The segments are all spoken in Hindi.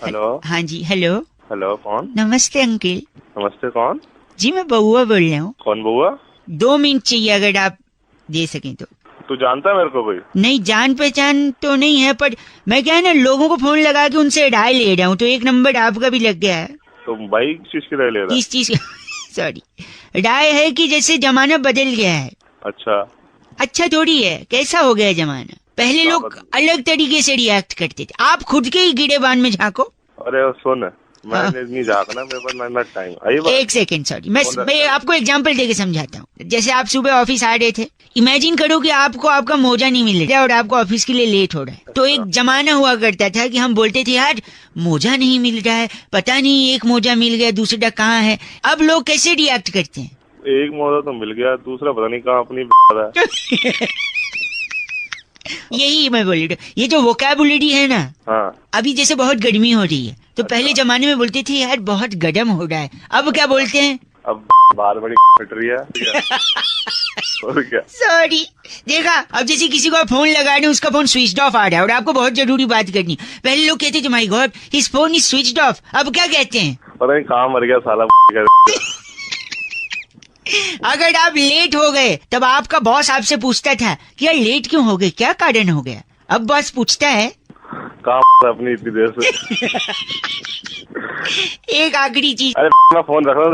हेलो। हाँ जी, हेलो। हेलो, कौन? नमस्ते अंकिल नमस्ते, कौन? जी, मैं बउआ बोल रहा हूँ। कौन बउआ? 2 मिनट चाहिए अगर आप दे सकें तो। तू जानता है मेरे को कोई? नहीं, जान पहचान तो नहीं है, पर मैं क्या है ना, लोगों को फोन लगा के उनसे राय ले रहा हूँ, तो एक नंबर आपका भी लग गया है। तो भाई किस चीज की राय ले रहा है? किस चीज सॉरी, राय है कि जैसे जमाना बदल गया है। अच्छा। अच्छा थोड़ी है, कैसा हो गया जमाना। पहले क्या लोग अलग तरीके से रिएक्ट करते थे, आप खुद के ही गिरेबान में झांको। अरे सुन, हाँ। मैंने नहीं झाँकना, मेरे पास ना टाइम। आइए बात। एक सेकेंड, सॉरी, मैं कौन रखता मैं है? आपको एग्जांपल देके समझाता हूँ। जैसे आप सुबह ऑफिस आ रहे थे, इमेजिन करो कि आपको आपका मोजा नहीं मिल रहा है और आपको ऑफिस के लिए लेट हो रहा है। तो एक जमाना हुआ करता था कि हम बोलते थे यार मोजा नहीं मिल रहा है, पता नहीं एक मोजा मिल गया दूसरा कहाँ है। अब लोग कैसे रिएक्ट करते हैं? एक मौका तो मिल गया, दूसरा पता नहीं कहाँ अपनी है। यही मैं बोल रहा हूँ, ये जो वोकैबुलरी है ना, हाँ। अभी जैसे बहुत गर्मी हो रही है तो पहले जमाने में बोलते थे यार बहुत गर्म हो रहा है, अब क्या बोलते हैं? अब बाहर बड़ी फट रही है। और क्या? सॉरी, देखा, अब जैसे किसी को फोन लगा रहे हैं, उसका फोन स्विच ऑफ आ रहा है और आपको बहुत जरूरी बात करनी। पहले लोग कहते थे my God his phone is switch off, अब क्या कहते हैं? पता नहीं कहाँ मर गया साला। अगर आप लेट हो गए तब आपका बॉस आपसे पूछता था कि यार लेट क्यों हो गए, क्या कारण हो गया। अब बॉस पूछता है कहाँ अपनी इतनी देर से। एक आखिरी चीज। अरे मैं फोन रख रहा हूँ।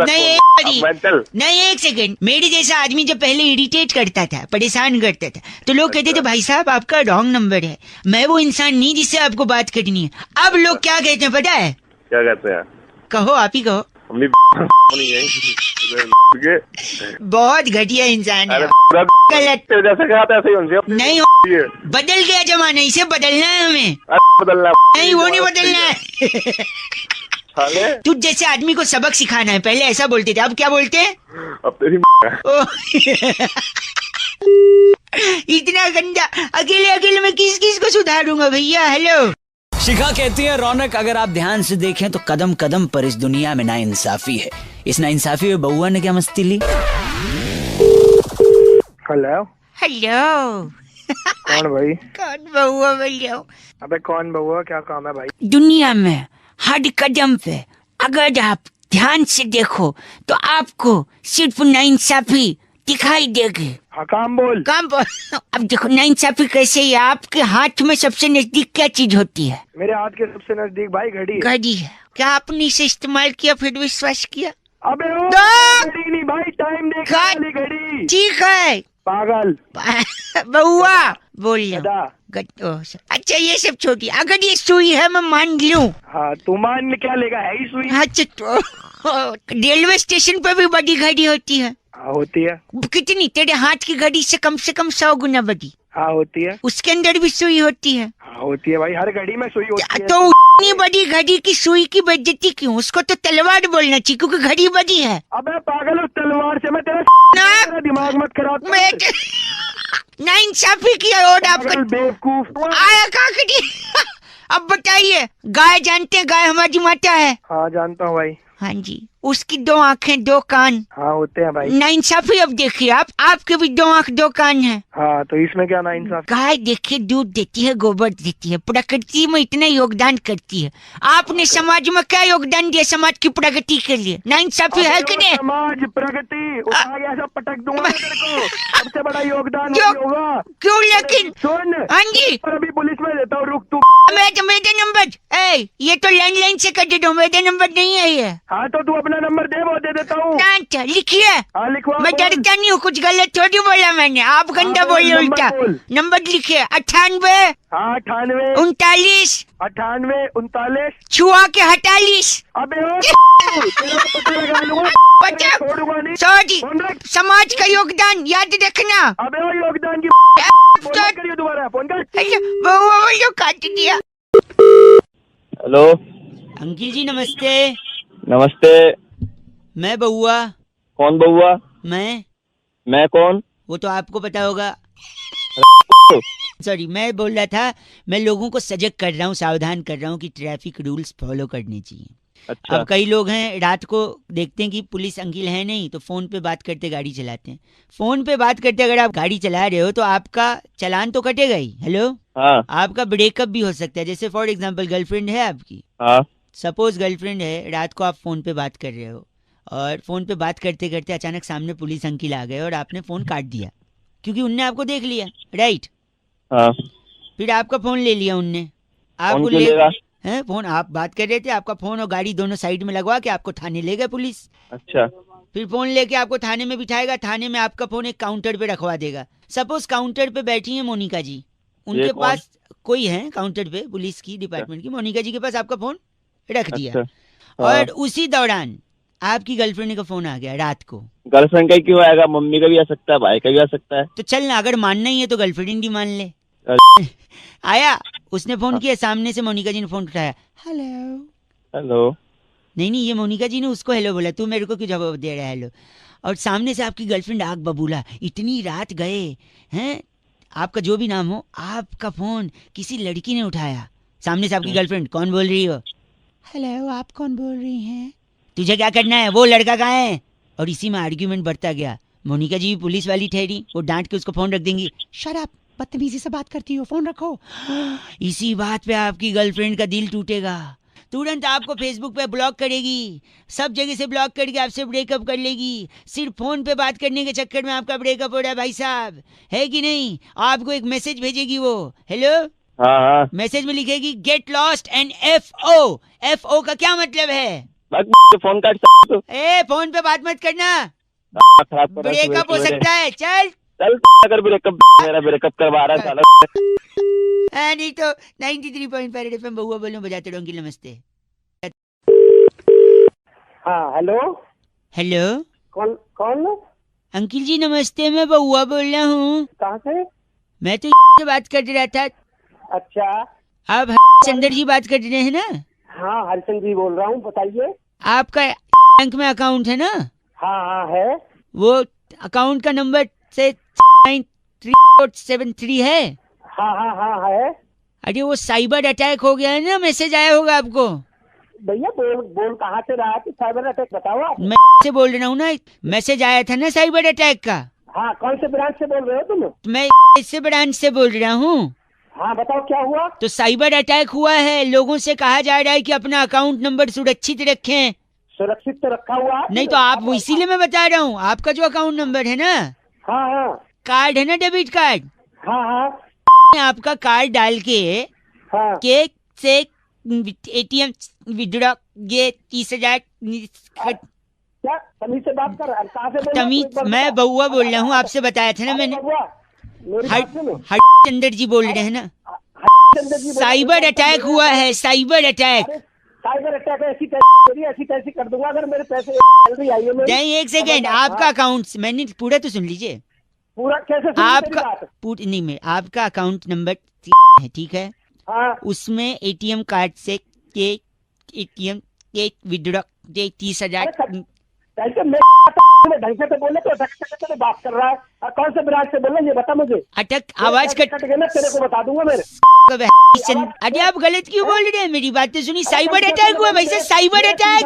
नहीं, एक सेकंड। मेरे जैसा आदमी जब पहले इरिटेट करता था, परेशान करता था, तो लोग कहते थे भाई साहब आपका रॉन्ग नंबर है, मैं वो इंसान नहीं जिससे आपको बात करनी है। अब लोग क्या कहते हैं पता है? क्या कहते हैं? कहो, आप ही कहो। अपनी बहुत घटिया इंसान है। गलत जैसे कहा था ऐसे ही उनसे नहीं, बदल गया जमाना, इसे बदलना है हमें। बदलना नहीं, वो नहीं बदलना है। तुझ जैसे आदमी को सबक सिखाना है, पहले ऐसा बोलते थे, अब क्या बोलते हैं? अब तेरी इतना गंदा, अकेले अकेले में किस किस को सुधारूंगा भैया। हेलो। शिखा कहती है रौनक, अगर आप ध्यान से देखें तो कदम कदम पर इस दुनिया में नाइंसाफी है। इस नाइंसाफी में बउआ ने क्या मस्ती ली? हेलो। हेलो। कौन भाई? कौन बउआ बोल रहे हो? अबे कौन बउआ, क्या काम है भाई? दुनिया में हर कदम पे अगर आप ध्यान से देखो तो आपको सिर्फ नाइंसाफी दिखाई देगी। हाँ काम बोल। काम अब देखो नाइंसाफी कैसे है। आपके हाथ में सबसे नजदीक क्या चीज होती है? मेरे हाथ के सबसे नजदीक भाई घड़ी है। घड़ी है। क्या आपने इसे इस्तेमाल किया फिर विश्वास किया? अबे ओ, घड़ी नहीं भाई, टाइम देखने वाली घड़ी। ठीक है पागल। बउआ बोल गधा। अच्छा ये सब छोटी, अगर ये सुई है मैं मान लूं। हाँ तू मान क्या लेगा, है ही सुई। अच्छा रेलवे स्टेशन पे भी बड़ी घड़ी होती है? हाँ होती है। कितनी? तेरे हाथ की घड़ी से कम 100 गुना बड़ी। हाँ होती है। उसके अंदर भी सुई होती है? हाँ होती है भाई, हर घड़ी में सुई होती है। तो इतनी बड़ी घड़ी की सुई की बेइज्जती क्यों? उसको तो तलवार बोलना चाहिए क्योंकि घड़ी बड़ी है। अबे पागल, उस तलवार से मैं तेरा दिमाग मत खराब कर। नाइंसाफी किया और आपका बेवकूफ आया काकड़ी। अब बताइए, गाय जानते हैं, गाय हमारी माता है। हाँ जानता हूँ भाई। हाँ जी, उसकी 2 आँखें 2 कान। हाँ होते हैं भाई। नाइंसाफी अब देखिए आप, आपके भी 2 आँख 2 कान हैं। हाँ तो इसमें क्या नाइंसाफी? गाय देखिए दूध देती है, गोबर देती है, प्रकृति में इतना योगदान करती है। आपने समाज में क्या योगदान दिया समाज की प्रगति के लिए? नाइंसाफी है कि नहीं? समाज प्रगति उठा के ऐसा पटक दूंगा तेरे को। सबसे बड़ा योगदान क्यों? वही होगा। क्यों लेकिन? सुन। हाँ जी। और अभी पुलिस में देता हूँ, रुक तू। मेरा नंबर ये तो लैंडलाइन से कर देता हूँ, मेरा नंबर नहीं है ये। हाँ तो तू अपना नंबर दे, वो दे देता हूँ। लिखिए। हाँ लिखवा। मैं डरता नहीं हूँ, कुछ गलत थोड़ी बोला मैंने, आप गंदा बोले उल्टा। नंबर लिखिए 98। हाँ 98 39 98 39 छुआ के 48। अबे तेरा पता लगा लूंगा, छोड़ूंगा नहीं। सॉरी, समाज का योगदान याद रखना। अबे वो योगदान की फोन करिए दोबारा, फोन कर। बउआ काट दिया। हेलो अंकिल जी नमस्ते। नमस्ते। मैं बउआ। कौन बउआ? मैं कौन? वो तो आपको पता होगा। सॉरी, मैं बोल रहा था, मैं लोगों को सजग कर रहा हूँ, सावधान कर रहा हूँ कि ट्रैफिक रूल्स फॉलो करने चाहिए। अच्छा। अब कई लोग हैं रात को देखते हैं कि पुलिस अंकिल है नहीं, तो फोन पे बात करते गाड़ी चलाते हैं। फोन पे बात करते अगर आप गाड़ी चला रहे हो तो आपका चालान तो कटेगा ही। हेलो। हाँ। आपका ब्रेकअप भी हो सकता है। जैसे फॉर एग्जांपल गर्लफ्रेंड है आपकी। हाँ। सपोज गर्लफ्रेंड है, रात को आप फोन पे बात कर रहे हो और फोन पे बात करते करते अचानक सामने पुलिस अंकिल आ गए और आपने फोन काट दिया क्योंकि उनने आपको देख लिया, राइट? हाँ। फिर आपका फोन ले लिया उनने, आपको क्यों लेगा? हैं फोन, आप बात कर रहे थे, आपका फोन और गाड़ी दोनों साइड में लगवा के आपको थाने ले गए पुलिस। अच्छा। फिर फोन लेके आपको थाने में बिठाएगा, थाने में आपका फोन एक काउंटर पे रखवा देगा। सपोज काउंटर पे बैठी है मोनिका जी, उनके कौन? पास कोई है काउंटर पे, पुलिस की डिपार्टमेंट की, मोनिका जी के पास आपका फोन रख दिया। अच्छा। और उसी दौरान आपकी गर्लफ्रेंड का फोन आ गया रात को। गर्लफ्रेंड का ही क्यों आएगा? मम्मी का भी आ सकता है, भाई का भी आ सकता है। तो चल ना, अगर मानना ही है तो गर्लफ्रेंड ही मान ले। आया, उसने फोन किया, सामने से मोनिका जी ने फोन उठाया, हेलो। हेलो। नहीं ये मोनिका जी ने उसको हेलो बोला, तू मेरे को क्यों जवाब दे रहा है हेलो? और सामने से आपकी गर्लफ्रेंड आग बबूला, इतनी रात गए हैं, आपका जो भी नाम हो, आपका फोन किसी लड़की ने उठाया। सामने से आपकी गर्लफ्रेंड, कौन बोल रही हो? हेलो, आप कौन बोल रही हैं? तुझे क्या करना है, वो लड़का कहाँ है? और इसी में आर्ग्यूमेंट बढ़ता गया। मोनिका जी भी पुलिस वाली ठहरी, वो डांट के उसको फोन रख देंगी, शट अप, बदतमीजी से बात करती हो, फोन रखो। इसी बात पे आपकी गर्लफ्रेंड का दिल टूटेगा, तुरंत आपको फेसबुक पे ब्लॉक करेगी, सब जगह से ब्लॉक करके आपसे ब्रेकअप कर लेगी। सिर्फ फोन पे बात करने के चक्कर में आपका ब्रेकअप हो रहा है भाई साहब, है कि नहीं? आपको एक मैसेज भेजेगी वो, हेलो। हाँ। मैसेज में लिखेगी get lost and FO। FO का क्या मतलब है? फोन काट सकते हो? ए फोन पे बात मत करना, खराब कर रहा है ब्रेकअप हो सुबह सकता है। चल चल अगर ब्रेकअप, मेरा ब्रेकअप करवा रहा है साला। नहीं तो 93.5 FM बहुआ बोलो, बजाते रहो अंकिल, नमस्ते। हाँ हेलो, हेलो कौन कौन? अंकिल जी नमस्ते, मैं बहुआ बोल रहा हूँ। कहाँ से? मैं तो से बात कर रहा था। अच्छा, आप चंदर जी बात कर रहे हैं ना? हाँ हरिचंद जी बोल रहा हूँ, बताइए। आपका बैंक में अकाउंट है ना? हाँ है। वो अकाउंट का नंबर से 9373 है। हाँ है। अरे वो साइबर अटैक हो गया है ना, मैसेज आया होगा आपको। भैया बोल कहाँ से रहा है? तो साइबर अटैक बताओ आप। मैं से बोल रहा हूँ ना, मैसेज आया था ना साइबर अटैक का। हाँ, कौन से ब्रांच से बोल रहे हो तुम? मैं इससे ब्रांच से बोल रहा हूँ। हाँ बताओ क्या हुआ? तो साइबर अटैक हुआ है, लोगों से कहा जा रहा है कि अपना अकाउंट नंबर सुरक्षित रखें। सुरक्षित तो रखा हुआ है। नहीं तो आप, वो इसीलिए मैं बता रहा हूँ, आपका जो अकाउंट नंबर है ना, हाँ कार्ड है ना, डेबिट कार्ड, हाँ आपका कार्ड डाल के हाँ। से ATM विड्रॉ, ये 30,000 क्या तमीज से बात कर रहा है? कहाँ से बोल रहा है? तमीज, एक बार मैं बताओ। बउआ बोल रहा हूँ, आपसे बताया था ना मैंने। बउआ, मेरी बात सुनो। हरिचंदर जी बोल रहे हैं ना, हरिचंद्र जी बोल रहे हैं। साइबर अटैक हुआ है, साइबर अटैक। अरे, साइबर अटैक ऐसी तैसी कर दूंगा अगर मेरे पैसे जल्दी आइए। नहीं एक सेकेंड, आपका अकाउंट, मैंने पूरा तो सुन लीजिए। पूरा कैसे सुनूं तेरी आपका बात? नहीं, मैं आपका अकाउंट नंबर है, ठीक है? हाँ उसमें ATM कार्ड से के ATM के विड्रॉ 30,000। कैसे मैं ढंग से तो बोले तो ढंग से बात कर रहा है। और कौन से ब्रांच से बोल रहे हैं ये बता मुझे। अटक आवाज कट गया ना, तेरे को बता दूंगा मेरे। अरे आप गलत क्यों बोल रहे हैं, मेरी बात तो सुनिए। साइबर अटैक हुआ भाई साहब, साइबर अटैक।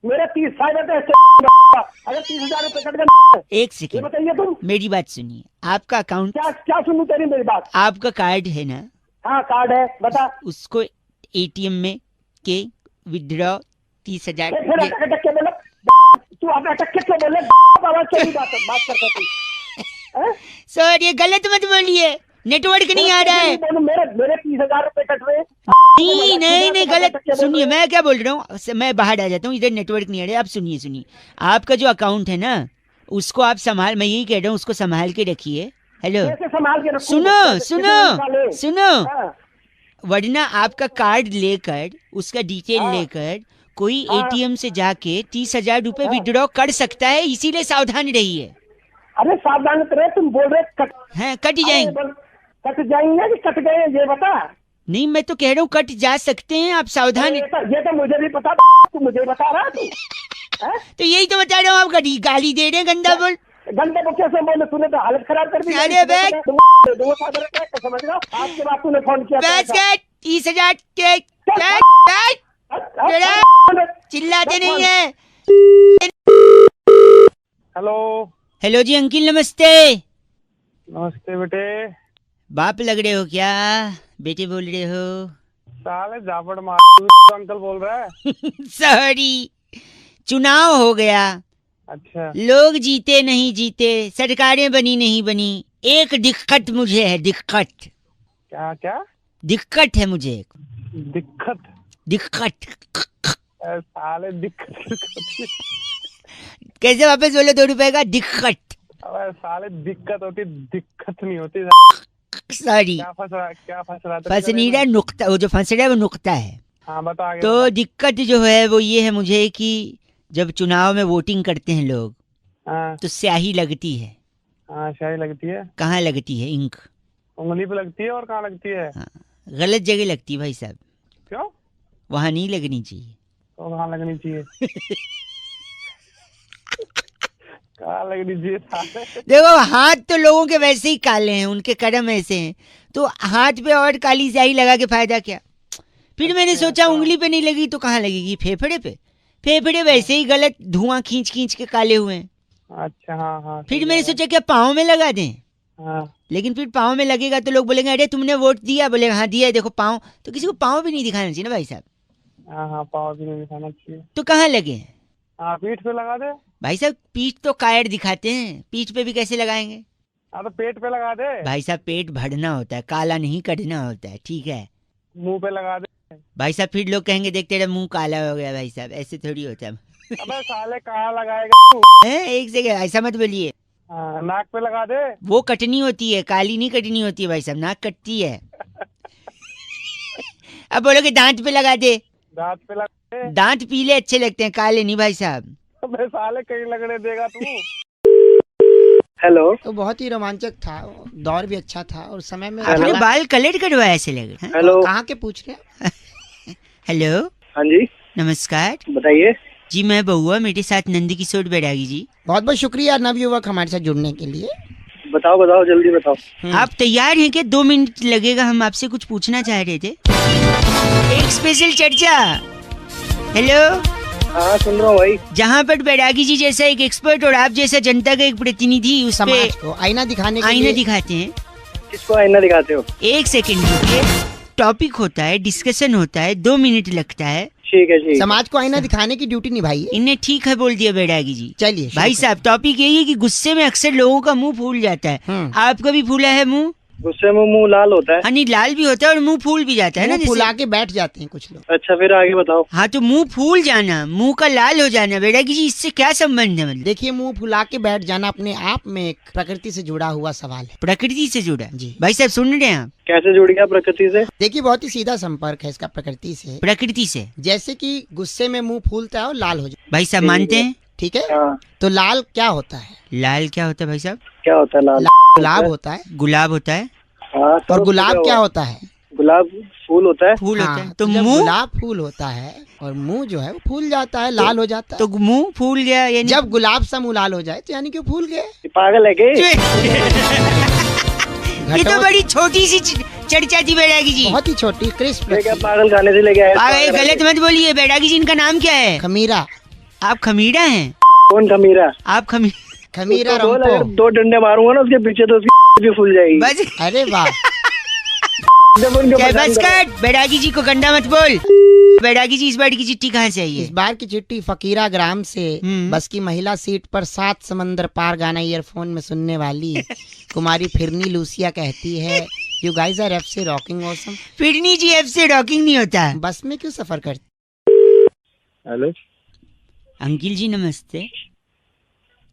मेरे 30 साइबर अगर 30,000 रुपए कट गए। एक ये सेकेंड, बताइए तुम। मेरी बात सुनिए। आपका अकाउंट, क्या सुनूं तेरी मेरी बात? आपका कार्ड है ना? हाँ कार्ड है, बता। उसको ATM में के विड्रॉ 30,000। फिर अटक के बोले तू, आप अटक के बोले आवाज से बात करता तू। सर ये गलत मत बोलिए, नेटवर्क नहीं आ रहा है। मेरे 30,000 रुपए कट रहे। नहीं गलत सुनिए, मैं क्या बोल रहा हूँ, मैं बाहर आ जाता हूँ, इधर नेटवर्क नहीं आ रहा है। आप सुनिए, आपका जो अकाउंट है ना, उसको आप संभाल, मैं यही कह रहा हूँ, उसको संभाल के रखिए। हेलो, संभाल के सुनो, वरना आपका कार्ड लेकर, उसका डिटेल लेकर कोई ATM से जाके 30,000 रुपए विड्रॉ कर सकता है, इसीलिए सावधान रहिए। अरे सावधान रहे, तुम बोल रहे कट जाएंगे। कट जाएंगे कि कट गए ये बता। नहीं मैं तो कह रहा हूँ कट जा सकते हैं, आप सावधान। ये तो मुझे भी पता, तू मुझे बता रहा तू। तो यही तो बता रहा हूँ, आप गाली दे रहे हैं, गंदा बोल। गंदे को कैसे बोले? तूने तो हालत खराब कर दी। अरे बैग समझ रहा, आपके बाद तूने फोन किया। 30,000 के चिल्लाते नहीं है। हेलो जी अंकिल नमस्ते। नमस्ते बेटे। बाप लग रहे हो क्या? बेटे बोल रहे हो? साले झापड़ मार अंकल बोल रहा है। सॉरी, चुनाव हो गया, अच्छा लोग जीते नहीं जीते, सरकारें बनी नहीं बनी, एक दिक्कत मुझे है, दिक्कत क्या क्या दिक्कत है मुझे एक दिक्कत? दिक्कत। साले दिक्कत क्यों होती है? कैसे वापस बोलो 2 रुपए का दिक्कत। अबे साले दिक्कत होती, दिक्कत नहीं होती। सॉरी, क्या फंस रहा था? फंस नहीं रहा, नुक्ता, वो जो फंस रहा है वो नुक्ता है। हाँ बता आगे तो बता। दिक्कत जो है वो ये है मुझे कि जब चुनाव में वोटिंग करते हैं लोग हाँ तो स्याही लगती है। हाँ शाही लगती है, कहाँ लगती है? इंक उंगली पे लगती है। और कहाँ लगती है? हाँ, गलत जगह लगती है भाई साहब, क्यों? वहां नहीं लगनी चाहिए। तो कहाँ लगनी चाहिए? कहाँ लगनी चाहिए साले? देखो, हाथ तो लोगों के वैसे ही काले हैं, उनके कदम ऐसे हैं, तो हाथ पे और काली स्याही लगा के फायदा क्या? फिर मैंने सोचा उंगली पे नहीं लगी तो कहाँ लगेगी? फेफड़े पे। फेफड़े वैसे ही गलत धुआं खींच खींच के काले हुए हैं। अच्छा हाँ हाँ फिर मैंने सोचा क्या पाँव में लगा दें, हाँ लेकिन फिर पाँव में लगेगा तो लोग बोलेंगे अरे तुमने वोट दिया, बोले हाँ दिया है, देखो पाँव, तो किसी को पाँव भी नहीं दिखाना चाहिए ना भाई साहब। हाँ हाँ पाव भी नहीं दिखाना चाहिए। तो कहाँ लगे? हाँ पीठ पे लगा दे। भाई साहब पीठ तो कायर दिखाते हैं, पीठ पे भी कैसे लगाएंगे? हाँ तो पेट पे लगा दे। भाई साहब पेट भरना होता है, काला नहीं कटना होता है, ठीक है? मुंह पे लगा दे। भाई साहब फिर लोग कहेंगे देख तेरा मुंह काला हो गया। भाई साहब ऐसे थोड़ी होता है। अबे साले कहाँ लगाएगा तू? एक सेकंड, ऐसा मत बोलिए। हाँ, नाक पे लगा दे। वो कटनी होती है, काली नहीं कटनी होती है भाई साहब, नाक कटती है। अब बोलोगे दांत पे लगा दे, दांत पे लगा दे। दांत पीले अच्छे लगते हैं, काले नहीं भाई साहब। अबे साले कहीं लगने देगा तू? हेलो। तो बहुत ही रोमांचक था, दौर भी अच्छा था और समय में आपने बाल कलर करवाया ऐसे लग रहा है। हेलो। कहाँ के पूछ रहे हैं? हेलो हाँ जी नमस्कार बताइए। जी, मैं बउआ, मेरे साथ नंद किशोर बैरागी जी। बहुत बहुत शुक्रिया नवयुवक हमारे साथ जुड़ने के लिए। बताओ बताओ जल्दी बताओ। आप तैयार हैं क्या? 2 मिनट लगेगा, हम आपसे कुछ पूछना चाह रहे थे। एक स्पेशल चर्चा। हेलो, हाँ सुन रहा हूँ भाई। जहाँ पर बैरागी जी जैसा एक एक्सपर्ट और आप जैसा जनता का एक प्रतिनिधि उस पे समाज को आईना दिखाने के आईना लिए दिखाते हैं। किसको आईना दिखाते हो? एक सेकंड रुकिए, टॉपिक होता है, डिस्कशन होता है, 2 मिनट लगता है। ठीक है जी। समाज को आईना दिखाने की ड्यूटी निभाइए। इन्हें ठीक है बोल दिया बैरागी जी। चलिए भाई साहब टॉपिक यही है कि गुस्से में अक्सर लोगों का मुंह फूल जाता है। आपका भी फूला है मुंह? गुस्से में मुंह लाल होता है। हाँ नहीं, लाल भी होता है और मुंह फूल भी जाता है ना, मुंह जैसे। फुला के बैठ जाते हैं कुछ लोग। अच्छा फिर आगे बताओ। हाँ तो मुंह फूल जाना, मुंह का लाल हो जाना, बैरागी जी इससे क्या संबंध है? मतलब देखिए, मुंह फुला के बैठ जाना अपने आप में एक प्रकृति से जुड़ा हुआ सवाल है। प्रकृति से जुड़ा जी। भाई साहब सुन रहे हैं आप? कैसे जुड़ गया प्रकृति से? देखिए, बहुत ही सीधा संपर्क है इसका प्रकृति से। प्रकृति से जैसे कि गुस्से में मुंह फूलता है और लाल हो जाता भाई साहब मानते हैं? है, ठीक है? हाँ तो लाल क्या होता है? लाल क्या होता है भाई साहब? क्या होता है लाल? गुलाब होता है। गुलाब होता है। हाँ तो और गुलाब क्या होता है? गुलाब फूल होता है। फूल होता है। हाँ, तो जब मुंह, गुलाब फूल होता है और मुंह जो है वो फूल जाता है, लाल हो जाता है। तो मुंह फूल गया यानी जब गुलाब सा मुंह लाल हो जाए तो यानी कि वो फूल गए। ये पागल है क्या? ये तो बड़ी छोटी सी चर्चा थी बैरागी जी। बहुत ही छोटी क्रिस्प। ये क्या पागल खाने से लेके आए? गलत मत बोलिए बैरागी जी, इनका नाम क्या है? खमीरा। आप खमीरा हैं? कौन खमीरा? आप खमीरा उसको बोल, रंपो। अगर 2 डंडे मारूंगा ना उसके पीछे तो उसकी भी फूल जाएगी। बस अरे वाह। जब उनके क्या पसंद बस करो। कर, बैरागी जी को गंदा मत बोल। बैरागी जी इस बार की चिट्ठी कहाँ से आई इस है? बार की चिट्ठी फकीरा ग्राम से। हम्म। बस की महिला सीट पर 7 समंदर पार गाना ईयरफोन में सुनने वाली कुमारी फिरनी लूसिया कहती है, यू गाइस आर एफ से रॉकिंग ऑसम। फिरनी जी एफ से रॉकिंग नहीं होता है। बस में क्यों सफर करती? हेलो। अंकिल जी नमस्ते।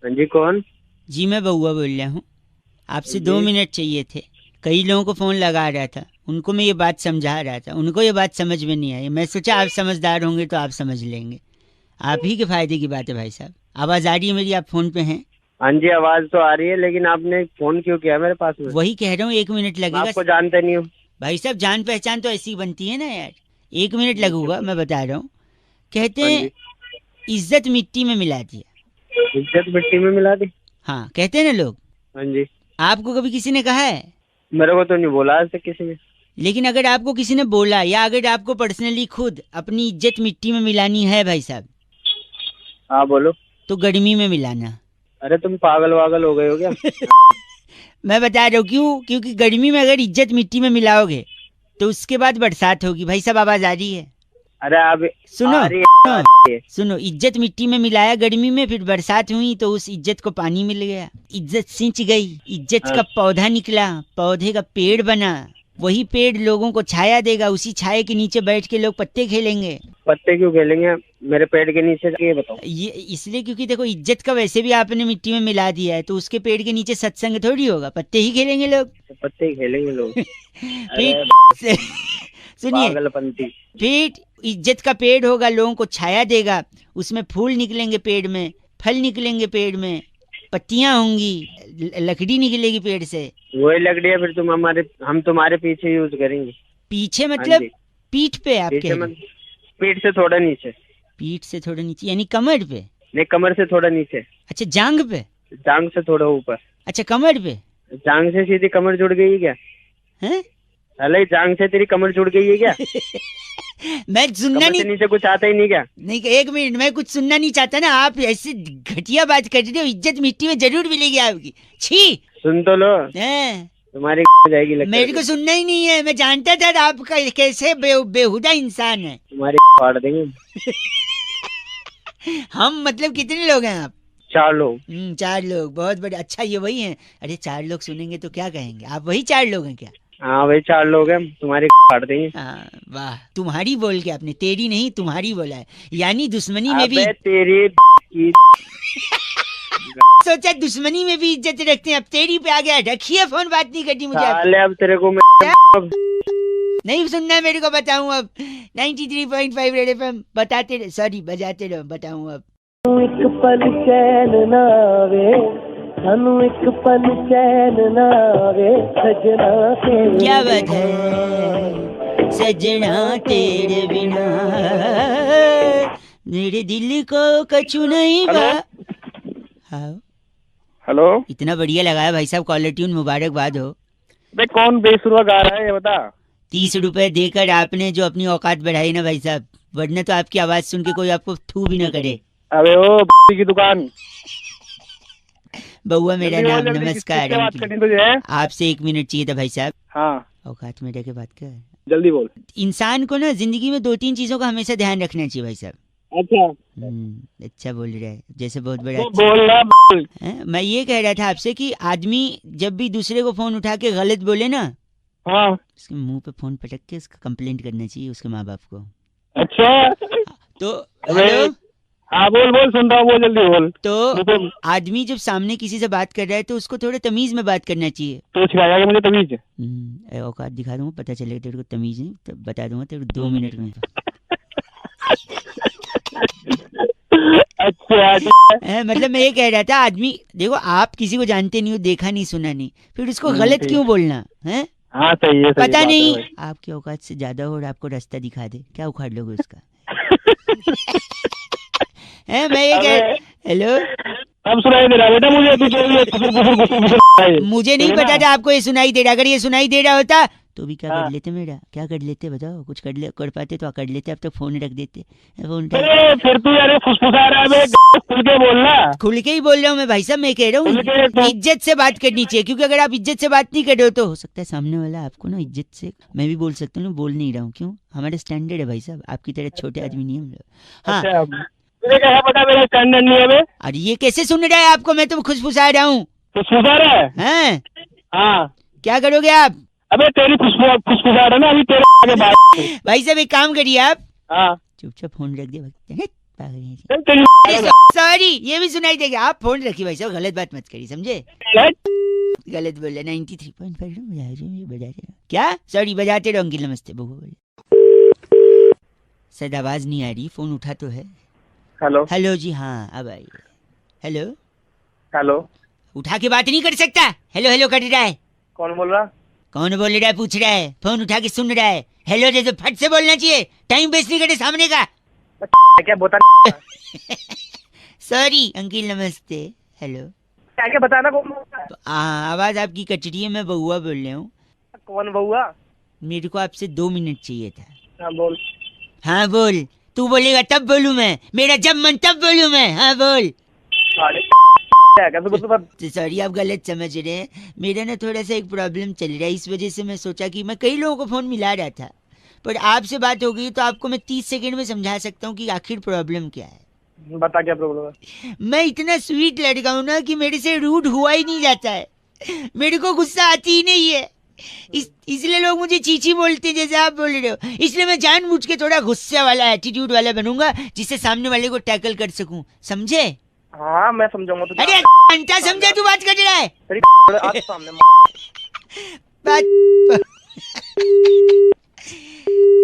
हाँ जी कौन? जी मैं बउआ बोल रहा हूँ, आपसे 2 मिनट चाहिए थे। कई लोगों को फोन लगा रहा था, उनको मैं ये बात समझा रहा था, उनको ये बात समझ में नहीं आई। मैं सोचा आप समझदार होंगे तो आप समझ लेंगे, आप ही के फायदे की बात है। भाई साहब आवाज आ रही है मेरी? आप फोन पे हैं? हाँ जी आवाज तो आ रही है, लेकिन आपने फोन क्यों किया मेरे पास में? वही कह रहा हूँ, 1 मिनट मैं आपको लगेगा। जानते नहीं हूँ। भाई साहब जान पहचान तो ऐसी बनती है ना यार, 1 मिनट लगूगा, मैं बता रहा हूँ। कहते हाँ हैं इज्जत मिट्टी में मिला दिया। इज्जत मिट्टी में मिला दी? हाँ कहते हैं ना लोग। हाँ जी। आपको कभी किसी ने कहा है? मेरे को तो नहीं बोला आज तक किसी ने। लेकिन अगर आपको किसी ने बोला, या अगर आपको पर्सनली खुद अपनी इज्जत मिट्टी में मिलानी है भाई साहब, हाँ बोलो। तो गर्मी में मिलाना। अरे तुम पागल वागल हो गए हो क्या? मैं बता रहा हूँ क्यों, क्योंकि गर्मी में अगर इज्जत मिट्टी में मिलाओगे तो उसके बाद बरसात होगी। भाई साहब आवाज आ रही है? अरे आप सुनो आ रही सुनो, सुनो, इज्जत मिट्टी में मिलाया गर्मी में, फिर बरसात हुई तो उस इज्जत को पानी मिल गया, इज्जत सिंच गई, इज्जत का पौधा निकला, पौधे का पेड़ बना, वही पेड़ लोगों को छाया देगा, उसी छाया के नीचे बैठ के लोग पत्ते खेलेंगे। पत्ते क्यों खेलेंगे मेरे पेड़ के नीचे, ये बताओ। ये इसलिए क्योंकि देखो इज्जत का वैसे भी आपने मिट्टी में मिला दिया है, तो उसके पेड़ के नीचे सत्संग थोड़ी होगा, पत्ते ही खेलेंगे लोग। तो पत्ते ही खेलेंगे लोग। फिर सुनिए, पागलपंती। फिर इज्जत का पेड़ होगा, लोगों को छाया देगा, उसमें फूल निकलेंगे पेड़ में, फल निकलेंगे पेड़ में, पत्तियां होंगी, लकड़ी निकलेगी पेड़ से। वही लकड़ी है, फिर हम तुम्हारे पीछे यूज करेंगे। पीछे हाँ मतलब जी। पीठ पे आप पीछे कह रहे हैं? पीठ से थोड़ा नीचे। पीठ से थोड़ा नीचे यानी कमर पे? नहीं, कमर से थोड़ा नीचे। अच्छा, जांग पे? जांग से थोड़ा ऊपर। अच्छा, कमर पे? जांग से सीधी कमर जुड़ गई है क्या? हैं? अरे जांग से तेरी कमर जुड़ गई है क्या? मैं सुनना कमर नहीं, से नीचे कुछ आता ही नहीं क्या? नहीं, एक मिनट, मैं कुछ सुनना नहीं चाहता ना, आप ऐसे घटिया बात कर रहे हो। इज्जत मिट्टी में जरूर मिलेगी आपकी। छी। सुन तो लो, हैं? तुम्हारी जाएगी लगता मेरे को सुनना ही नहीं है, मैं जानता था आप कैसे बेहुदा इंसान है। तुम्हारी फाड़ देंगे। हम मतलब कितने लोग हैं आप? 4 लोग। 4 लोग, बहुत बड़े। अच्छा, ये वही हैं? अरे 4 लोग सुनेंगे तो क्या कहेंगे, आप वही 4 लोग हैं क्या? हाँ वही 4 लोग हैं, तुम्हारी फाड़ देंगे। हाँ, वाह, तुम्हारी बोल के आपने तेरी नहीं तुम्हारी बोला है, यानी दुश्मनी में भी। अबे तेरी की सोचा दुश्मनी में भी इज्जत रखते हैं, अब तेरी पे आ गया। रखिए फोन, बात नहीं करनी मुझे अब। साले, अब तेरे को नहीं सुनना है मेरे को, बताऊं अब। 93.5 रेड एफएम बताते रहो, सॉरी बजाते रहो, बताऊं अब। एक पल चैन ना आवे, सानू एक पल चैन ना आवे, सजना तेरे। क्या बात है, सजना तेरे बिना मेरे दिल को कछु नहीं बा। हाँ, हेलो। इतना बढ़िया लगाया भाई साहब, कॉलर ट्यून, मुबारकबाद हो। बे कौन बेसुरा गा रहा है ये बता। 30 रुपए देकर आपने जो अपनी औकात बढ़ाई ना भाई साहब, वरना तो आपकी आवाज सुन के कोई आपको थू भी ना करे। अबे ओ की दुकान। बउआ मेरा जल्दी नाम, बोल, जल्दी, नमस्कार। किससे बात करनी तुझे? आपसे 1 मिनट चाहिए था भाई साहब। हाँ औकात में रह के बात कर। जल्दी बोल। इंसान को ना जिंदगी में 2-3 चीजों का हमेशा ध्यान रखना चाहिए भाई साहब। अच्छा अच्छा बोल रहा है, जैसे बहुत बड़ा। तो बोल ना बोल। मैं ये कह रहा था आपसे कि आदमी जब भी दूसरे को फोन उठा के गलत बोले ना, हाँ उसके मुंह पे फोन पटक के उसका कंप्लेंट करना चाहिए उसके माँ बाप को। अच्छा तो हेलो, हाँ बोल बोल, सुन रहा हूँ, बोल जल्दी बोल। तो आदमी जब सामने किसी से बात कर रहा है तो उसको थोड़ा तमीज में बात करना चाहिए। तो सिखाया मुझे तमीज। औकात दिखा दूंगा, पता चलेगा तेरे को तमीज नहीं, तो बता दूंगा तेरे को 2 मिनट में। अच्छा मतलब मैं ये कह रहा था, आदमी देखो, आप किसी को जानते नहीं हो, देखा नहीं सुना नहीं, फिर उसको गलत क्यों बोलना है? हाँ सही है, पता नहीं आपकी औकात से ज्यादा हो और आपको रास्ता दिखा दे, क्या उखाड़ लोगे उसका? मैं ये कह, हेलो, अब सुनाई दे रहा बेटा मुझे, मुझे नहीं पता था आपको ये सुनाई दे रहा। अगर ये सुनाई दे रहा होता तो भी क्या कर लेते मेरा, क्या कर लेते बताओ? कुछ कर पाते तो कर लेते, अब तक फोन रख देते। फोन फिर तू यार फुसफुसा रहा है, खुल के बोलना। खुल के ही बोल रहा हूँ मैं भाई साहब, मैं कह रहा हूँ इज्जत से बात करनी चाहिए, क्योंकि अगर आप इज्जत से बात नहीं कर रहे हो तो हो सकता है सामने वाला आपको ना इज्जत से, मैं भी बोल सकता हूँ, बोल नहीं रहा हूँ, क्यों? हमारा स्टैंडर्ड है भाई साहब, आपकी तरह छोटे आदमी नहीं हम लोग। हाँ, पता मेरा स्टैंडर्ड नहीं है। अरे ये कैसे सुन रहा है आपको? मैं तो खुशफुसा रहा हूँ। फुसफुसा रहा है? हाँ, क्या करोगे आप? अबे तेरी फुसफुसा रहा ना अभी तेरे भाई साहब एक काम करिए आप, हाँ चुपचाप फोन रख दिया। तेरी सॉरी, ये भी सुनाई देगा। आप फोन रखिए भाई साहब, गलत बात मत करिए, समझे? गलत बोल रहे। 93.5 बजा रहे क्या? सॉरी, बजाते रहो अंकिल, नमस्ते। बोलो। शायद आवाज नहीं आ रही, फोन उठा तो है। हेलो हेलो जी, हाँ अब आइए। हेलो हेलो, उठा के बात नहीं कर सकता? हेलो हेलो कर रहा है। कौन बोल रहा? कौन बोल रहा है पूछ रहा है, फोन उठा के सुन रहा है। हेलो जैसे फट से बोलना चाहिए, टाइम वेस्ट नहीं करे सामने का। क्या बता? सॉरी अंकिल, नमस्ते। हेलो, क्या बताना? कौन? आवाज आपकी कचरी है, मैं बउआ बोल रहा हूँ। कौन बउआ? मेरे को आपसे 2 मिनट चाहिए था। हाँ बोल। हाँ बोल, तू बोलेगा तब बोलूं मैं, मेरा जब मन तब बोलूं मैं। हाँ बोल। कैसे मतलब तो सॉरी, आप गलत समझ रहे हैं। मेरा ना थोड़ा सा एक प्रॉब्लम चल रहा है, इस वजह से मैं सोचा कि मैं कई लोगों को फोन मिला रहा था, पर आपसे बात हो गई तो आपको मैं 30 सेकंड में समझा सकता हूँ कि आखिर प्रॉब्लम क्या है। बता क्या प्रॉब्लम है? मैं इतना स्वीट लड़का हूँ ना कि मेरे से रूड हुआ ही नहीं जाता है, मेरे को गुस्सा आती ही नहीं है। इसलिए लोग मुझे चीची बोलते हैं जैसे आप बोल रहे हो। इसलिए मैं जानबूझ के थोड़ा गुस्से वाला, एटीट्यूड वाला बनूंगा जिससे सामने वाले को टैकल कर सकूं, समझे? हाँ मैं समझाऊंगा तुझे। अरे घंटा समझा तू बात कर रहा है? अरे आज सामने बात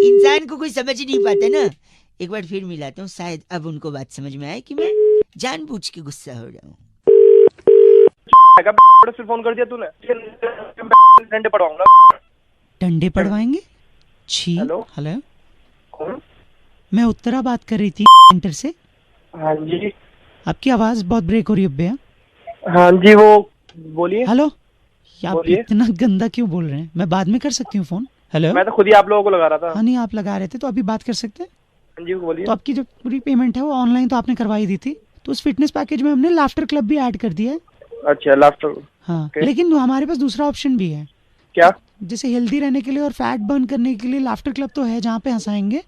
इंसान को कोई समझ ही नहीं पाता ना। एक बार फिर मिलाता हूँ, शायद अब उनको बात समझ में आए कि मैं जानबूझ के गुस्सा हो रहा हूँ। फिर फोन कर दिया तूने, डंडे पड़वाऊंगा। डंडे पड़वाएंगे? छी। हेलो हेलो, कौन? मैं उत्तरा बात कर रही थी सेंटर से। हाँ जी। आपकी आवाज बहुत ब्रेक हो रही है भैया। हाँ जी, वो बोलिए। हेलो, आप बोलिए। इतना गंदा क्यों बोल रहे हैं? मैं बाद में कर सकती हूँ फोन। हेलो, मैं तो खुद ही आप लोगों को लगा रहा था। हाँ नहीं, आप लगा रहे थे तो अभी बात कर सकते हैं। हाँ जी बोलिए। तो आपकी जो पूरी पेमेंट है वो ऑनलाइन तो आपने करवाई दी थी, तो उस फिटनेस पैकेज में हमने लाफ्टर क्लब भी ऐड कर दिया है। अच्छा लाफ्टर। हाँ Okay. लेकिन हमारे पास दूसरा ऑप्शन भी है। क्या? जैसे हेल्दी रहने के लिए और फैट बर्न करने के लिए लाफ्टर क्लब तो है जहाँ पे हंसाएंगे,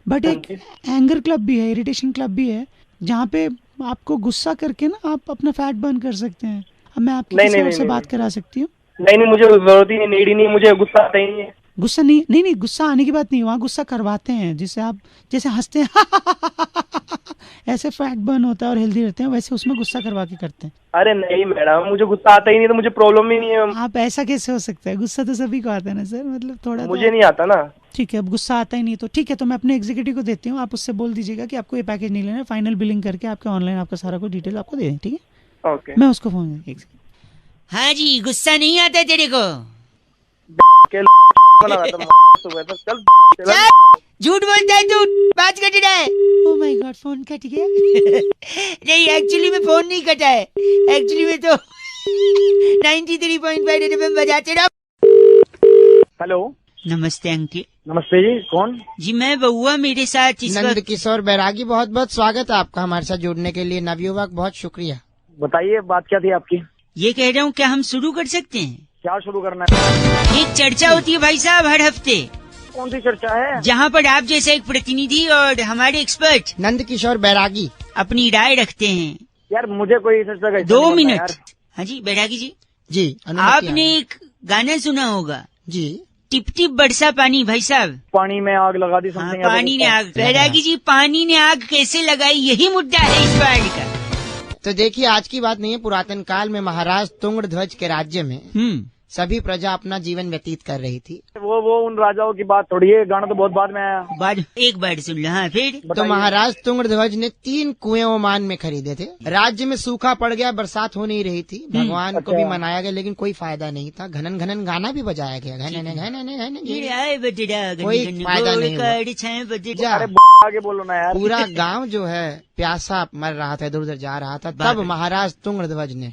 बट एक एंगर क्लब भी है, इरिटेशन क्लब भी है, जहाँ पे आपको गुस्सा करके ना आप अपना फैट बर्न कर सकते हैं। अब मैं आपकी किसी और से बात करा सकती हूँ। नहीं मुझे जरूरत ही नहीं, नीड ही नहीं, मुझे गुस्सा आता ही नहीं है। गुस्सा नहीं, गुस्सा आने की बात नहीं, वहाँ गुस्सा करवाते हैं, जिससे आप जैसे हंसते हैं ऐसे फैट बर्न होता है और हेल्दी रहते हैं, वैसे उसमें गुस्सा करवा के करते हैं। अरे नहीं मैडम, मुझे गुस्सा आता ही नहीं, तो मुझे प्रॉब्लम ही नहीं है। आप ऐसा कैसे हो सकता है? गुस्सा तो सभी को आता है ना सर, मतलब थोड़ा मुझे नहीं आता ना। ठीक है, अब गुस्सा आता ही नहीं तो ठीक है, तो मैं अपने एग्जीक्यूटिव को देती हूँ, आप उससे बोल दीजिएगा कि आपको ये पैकेज नहीं लेना है, फाइनल बिलिंग करके आपके ऑनलाइन आपका सारा कुछ डिटेल आपको दे दें, ठीक है? ओके। मैं उसको फोन। हाँ जी, गुस्सा नहीं आता तेरे को? चल झूठ बोलता है तू, बात कट रहा है। ओह माय गॉड, फोन कट गया। नहीं, एक्चुअली में फोन नहीं कटा है, एक्चुअली में तो 93.5 एफएम बजाते रहो। हेलो नमस्ते अंकिल। नमस्ते जी, कौन? जी मैं बउआ, मेरे साथ इस नंद वक्त किशोर बैरागी, बहुत बहुत स्वागत है आपका हमारे साथ जुड़ने के लिए। नवयुवक, बहुत शुक्रिया। बताइए बात क्या थी आपकी? ये कह रहा हूँ, क्या हम शुरू कर सकते हैं? क्या शुरू करना है? एक चर्चा होती है भाई साहब हर हफ्ते। कौन सी चर्चा है? जहाँ पर आप जैसे एक प्रतिनिधि और हमारे एक्सपर्ट नंद किशोर बैरागी अपनी राय रखते हैं। यार मुझे कोई चर्चा का 2 मिनट। हाँ जी बैरागी जी, जी, आपने एक गाना सुना होगा, जी, टिप टिप बरसा पानी। भाई साहब, पानी में आग लगा दी, हाँ, समथिंग। पानी ने आग। बैरागी जी, पानी ने आग कैसे लगाई, यही मुद्दा है इस बार का। तो देखिए, आज की बात नहीं है, पुरातन काल में महाराज तुंगध्वज के राज्य में सभी प्रजा अपना जीवन व्यतीत कर रही थी। वो उन राजाओं की बात थोड़ी है, गाना तो बहुत बाद में आया। बाद एक बार सुन लो। हाँ फिर? तो महाराज तुंगध्वज ने 3 कुएं ओमान में खरीदे थे। राज्य में सूखा पड़ गया, बरसात हो नहीं रही थी, भगवान को भी मनाया गया, लेकिन कोई फायदा नहीं था। घनन घनन गाना भी बजाया गया, घनन घनन कोई फायदा नहीं हुआ। अरे आगे बोलो ना यार। पूरा गांव जो है प्यासा मर रहा था, इधर उधर जा रहा था। तब महाराज तुंगध्वज ने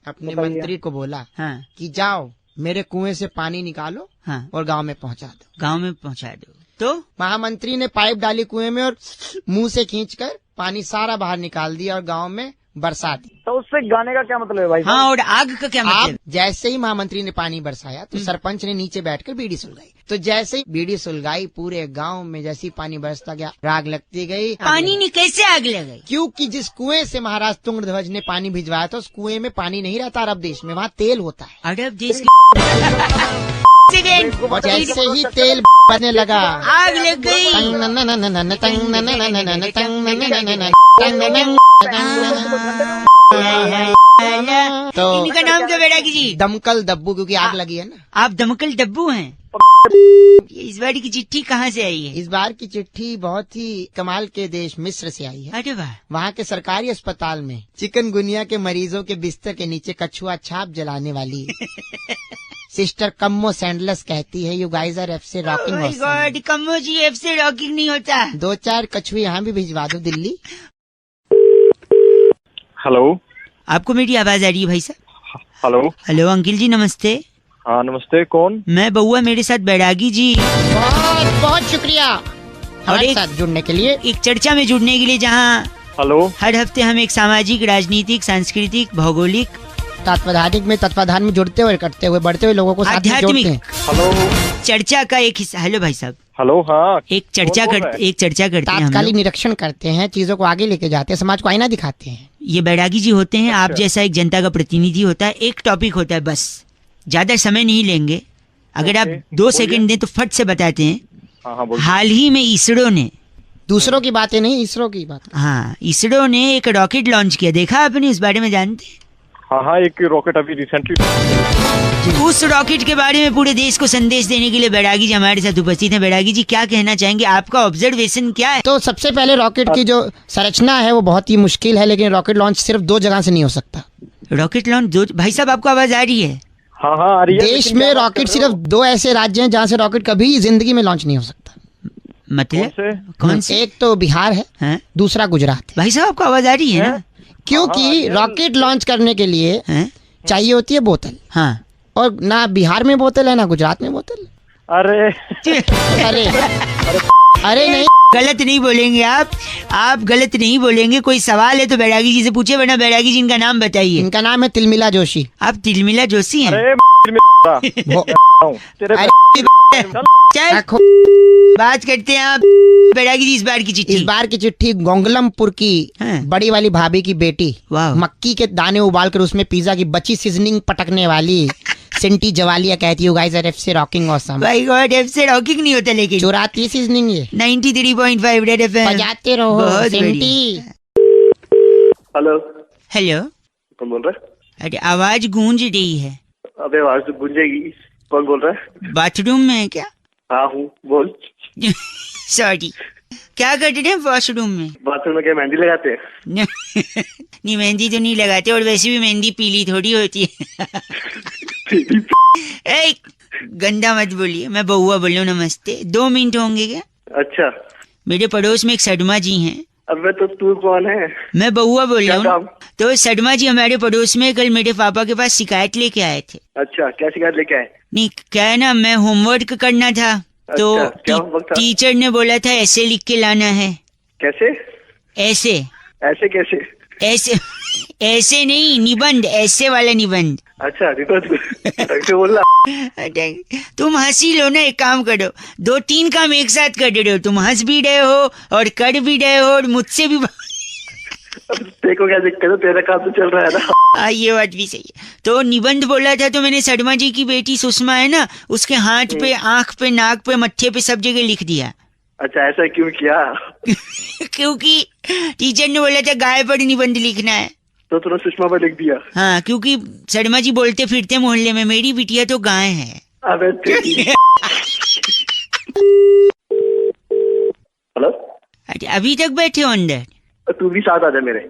अपने मंत्री को बोला कि जाओ मेरे कुएं से पानी निकालो और गांव में पहुंचा दो। गांव में पहुंचा दो। तो महामंत्री ने पाइप डाली कुएं में और मुंह से खींचकर पानी सारा बाहर निकाल दिया और गांव में बरसा दी। तो उससे गाने का क्या मतलब है भाई? हाँ, और आग का क्या मतलब? जैसे ही महामंत्री ने पानी बरसाया तो सरपंच ने नीचे बैठकर बीड़ी सुलगाई। तो जैसे ही बीड़ी सुलगाई, पूरे गांव में जैसे ही पानी बरसता गया, आग लगती गई। पानी ने कैसे आग लगाई? क्योंकि जिस कुएं से महाराज तुंगध्वज ने पानी भिजवाया था, उस कुएं में पानी नहीं रहता अरब देश में, वहाँ तेल होता है। अरब देश जैसे ही तेल बनने लगा, आग लग गई। तो इनका नाम क्या बैरागी जी? दमकल दब्बू, क्योंकि आग लगी है ना। आप दमकल डब्बू हैं। इस बार की चिट्ठी कहाँ से आई है? इस बार की चिट्ठी बहुत ही कमाल के देश मिस्र से आई है। अरे वाह। वहाँ के सरकारी अस्पताल में चिकनगुनिया के मरीजों के बिस्तर के नीचे कछुआ छाप जलाने वाली सिस्टर कम्मो सैंडलस कहती है, यू गाइज आर एफ से रॉकिंग। ओह गॉड, कम्मो जी एफ से रॉकिंग नहीं होता। 2-4 कछुए यहाँ भी भिजवा दो दिल्ली। हेलो, आपको मेरी आवाज आ रही है भाई साहब? हेलो। हेलो अंकिल जी, नमस्ते। हाँ नमस्ते, कौन? मैं बउआ, मेरे साथ बैरागी जी। बहुत बहुत शुक्रिया हमारे एक- साथ जुड़ने के लिए। एक चर्चा में जुड़ने के लिए, जहाँ हेलो। हर हफ्ते हम एक सामाजिक, राजनीतिक, सांस्कृतिक, भौगोलिक, तत्वधानिक में तत्वाधान में जुड़ते हुए, करते हुए, बढ़ते हुए लोगों को साथ में जोड़ते हैं। हेलो। चर्चा का एक हिस्सा। हेलो भाई साहब। हेलो। हाँ। एक चर्चा करते हैं हम तात्कालिक लोग। निरीक्षण करते हैं, चीजों को आगे लेके जाते हैं, समाज को आईना दिखाते हैं। ये बैरागी जी होते हैं, आप जैसा एक जनता का प्रतिनिधि होता है। एक टॉपिक होता है, बस ज्यादा समय नहीं लेंगे। अगर आप 2 सेकंड दें तो फट से बताते हैं। हाँ बोलिए। हाल ही में इसरो ने, दूसरों की बातें नहीं, इसरो की बात। हाँ इसरो ने एक रॉकेट लॉन्च किया, देखा आपने? इस बारे में जानते हैं? हाँ एक रॉकेट अभी रिसेंटली। उस रॉकेट के बारे में पूरे देश को संदेश देने के लिए बैरागी जी हमारे साथ उपस्थित हैं। बैरागी जी क्या कहना चाहेंगे, आपका ऑब्जर्वेशन क्या है? तो सबसे पहले रॉकेट की जो संरचना है वो बहुत ही मुश्किल है, लेकिन रॉकेट लॉन्च सिर्फ 2 जगह से नहीं हो सकता। रॉकेट लॉन्च 2, भाई साहब आपको आवाज आ रही है? हाँ आ रही है। देश में रॉकेट सिर्फ 2 ऐसे राज्य हैं जहाँ से रॉकेट कभी जिंदगी में लॉन्च नहीं हो सकता। मतलब कौन से? एक तो बिहार है, दूसरा गुजरात है। भाई साहब आपको आवाज आ रही है ना? क्योंकि रॉकेट लॉन्च करने के लिए चाहिए होती है बोतल। हाँ। और ना बिहार में बोतल है ना गुजरात में बोतल। अरे अरे अरे नहीं, गलत नहीं बोलेंगे आप गलत नहीं बोलेंगे। कोई सवाल है तो बैरागी जी से पूछे, वरना बैरागी जी इनका नाम बताइए। इनका नाम है तिलमिला जोशी। आप तिलमिला जोशी हैं? चल बात करते हैं आप। बैरागी जी इस बार की चिट्ठी गोंगलमपुर की बड़ी वाली भाभी की बेटी मक्की के दाने उबालकर उसमें पिज्जा की बची सीजनिंग पटकने वाली सिंटी जवालिया कहती है, guys are FC rocking awesome. भाई गॉड, एफसी रॉकिंग नहीं होता, लेकिन चुराती सीजनिंग ये 93.5 रेड एफएम बजाते रहो सिंटी। हेलो। हेलो, कौन बोल रहा है? अरे आवाज गूंज रही है। अबे आवाज तो गूंजेगी। कौन बोल रहा है? बाथरूम में है क्या? हाँ हूँ, बोल। सॉरी, क्या कर रहे हैं वॉशरूम में? बाथरूम में क्या मेहंदी लगाते हैं? नहीं मेहंदी तो नहीं लगाते, और वैसे भी मेहंदी पीली थोड़ी होती है। ए, गंदा मत बोलिए, मैं बउआ बोल रहा हूँ। नमस्ते, 2 मिनट होंगे क्या? अच्छा। मेरे पड़ोस में एक सडमा जी हैं। अबे तो तू कौन है? मैं बउआ बोल रहा क्या हूँ। तो सडमा जी हमारे पड़ोस में कल मेरे पापा के पास शिकायत लेके आए थे। अच्छा, क्या शिकायत लेके आए? नहीं, क्या है ना, मैं होमवर्क करना था तो क्या होमवर्क था? टीचर ने बोला था ऐसे लिख के लाना है। कैसे? ऐसे ऐसे कैसे? ऐसे नहीं, निबंध, ऐसे वाला निबंध। अच्छा कैसे बोल रहा? तुम हंसी लो ना, एक काम करो, 2-3 काम एक साथ कर रहे हो। तुम हंस भी रहे हो और कर भी रहे हो, और मुझसे भी। देखो क्या दिक्कत है, तेरा काम तो चल रहा है ना। ये बात भी सही है। तो निबंध बोला था, तो मैंने शर्मा जी की बेटी सुषमा है ना, उसके हाथ पे, आंख पे, नाक पे, मत्थे पे, सब जगह लिख दिया। अच्छा, ऐसा क्यों किया? क्योंकि टीचर ने बोला था गाय पर निबंध लिखना है, तो तूने सुषमा पर लिख दिया? हाँ, क्योंकि शर्मा जी बोलते फिरते मोहल्ले में मेरी बिटिया तो गाय है। अबे हेलो। अभी तक बैठे हो अंदर? तू भी साथ आजा मेरे।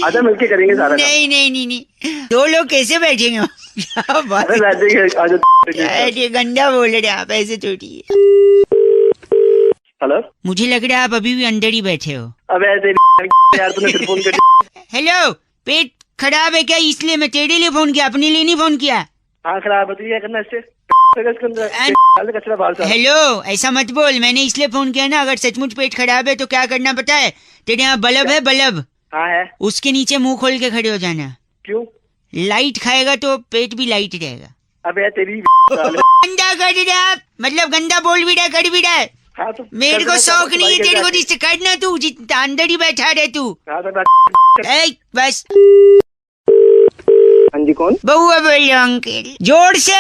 आजा, मिलके करेंगे सारा। नहीं, 2 लोग कैसे बैठेंगे? आजा। गंदा बोल रहे आप, ऐसे थोड़ी। हेलो। मुझे लग रहा है आप अभी भी अंदर ही बैठे हो। अबे यार, तूने फिर फोन कर। हेलो, पेट खराब है क्या? इसलिए मैं तेरे लिए फोन किया, अपने लिए नहीं फोन किया। हाँ खराब है, तो क्या करना इससे? हेलो, ऐसा मत बोल, मैंने इसलिए फोन किया ना, अगर सचमुच पेट खराब है तो क्या करना पता है? तेरे यहाँ बल्ब है, बल्ब। हाँ है। उसके नीचे मुंह खोल के खड़े हो जाना। क्यों? लाइट खाएगा तो पेट भी लाइट रहेगा। अबे तेरी गंदा कर रहे आप, मतलब गंदा बोल भी रहा, कर भी रहा है। हाँ, तो मेरे को शौक नहीं है तेरे को जिससे करना, तू अंदर ही बैठा रहे तू। हाँ, बस। हाँ जी, कौन? बउआ बोल रहा हूँ अंकल, जोर से।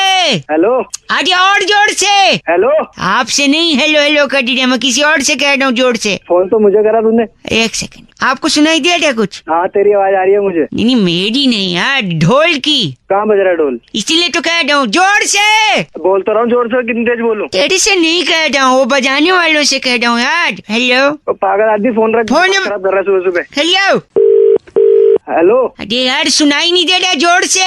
हेलो। अरे और जोर से। हेलो। आपसे नहीं हेलो कर रही, मैं किसी और से कह रहा हूँ जोर से। फोन तो मुझे करा तूने। 1 सेकंड, आपको सुनाई दिया क्या कुछ? हाँ, तेरी आवाज आ रही है मुझे। नहीं, मेरी नहीं यार, ढोल की। कहाँ बज रहा है ढोल? इसीलिए तो कह रहा हूँ जोर से। बोल तो रहा हूँ जोर से, कितनी तेज बोलूं? तेरे से नहीं कह रहा हूँ, वो बजाने वालों से कह रहा हूँ यार। हेलो। पागल आदमी, फोन रख। फोन खराब कर रहा है सुबह सुबह। हेलो। हेलो। अरे यार सुनाई नहीं दे रहा जोर से।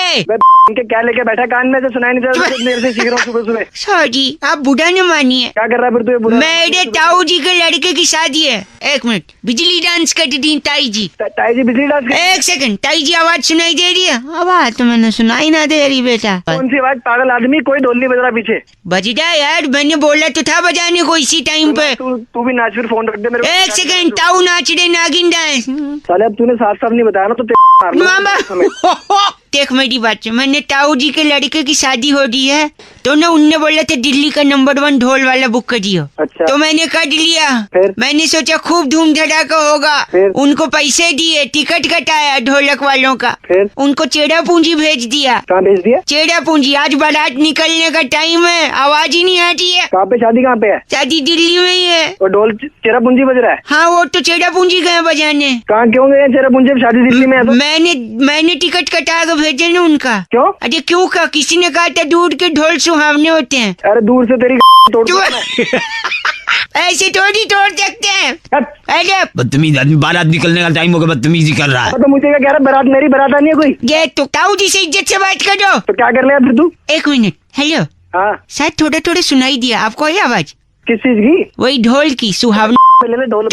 इनके क्या लेके बैठा कान में से सुनाई नहीं दे रहा। देर से सीख रहा हूँ सुबह सुबह। सॉरी आप बुढ़ा न मानिए। क्या कर रहा है फिर तू ये बुरा? मेरे ताऊ जी के लड़के की शादी है। एक मिनट बिजली डांस कर दी ताई जी। ताई जी बिजली डांस? एक सेकंड ताई जी आवाज सुनाई दे रही है? आवाज तो मैंने सुनाई ना दे रही बेटा। कौन सी आवाज? पागल आदमी, कोई ढोल नहीं बज रहा पीछे। बज रहा यार, मैंने बोला तो था बजाने को इसी टाइम पे। तू भी नाच, फिर फोन रख दे मेरे। एक सेकंड ताऊ नाच रहे नागिन डांस। साले अब तूने साफ साफ नहीं बताया ना तो मामा देख मेरी बात से, मैंने ताऊ जी के लड़के की शादी हो रही है तो ना उनने बोला था दिल्ली का नंबर 1 ढोल वाला बुक करियो। अच्छा। तो मैंने कर लिया। फिर? मैंने सोचा खूब धूम धड़ाका होगा। फिर? उनको पैसे दिए, टिकट कटाया ढोलक वालों का। फिर? उनको चेड़ा पूंजी भेज दिया। कहाँ भेज दिया? चेड़ा पूंजी। आज बारात निकलने का टाइम है, आवाज ही नहीं आती है। कहाँ पे शादी? कहाँ पे है शादी? दिल्ली में ही है। और ढोल चेरा पूंजी बज रहा है? हाँ वो तो चेड़ा पूंजी गए बजाने। कहाँ क्यों गए चेरा पूंजी? शादी दिल्ली में है तो? मैंने टिकट कटा के भेजे ना उनका। क्यों? अरे क्यों का? किसी ने कहा था दूर के ढोल सुहावने होते हैं। अरे दूर से तेरी तोड़ ऐसे थोड़ी तोड़ सकते हैं। अरे बदतमीज आदमी, बारात निकलने का टाइम हो गया, बदतमीजी कर रहा है। तो मुझे क्या कह रहा? बारात मेरी बारात आनी है कोई? ये तो ताऊ जी से इज्जत से बात करो। तो क्या कर लिया फिर तू? एक मिनट। हेलो। हाँ शायद थोड़ा थोड़ा सुनाई दिया आपको ये आवाज? किस चीज की? वही ढोल की सुहावनी। ले ढोल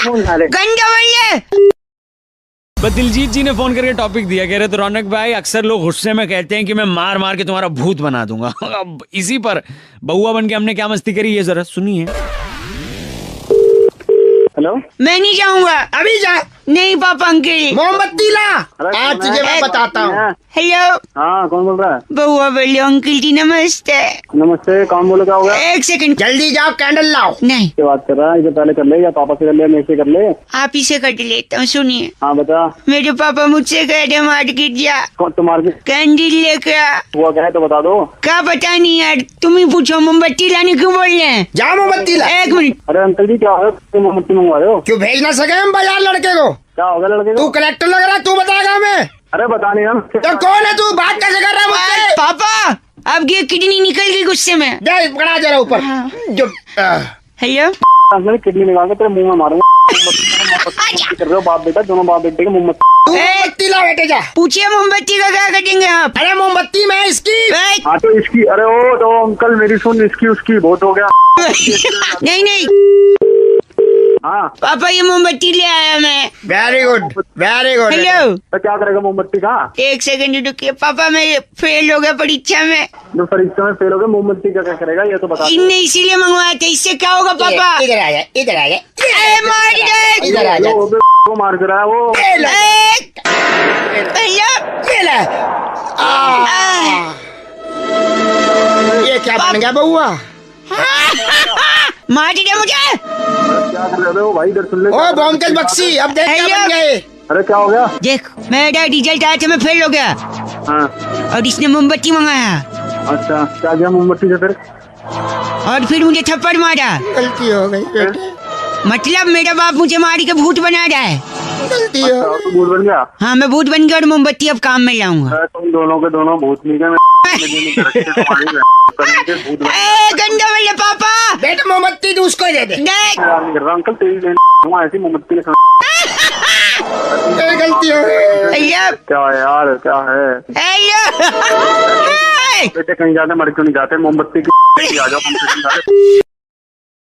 गंदा बोले। बस दिलजीत जी ने फोन करके टॉपिक दिया, कह रहे तो रौनक भाई अक्सर लोग गुस्से में कहते हैं कि मैं मार मार के तुम्हारा भूत बना दूंगा। अब इसी पर बउआ बन के हमने क्या मस्ती करी ये जरा सुनिए। हेलो। मैं नहीं जाऊंगा। अभी जा। नहीं पापा अंकल। मोमबत्ती ला, आज तुझे मैं बताता हूँ। हेलो। हाँ कौन बोल रहा है? बउआ बोले अंकल जी नमस्ते। नमस्ते। कौन बोले? क्या होगा? एक सेकंड। जल्दी जाओ, कैंडल लाओ। नहीं क्या बात कर रहा है? इसे पहले कर ले या पापा से कर ले, मेरे से कर ले? आप ही से कट लेता हूँ। सुनिए। हाँ बता। मेरे पापा मुझसे कह रहे मार्केट जा, कौन तुम्हारे कैंडल लेकर आ। हुआ क्या है तो बता दो। क्या पता नहीं यार, तुम ही पूछो। मोमबत्ती लाने क्यों बोल रहे हैं? जा मोमबत्ती ला। एक मिनट। अरे अंकल जी क्या है? तुम मोमबत्ती मंगवा रहे हो? क्यों भेज ना सके हम बाजार लड़के को? क्या होगा लड़के तू को? कलेक्टर लग रहा है, तू बताएगा हमें? अरे बता नहीं हम। तो कौन है तू? बात कैसे कर रहा है मुझसे? पापा अब ये किडनी निकल गई गुस्से में। जा पकड़ा जरा ऊपर। हाँ। जो हेलो। अंकल किडनी निकाल के तेरे मुंह में मारूंगा। कर रहे हो बाप बेटा, दोनों बाप बेटे के मोमबत्ती। तू मोमबत्ती ला बेटे जा। पूछिए मोमबत्ती का क्या करेंगे आप? अरे मोमबत्ती में इसकी। हाँ तो इसकी। अरे ओ तो अंकल मेरी सुन, इसकी उसकी बहुत हो गया। नहीं नहीं हाँ पापा ये मोमबत्ती ले आया मैं। Very good very good. Hello. तो क्या करेगा मोमबत्ती का? एक सेकंड रुकिए पापा, मैं फेल हो गया परीक्षा में। जो परीक्षा में फेल हो गए मोमबत्ती का क्या करेगा ये तो बता दो। इनने इसीलिए मंगवाया था। इससे क्या होगा पापा? इधर आ जा, इधर आ जा। अरे मार दे। इधर आ जा। वो मार कर रहा है वो। हेलो। ये ले। ये क्या बन गया बउआ? मार दे मुझे। क्या कर रहे हो भाई? इधर सुन ले। ओ बॉम्बकेल बक्सी, अब देख क्या बन गए। अरे क्या हो गया? देख मेरा रिजल्ट आया था, मैं फेल हो गया हाँ और इसने मोमबत्ती मंगाया अच्छा क्या गया मोमबत्ती से फिर? और फिर मुझे थप्पड़ मारा। गलती हो गई बेटे, मतलब मेरा बाप मुझे मार के भूत बना रहा है। गलती हो अच्छा, तो भूत बन गया? हाँ मैं भूत बन गया और मोमबत्ती अब काम में लाऊंगा। अरे तुम दोनों के दोनों भूत नहीं गए। गंदा वाले पापा। बेटे मोमबत्ती तू उसको दे दे। देख अंकल तेरी लेने ऐसी मोमबत्ती ले। गलती हो गई। हेलो। क्या है यार? क्या है हेलो। बेटे? कहीं जाते मर क्यों नहीं जाते? मोमबत्ती की आ जाओ।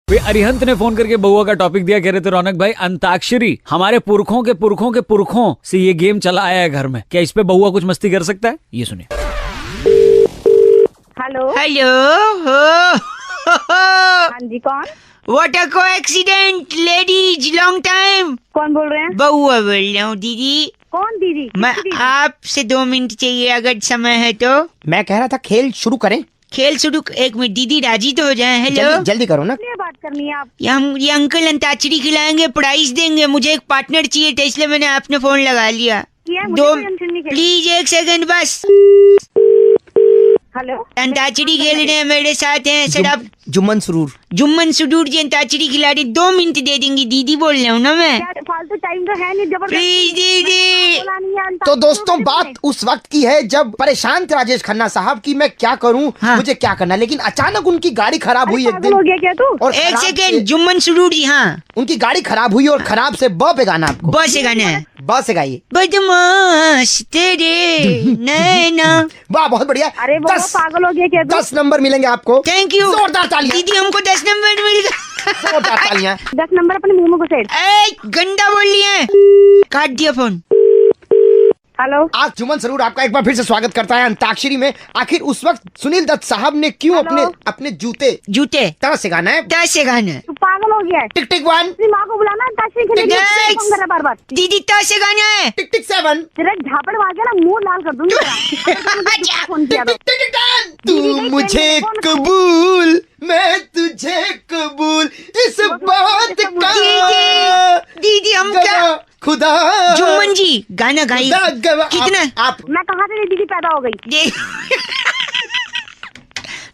वे अरिहंत ने फोन करके बउआ का टॉपिक दिया, कह रहे थे रौनक भाई अंताक्षरी हमारे पुरखों के पुरखों के पुरखों से ये गेम चला आया है घर में, क्या इस पे बउआ कुछ मस्ती कर सकता है? ये सुनिए। हेलो। हेलो। हाँ जी कौन? What a coincidence ladies, long time. कौन बोल रहे हैं? बउआ बोल रहा हूँ दीदी। कौन दीदी? मैं आपसे 2 मिनट चाहिए अगर समय है तो। मैं कह रहा था खेल शुरू करें। खेल शुरू? एक मिनट दीदी राजी तो हो जाए। हेलो। जल्दी करो ना। ये बात करनी है आप। ये अंकल अंताक्षरी खिलाएंगे, प्राइस देंगे। मुझे एक पार्टनर चाहिए था इसलिए मैंने आपने फोन लगा लिया। प्लीज 1 सेकंड बस। हेलो। अंताक्षरी खेल रहे हैं मेरे साथ हैं सर। आप जुम्मन सुरूर। जुम्मन सुरूर जी अंताक्षरी खिलाड़ी 2 मिनट दे देंगी, दीदी बोल रहा हूँ ना मैं। यार फालतू टाइम तो है नहीं, प्लीज दीदी। बोला नहीं है, तो दोस्तों बात उस वक्त की है जब परेशान थे राजेश खन्ना साहब कि मैं क्या करूं, हाँ। मुझे क्या करना, लेकिन अचानक उनकी गाड़ी खराब हुई एक पागल हो दिन। गया क्या तू? और एक खराब सेकेंड, से- जुम्मन सुरूर जी, हाँ उनकी गाड़ी खराब हुई और खराब से ब पे गाना आपको। बस से गाना है। ब से गाइए। बदमाश तेरे नैना। वाह बहुत बढ़िया। अरे वो 10 पागल हो गया क्या तू? 10 नंबर मिलेंगे आपको। थैंक यू जोरदार तालियां। दीदी, हमको 10 नंबर मिल गए। जोरदार तालियां। 10 नंबर अपने मुंह में घुसेड़। ए, गंदा बोल लिया, काट दिया फोन। हेलो, आज जुम्मन सरूर आपका एक बार फिर से स्वागत करता है अंताक्षरी में। आखिर उस वक्त सुनील दत्त साहब ने क्यों हेलो। अपने जूते जूते तरह से गाना है। 10 से गाना है। तू पागल हो गया है? टिक टिक 1, तेरी माँ को बुलाना, अंताक्षरी खेलेंगे। Next. फोन कर रहा है बार-बार। दीदी 10 से गाना है। टिक टिक 7, तेरा झापड़ मार के ना मुंह लाल कर दूंगी तेरा। अगर तूने मुझे फोन किया तो। टिक टिक 10। दीदी तू नहीं, मुझे तेरे फोन को- कबूल, मैं तुझे कबूल, इस बात का दीदी हम क्या, गवाह खुदा। जुम्मन जी गाना गाइए। खुदा गवाह। कितना आप मैं कहाँ से दीदी पैदा हो गई? ये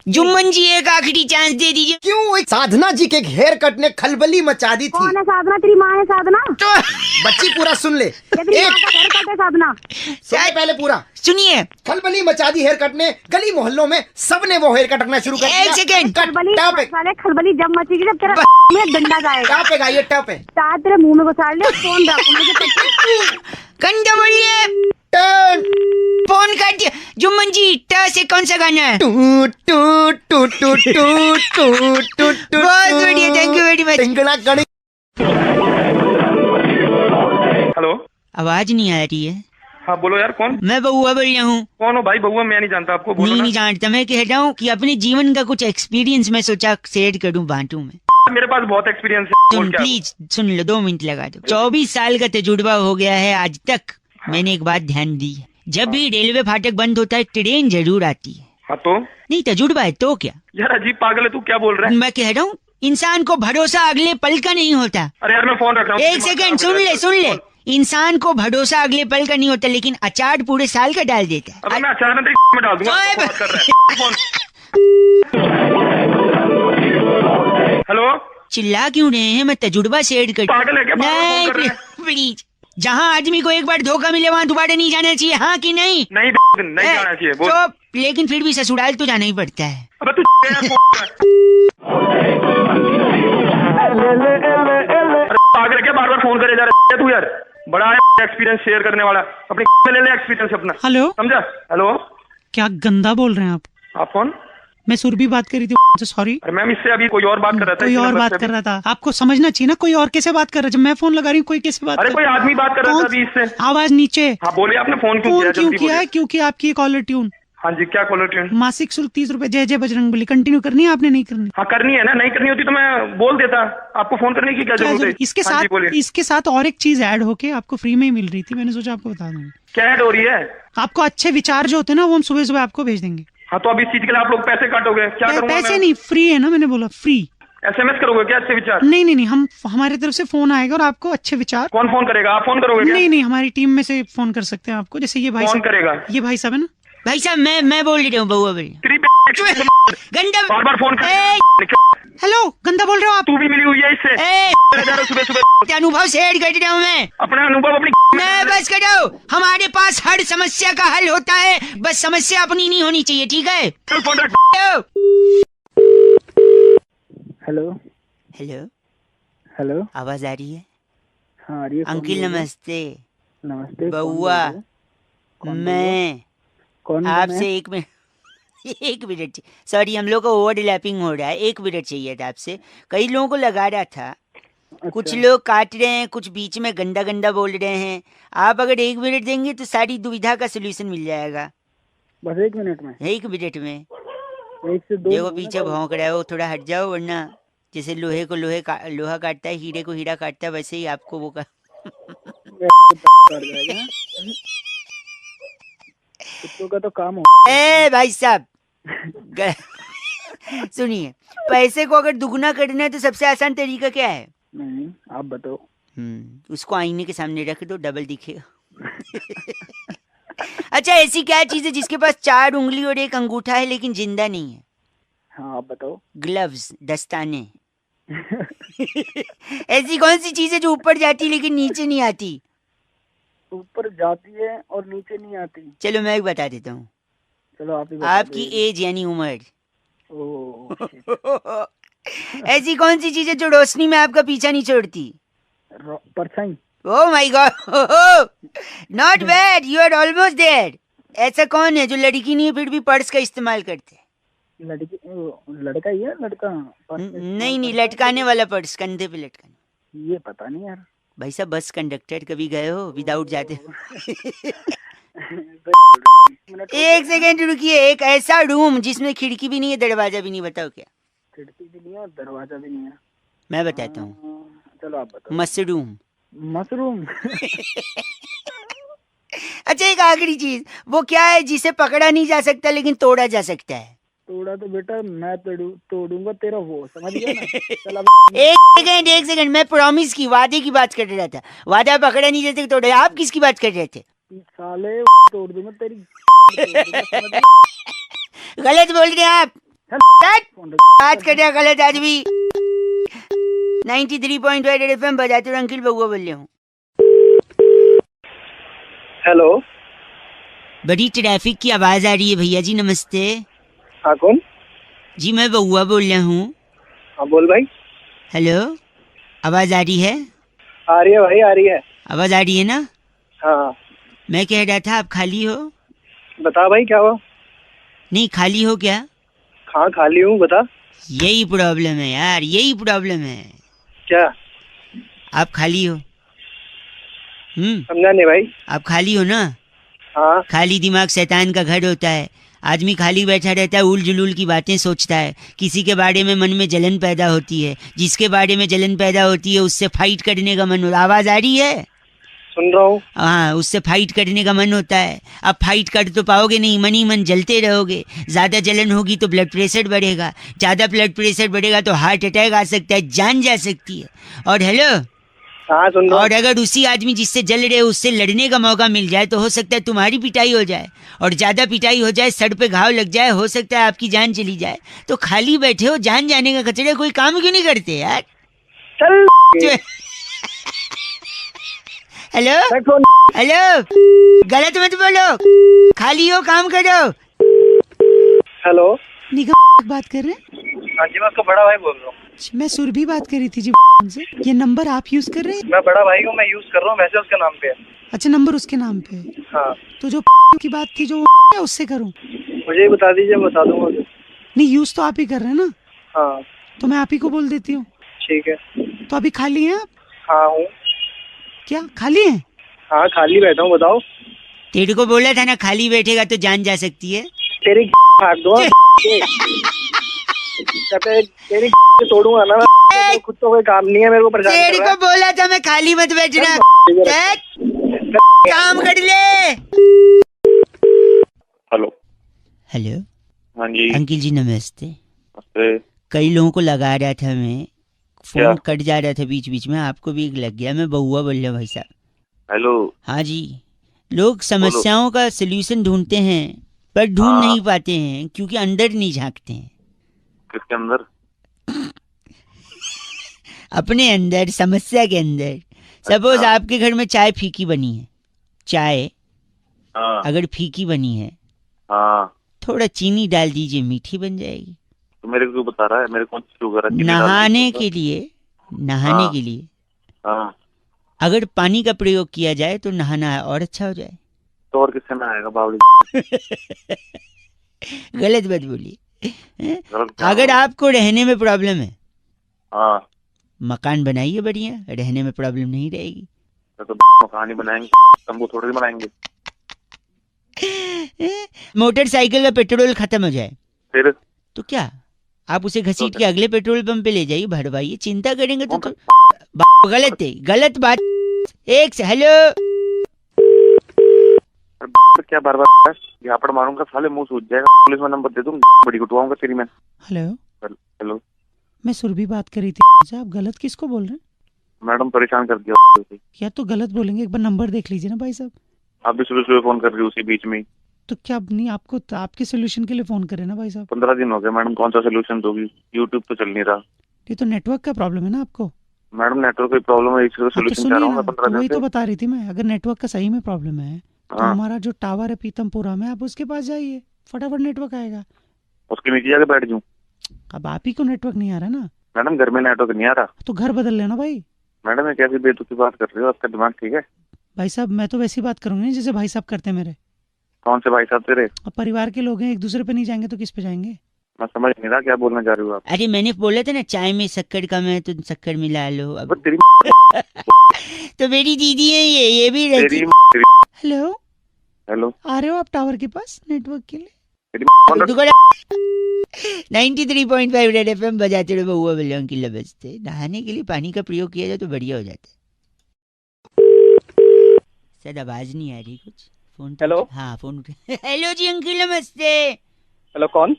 जुम्मन जी एक आखिरी चांस दे दीजिए। क्यों एक साधना जी के हेयर कट ने खलबली मचा दी थी। कौन है साधना? तेरी माँ है साधना? तो बच्ची पूरा सुन ले। या तेरी माँ का हेयर कट है साधना? सुन ले पहले पूरा। सुनिए, खलबली मचा दी हेयर कट ने, गली मोहल्लों में सबने वो हेयर कट रखना शुरू कर दिया। एक सेकेंड। खलबली टप है। साले, खलबली जब मचेगी जब तेरा में डंडा जाएगा। टप है गाइए, टप है। तार तेरे मुंह में घुसाड़ ले, फोन रख मुझे पता। गंदा बोलिए, टन फोन काट दिया। जुम्मन जी ट से कौन सा गाना है? टू टू टू टू टू टू टू टू। बहुत बढ़िया, थैंक यू वेरी मच। टिंगड़ा कड़ी। हेलो, आवाज नहीं आ रही है। हाँ बोलो यार, कौन मैं बउआ बोल रहा हूँ। कौन हो भाई? बउआ मैं नहीं जानता आपको, बोलो नहीं ना। जानता, मैं कह रहा हूँ कि अपने जीवन का कुछ एक्सपीरियंस मैं सोचा शेयर करूँ, बांटू में। मेरे पास बहुत एक्सपीरियंस है। बोल सुन क्या? प्लीज सुन लो, 2 मिनट लगा दो। 24 साल का तजुर्बा हो गया है आज तक। मैंने एक बात ध्यान दी है, जब भी रेलवे फाटक बंद होता है ट्रेन जरूर आती है। हाँ तो नहीं तजुर्बा है तो क्या, यार अजीब पागल है तू, क्या बोल रहा है? मैं कह रहा हूँ इंसान को भरोसा अगले पल का नहीं होता। अरे यार मैं फोन रख रहा हूँ। एक सेकंड, सुन ले। इंसान को भरोसा अगले पल का नहीं होता, लेकिन अचार पूरे साल का डाल देता है। अबे मैं अचानक तेरी में डाल दूंगा। ओए, बात कर रहा है फोन। हेलो, चिल्ला क्यों रहे हैं? मैं तजुर्बा शेयर कर। पागल है क्या? बार-बार फोन कर रहे नहीं हैं। प्लीज, जहाँ आदमी को एक बार धोखा मिले वहाँ दोबारा नहीं जाना चाहिए, हाँ कि नहीं? नहीं नहीं जाना चाहिए। बोल। तो लेकिन फिर भी ससुराल तो जाना ही पड़ता है। अबे तू यार फोन कर। अरे पागल है क्या? बार बार फोन करे जा रहा है तू यार। बड़ा एक्सपीरियंस शेयर करने वाला, अपनी ले ले एक्सपीरियंस अपना। हेलो, समझा? हेलो, क्या गंदा बोल रहे हैं आप कौन? मैं सुरभि बात कर रही थी। सॉरी, अरे मैम इससे अभी कोई और बात कर रहा था। कोई इसी और नंबर बात से कर अभी। रहा था। आपको समझना चाहिए ना, कोई और कैसे बात कर रहा है? जब मैं फोन लगा रही हूँ कोई कैसे बात अरे कर कोई आदमी बात कर रहा था अभी इससे। आवाज नीचे। हाँ बोलिए, आपने फोन क्यों फोन किया? क्यों जल्दी किया है? बोलिए। क्योंकि आपकी कॉलर ट्यून हाँ जी, क्या कॉलर ट्यून? मासिक शुल्क 30 रुपए, जय जय बजरंग बली कंटिन्यू करनी है आपने? नहीं करनी? हाँ करनी है ना, नहीं करनी होती तो मैं बोल देता। आपको फोन करने की क्या क्या जरूरत है? जरूरत? इसके हाँ जी, साथ बोलिए। इसके साथ और एक चीज ऐड होके आपको फ्री में ही मिल रही थी, मैंने सोचा आपको बता दूंगा। क्या ऐड हो रही है? आपको अच्छे विचार जो होते हैं ना, वो हम सुबह सुबह आपको भेज देंगे। हाँ तो अब इस चीज के लिए आप लोग पैसे काटोगे? क्या करूँगा पैसे मैं? नहीं, फ्री है ना, मैंने बोला फ्री। SMS करोगे क्या अच्छे विचार? नहीं नहीं नहीं, हम हमारी तरफ से फोन आएगा और आपको अच्छे विचार। कौन फोन करेगा? आप फोन करोगे क्या? नहीं नहीं, हमारी टीम में से फोन कर सकते हैं आपको, जैसे ये भाई कौन साहब। करेगा? ये भाई साहब है ना। भाई साहब मैं बोल रहा हूँ बउआ भाई। गंदा बार बार फोन ए, कर। हेलो, गंदा बोल रहे हो आप? तू भी मिली हुई है इससे? सुबह सुबह अनुभव शेयर कर रहा हूँ मैं। अपना अनुभव अपनी मैं बस करो, हमारे पास हर समस्या का हल होता है, बस समस्या अपनी नहीं होनी चाहिए, ठीक है? फोन रख। हेलो हेलो, हेलो, आवाज आ रही है? हाँ आ रही है। कौन अंकिल बोल रहे हो? नमस्ते। नमस्ते। बउआ, मैं कौन आपसे 1 मिनट 1 मिनट, सॉरी हम लोग का ओवरलैपिंग हो रहा है, 1 मिनट चाहिए था आपसे। कई लोगों को लगा रहा था, कुछ लोग काट रहे हैं, कुछ बीच में गंदा गंदा बोल रहे हैं। आप अगर 1 मिनट देंगे तो सारी दुविधा का सोल्यूशन मिल जाएगा। बस 1 मिनट में? 1 मिनट में। 1 से 2। देखो पीछे भौंक रहा है वो, थोड़ा हट जाओ, वरना जैसे लोहे को लोहा काटता है, हीरे को हीरा काटता है, वैसे ही आपको वो कुत्तों का तो काम हो। ए भाई साहब सुनिए, पैसे को अगर दुगना करना है तो सबसे आसान तरीका क्या है? नहीं, आप बताओ। उसको आईने के सामने रख दो, डबल दिखेगा। अच्छा, ऐसी क्या चीज है जिसके पास 4 उंगली और 1 अंगूठा है लेकिन जिंदा नहीं है? हाँ आप बताओ। ग्लव्स, दस्ताने। ऐसी कौन सी चीज है जो ऊपर जाती लेकिन नीचे नहीं आती? ऊपर जाती है और नीचे नहीं आती। चलो मैं एक बता देता हूँ। चलो आप ही बता आपकी दीजिए। एज यानी उम्र। ओह shit। ऐसी कौन सी चीज है जो रोशनी में आपका पीछा नहीं छोड़ती? परछाई। Oh my God, not bad, you are almost there. ऐसा कौन है जो लड़की नहीं है फिर भी पर्स का इस्तेमाल करते? लड़की लड़का ही है लड़का। नहीं, लटकाने वाला पर्स, कंधे पे लटकाने। ये पता नहीं यार। भाई साहब बस कंडक्टर कभी गए हो विदाउट जाते? एक सेकेंड रुकिए। एक ऐसा रूम जिसमें खिड़की भी नहीं है, दरवाजा भी नहीं, बताओ क्या? खिड़की भी नहीं है और दरवाजा भी नहीं है। मैं बताता हूँ। चलो आप बताओ। मशरूम। मशरूम। अच्छा एक आखिरी चीज, वो क्या है जिसे पकड़ा नहीं जा सकता लेकिन तोड़ा जा सकता है? तोड़ा तो बेटा मैं तोड़ूंगा तेरा वो, समझ गया ना। चल अब एक सेकंड, मैं प्रॉमिस की, वादे की बात कर रहा था। वादा पकड़ा नहीं जा सकता, तोड़ा। आप किसकी बात कर रहे थे? साले तोड़ दूंगा तेरी। गलत बोल रहे हैं आप। बात कर रहे हैं गलत आदमी। 93.5 FM बजाते हुए अंकिल बउआ बोल रहे हूँ। हेलो। बड़ी ट्रैफिक की आवाज आ रही है भैया जी, नमस्ते। हाँ कौन? जी मैं बउआ बोल रहा हूँ। हाँ बोल भाई। हेलो, आवाज आ रही है? आ रही है भाई, आ रही है। आवाज आ रही है ना? हाँ। मैं कह रहा था आप खाली हो? बता भाई क्या हुआ? नहीं खाली हो क्या? हाँ खाली हूँ, बता। यही प्रॉब्लम है यार, यही प्रॉब्लम है। क्या? आप खाली हो? समझा नहीं भाई। आप खाली हो ना? हाँ। खाली दिमाग शैतान का घर होता है। आदमी खाली बैठा रहता है, उल जुलूल की बातें सोचता है, किसी के बारे में मन में जलन पैदा होती है, जिसके बारे में जलन पैदा होती है उससे फाइट करने का मन होता है। आवाज आ रही है? सुन रहा हूँ। हाँ, उससे फाइट करने का मन होता है। अब फाइट कर तो पाओगे नहीं, मन ही मन जलते रहोगे। ज्यादा जलन होगी तो ब्लड प्रेशर बढ़ेगा, ज्यादा ब्लड प्रेशर बढ़ेगा तो हार्ट अटैक आ सकता है, जान जा सकती है। और हेलो, हाँ सुन रहा हूँ। और अगर उसी आदमी जिससे जल रहे हो उससे लड़ने का मौका मिल जाए तो हो सकता है तुम्हारी पिटाई हो जाए, और ज्यादा पिटाई हो जाए, सर पे घाव लग जाए, हो सकता है आपकी जान चली जाए। तो खाली बैठे हो, जान जाने का कचड़े, कोई काम क्यों नहीं करते यार? चल। हेलो हेलो, गलत मत बोलो, खाली हो काम करो। हेलो, निगम बात कर रहे हैं? हाँ जी मैं उसका बड़ा भाई बोल रहा हूँ। मैं सुरभि बात कर रही थी जी से। ये नंबर आप यूज कर रहे हैं? मैं बड़ा भाई हूँ, मैं यूज कर रहा हूँ, मैसेज उसके नाम पे है। अच्छा, नंबर उसके नाम पे है। हाँ। तो जो की बात थी जो उससे करूँ? मुझे ही बता दीजिए, बता दूंगा। नहीं, यूज तो आप ही कर रहे हैं ना? हाँ। तो मैं आप ही को बोल देती हूँ। ठीक है। तो अभी खाली हैं आप? हाँ हूँ। क्या खाली हैं? हाँ खाली बैठा हूँ, बताओ। तेरे को बोला था ना खाली बैठेगा तो जान जा सकती है। तेरी फाड़ दो। तेरी तोड़ूंगा ना, खुद तो कोई काम नहीं है, मेरे को परेशान तेरे को बोला था मैं खाली मत बैठना, काम कर ले। हेलो। हेलो। हाँ जी। अंकिल जी नमस्ते। नमस्ते। कई लोगों को लगा रहा था मैं, फोन क्या? कट जा रहा था बीच बीच में, आपको भी एक लग गया। मैं बउआ बोल रहा हूँ भाई साहब। हेलो। हाँ जी, लोग समस्याओं का सलूशन ढूंढते हैं पर ढूंढ नहीं पाते हैं क्योंकि अंदर नहीं झांकते हैं। किसके अंदर? अपने अंदर, समस्या के अंदर। सपोज अच्छा। आपके घर में चाय फीकी बनी है, चाय हाँ। अगर फीकी बनी है, हाँ। थोड़ा चीनी डाल दीजिए, मीठी बन जाएगी। तो मेरे को क्यों बता रहा है? मेरे कौन सी शुगर है? नहाने के लिए, नहाने के लिए हाँ। अगर पानी का प्रयोग किया जाए तो नहाना और अच्छा हो जाए। तो और किससे नहाएगा बावली? गलत बात बोलिए। अगर आपको रहने में प्रॉब्लम है, हाँ, मकान बनाइए बढ़िया, रहने में प्रॉब्लम नहीं रहेगी। तो मकान ही बनाएंगे, तंबू थोड़ी बनाएंगे। मोटरसाइकिल का पेट्रोल खत्म हो जाए फिर तो क्या, आप उसे घसीट के अगले पेट्रोल पंप पे ले जाइए, भरवाइए। चिंता करेंगे तो गलत है, गलत बात। एक से हेलो, क्या बार बार झापड़ मारूंगा, साले मुंह सूझ जाएगा। पुलिस में नंबर दे दूंगा, बड़ी कुटवाऊंगा तेरी मैं। हेलो। हेलो, मैं सुरभि बात कर रही थी। आप गलत किसको बोल रहे हैं? मैडम परेशान कर दिया। या तो गलत बोलेंगे, एक बार नंबर देख लीजिए ना भाई साहब। आप भी सुबह सुबह फोन कर रही हो उसी बीच में। तो क्या नहीं आपको तो आपके सोल्यूशन के लिए फोन करे ना भाई साहब। 15 दिन हो गए मैडम, कौन सा सोल्यूशन दोगी? यूट्यूब तो चल नहीं रहा। ये तो नेटवर्क का प्रॉब्लम है ना आपको। मैडम नेटवर्क की प्रॉब्लम है, इसका तो सोल्यूशन चाह सुनिए रहा हूँ ना, मैं 15 तो वही दिन तो से। बता रही थी मैं, अगर नेटवर्क का सही में प्रॉब्लम है तो हाँ। हमारा जो टावर है पीतमपुरा में, आप उसके पास जाइए, फटाफट नेटवर्क आएगा। उसके नीचे जाके बैठ जाऊँ? अब आप ही को नेटवर्क नहीं आ रहा ना, मैडम घर में नेटवर्क नहीं आ रहा। तो घर बदल लेना भाई। मैडम ये कैसी बेतुकी बात कर रहे हो? आपका दिमाग ठीक है? भाई साहब मैं तो वैसी बात करूंगी जैसे भाई साहब करते हैं मेरे। कौन से भाई साहब तेरे? अब परिवार के लोग हैं, एक दूसरे पे नहीं जाएंगे तो किस पे जाएंगे? मैं समझ नहीं रहा क्या बोलना चाह रही हो आप। अरे मैंने बोला था ना चाय में शक्कर कम है तो शक्कर मिला लो। अब तेरी तो मेरी दीदी है ये भी रहती। तेरी हेलो, हेलो, आ रहे हो आप टावर के पास नेटवर्क के लिए? तेरी 93.5 रेड एफएम बजाते रहो, बहुआ बलियों की लबजते। नहाने के लिए पानी का प्रयोग किया जाए तो बढ़िया हो जाता है। शायद आवाज नहीं आ रही कुछ। Phone hello. हाँ फोन उठे। हेलो जी अंकिल नमस्ते। हेलो कौन?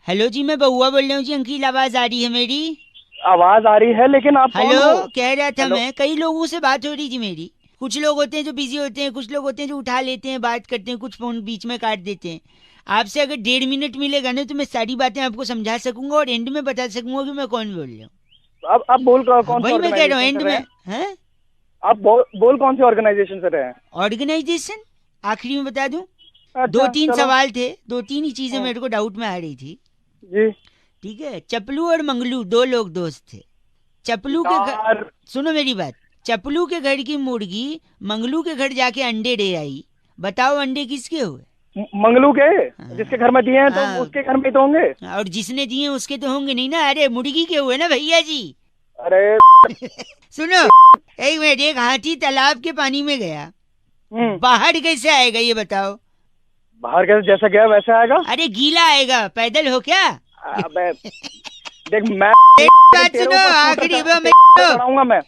हेलो जी मैं बहुआ बोल रहा हूँ जी। अंकिल आवाज आ रही है मेरी? आवाज आ रही है लेकिन आप कौन हेलो हो? कह रहा था हेलो? मैं, कई लोगों से बात हो रही थी मेरी। कुछ लोग होते हैं जो बिजी होते हैं, कुछ लोग होते हैं जो उठा लेते हैं, बात करते हैं, कुछ फोन बीच में काट देते हैं। आपसे अगर 1.5 मिनट मिलेगा ना तो मैं सारी बातें आपको समझा सकूंगा और एंड में बता सकूंगा कि मैं कौन बोल रहा हूँ। आप बोल कौन वही सी मैं कह रहा हूँ organization एंड से में। रहे हैं? हैं? आप बोल कौन सी ऑर्गेनाइजेशन से रहे हैं? ऑर्गेनाइजेशन आखिरी में बता दूं। अच्छा, 2-3 चलो। सवाल थे, 2-3 ही चीजें हाँ। मेरे को डाउट में आ रही थी। जी। ठीक है। चपलू और मंगलू 2 लोग दोस्त थे। चपलू के घर, यार, सुनो मेरी बात, चपलू के घर की मुर्गी मंगलू के घर जाके अंडे दे आई। बताओ अंडे किसके हुए? मंगलू के जिसके घर में दिए हैं तो हाँ। उसके घर में ही तो होंगे। और जिसने दिए उसके तो होंगे नहीं ना। अरे मुर्गी के हुए ना भैया जी। अरे सुनो एक मिनट, एक हाथी तालाब के पानी में गया, हम्म, बाहर कैसे आएगा ये बताओ? बाहर कैसे जैसा गया वैसे आएगा? अरे गीला आएगा, पैदल हो क्या? अबे देख मैं एक बात तेरे सुनो, ऊपर आखिरी स्कूटर में चढ़ाऊंगा मैं।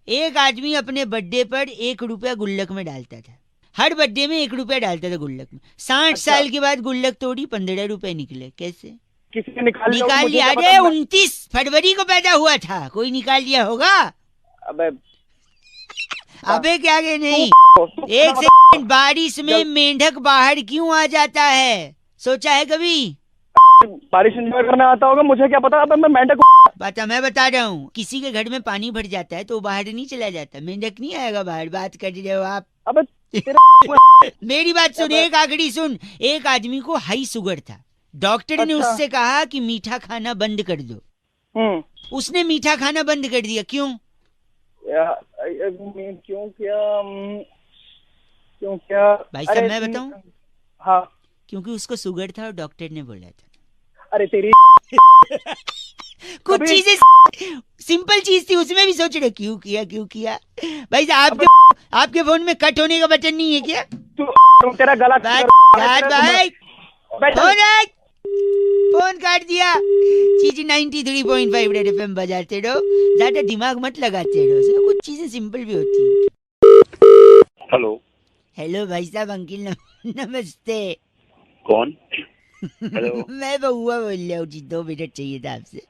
एक आदमी अपने बर्थडे पर 1 रुपया गुल्लक में डालता था। हर बर्थडे में 1 रुपया डालता था गुल्लक में। 60 अच्छा। साल के बाद गुल्लक तोड़ी, 15 रुपए निकले। कैसे किसी ने निकाल लिया होगा, निकाल मुझे लिया? क्या अरे पता। 29 फरवरी को पैदा हुआ था, कोई निकाल लिया होगा? अबे अबे क्या के नहीं। तू एक बता। सेकंड, बारिश में मेंढक बाहर क्यों आ जाता है? सोचा है कभी? बारिश एंजॉय करने आता होगा, मुझे क्या पता। अबे मैं मेंढक मैं बता रहा हूँ, किसी के घर में पानी भर जाता है तो वो बाहर नहीं चला जाता, मेंढक नहीं आएगा बाहर। बात कर रहे हो आप। अबे तेरा मेरी बात सुन, एक आखिरी सुन। एक आदमी को हाई शुगर था, डॉक्टर ने अच्छा। उससे कहा कि मीठा खाना बंद कर दो। उसने मीठा खाना बंद कर दिया। क्यों? क्यों क्या भाई साहब अरे, मैं बताऊं? हाँ। क्योंकि उसको शुगर था और डॉक्टर ने बोला था। अरे तेरी कुछ अबे- चीजें सिंपल चीज थी, उसमें भी सोच रहे क्यों किया। भाई साहब आपके फोन में कट होने का बटन नहीं है क्या? तू तेरा गला भाई बैठ- फोन काट दिया। चीज 93.5 रेड एफएम बजाते रहो, ज्यादा दिमाग मत लगाते रहो, कुछ चीजें सिंपल भी होती है। हेलो। हेलो भाई साहब अंकिल नमस्ते। कौन? हेलो। मैं बहुआ बोल रहा हूँ जी, 2 मिनट चाहिए था आपसे।